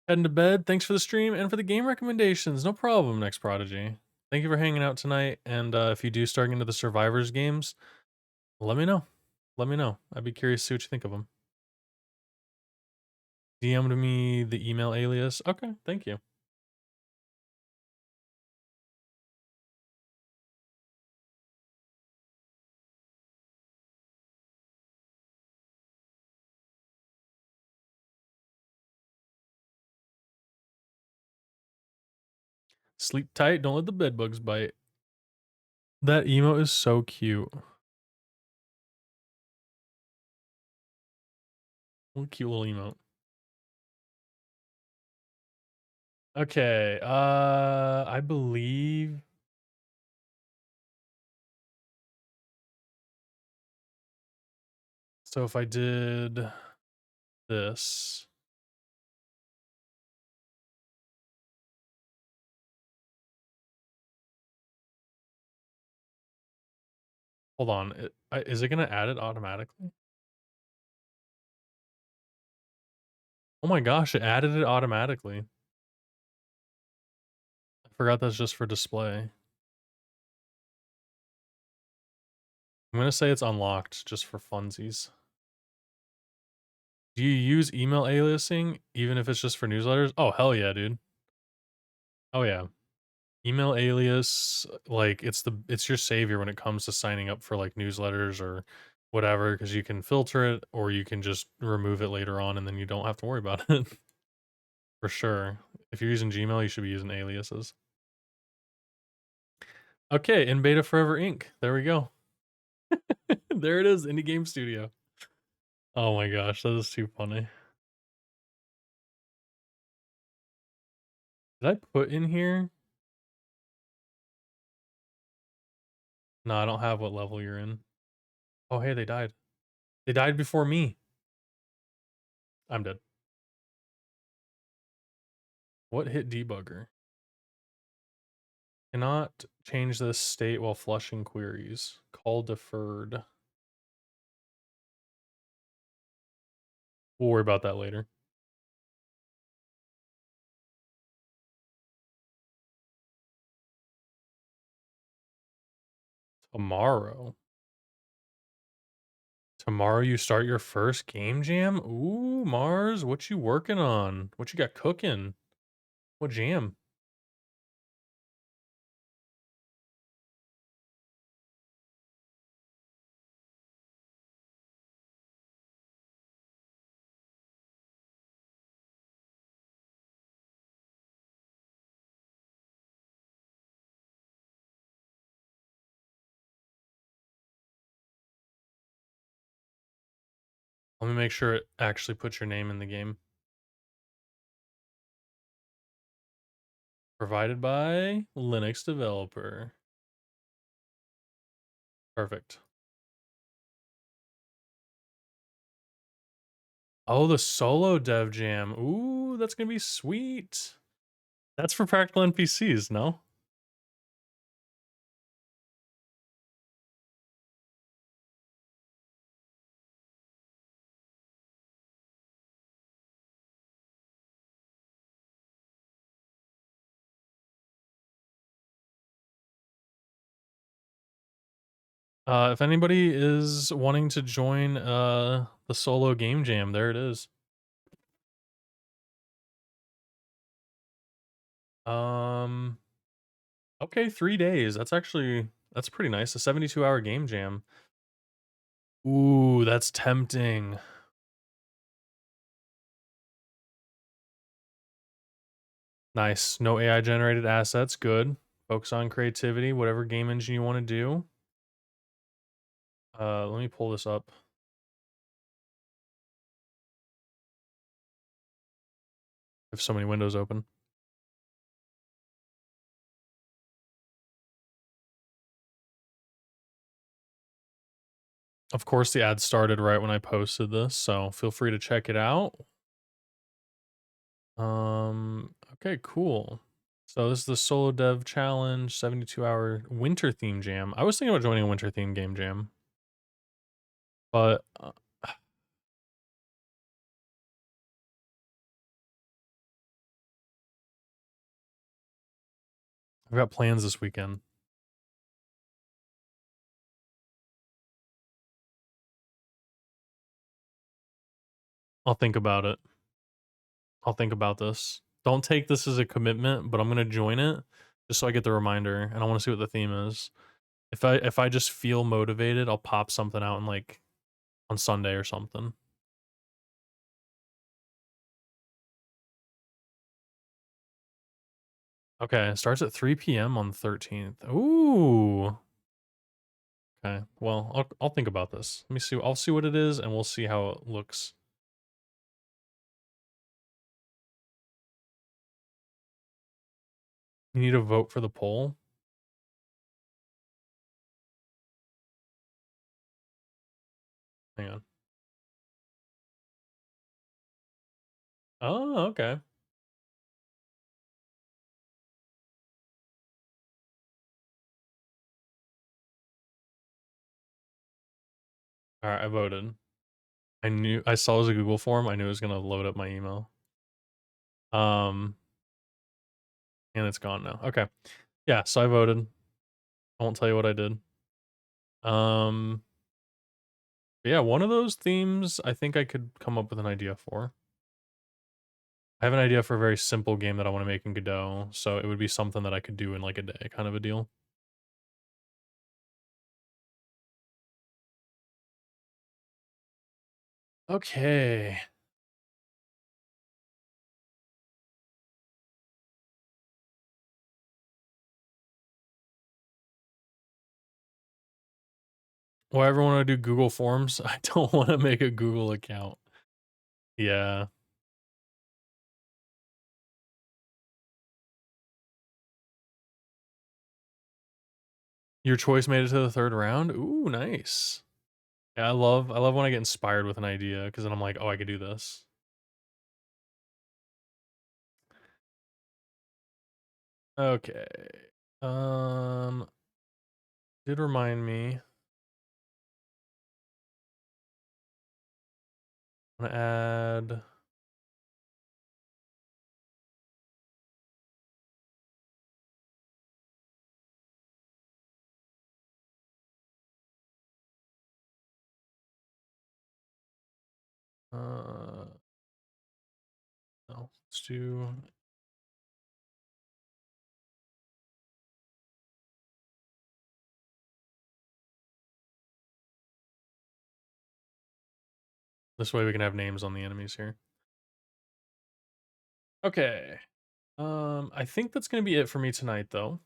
Heading to bed. Thanks for the stream and for the game recommendations. No problem, Next Prodigy. Thank you for hanging out tonight. And if you do start into the Survivors games, let me know. Let me know. I'd be curious to see what you think of them. DM to me the email alias. Okay, thank you. Sleep tight. Don't let the bed bugs bite. That emote is so cute. What a cute little emote. Okay, I believe so. If I did this, hold on. Is it gonna add it automatically? Oh my gosh, it added it automatically. I forgot that's just for display. I'm gonna say it's unlocked just for funsies. Do you use email aliasing even if it's just for newsletters? Oh, hell yeah, dude. Oh yeah. Email alias, like it's your savior when it comes to signing up for like newsletters or whatever, because you can filter it or you can just remove it later on and then you don't have to worry about it. For sure. If you're using Gmail, you should be using aliases. Okay, in beta forever Inc. There we go. There it is, Indie Game Studio. Oh my gosh, that is too funny. Did I put in here? No, I don't have what level you're in. Oh, hey, they died. They died before me. I'm dead. What hit debugger? Cannot change this state while flushing queries. Call deferred. We'll worry about that later. Tomorrow. Tomorrow you start your first game jam? Ooh, Mars, what you working on? What you got cooking? What jam? Let me make sure it actually puts your name in the game. Provided by Linux developer. Perfect. Oh, the solo dev jam. Ooh, that's gonna be sweet. That's for practical NPCs, no? If anybody is wanting to join the solo game jam, there it is. Um okay, 3 days. That's pretty nice. A 72-hour game jam. Ooh, that's tempting. Nice. No AI generated assets. Good. Focus on creativity, whatever game engine you want to do. Let me pull this up. I have so many windows open. Of course, the ad started right when I posted this, so feel free to check it out. Okay, cool. So this is the solo dev challenge, 72-hour winter theme jam. I was thinking about joining a winter theme game jam, but I've got plans this weekend. I'll think about it. I'll think about this. Don't take this as a commitment, but I'm gonna join it just so I get the reminder, and I want to see what the theme is. If I just feel motivated, I'll pop something out in like on Sunday or something. Okay, it starts at 3 p.m. on the 13th. Ooh. Okay. Well, I'll think about this. Let me see. I'll see what it is, and we'll see how it looks. You need to vote for the poll. Hang on. Oh, okay. All right, I voted. I saw it was a Google form. I knew it was gonna load up my email. Um, and it's gone now. Okay. Yeah, so I voted. I won't tell you what I did. Um, but yeah, one of those themes I think I could come up with an idea for. I have an idea for a very simple game that I want to make in Godot, so it would be something that I could do in like a day, kind of a deal. Okay. Well, everyone want to do Google Forms. I don't want to make a Google account. Yeah. Your choice made it to the third round. Ooh, nice. Yeah, I love when I get inspired with an idea because then I'm like, oh, I could do this. Okay. Um, did remind me. I'm gonna add. No, let's do. This way we can have names on the enemies here. Okay. I think that's gonna be it for me tonight, though.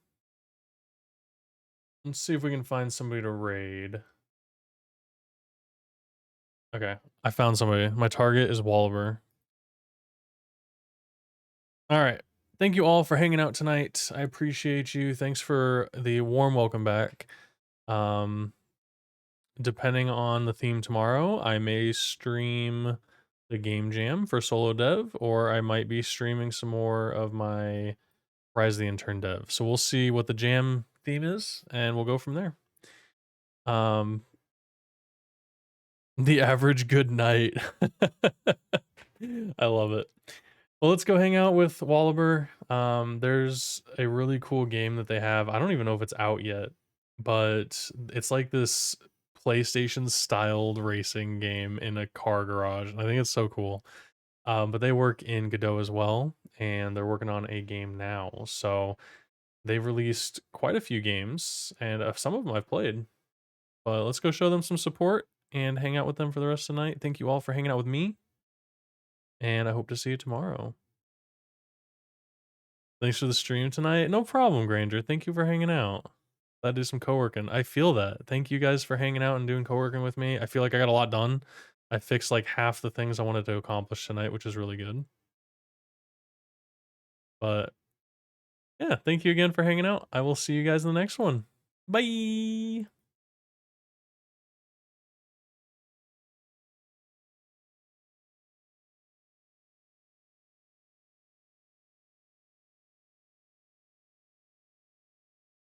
Let's see if we can find somebody to raid. Okay, I found somebody. My target is Wallaber. All right. Thank you all for hanging out tonight. I appreciate you. Thanks for the warm welcome back. Um, depending on the theme tomorrow, I may stream the game jam for solo dev, or I might be streaming some more of my Rise of the Intern dev. So we'll see what the jam theme is, and we'll go from there. Um, the average good night. I love it. Well, let's go hang out with Wallaber. There's a really cool game that they have. I don't even know if it's out yet, but it's like this PlayStation styled racing game in a car garage. And I think it's so cool. But they work in Godot as well, and they're working on a game now. So they've released quite a few games, and some of them I've played. But let's go show them some support and hang out with them for the rest of the night. Thank you all for hanging out with me, and I hope to see you tomorrow. Thanks for the stream tonight. No problem, Granger. Thank you for hanging out. I do some co-working. I feel that. Thank you guys for hanging out and doing co-working with me. I feel like I got a lot done. I fixed like half the things I wanted to accomplish tonight, which is really good. But yeah, thank you again for hanging out. I will see you guys in the next one. Bye.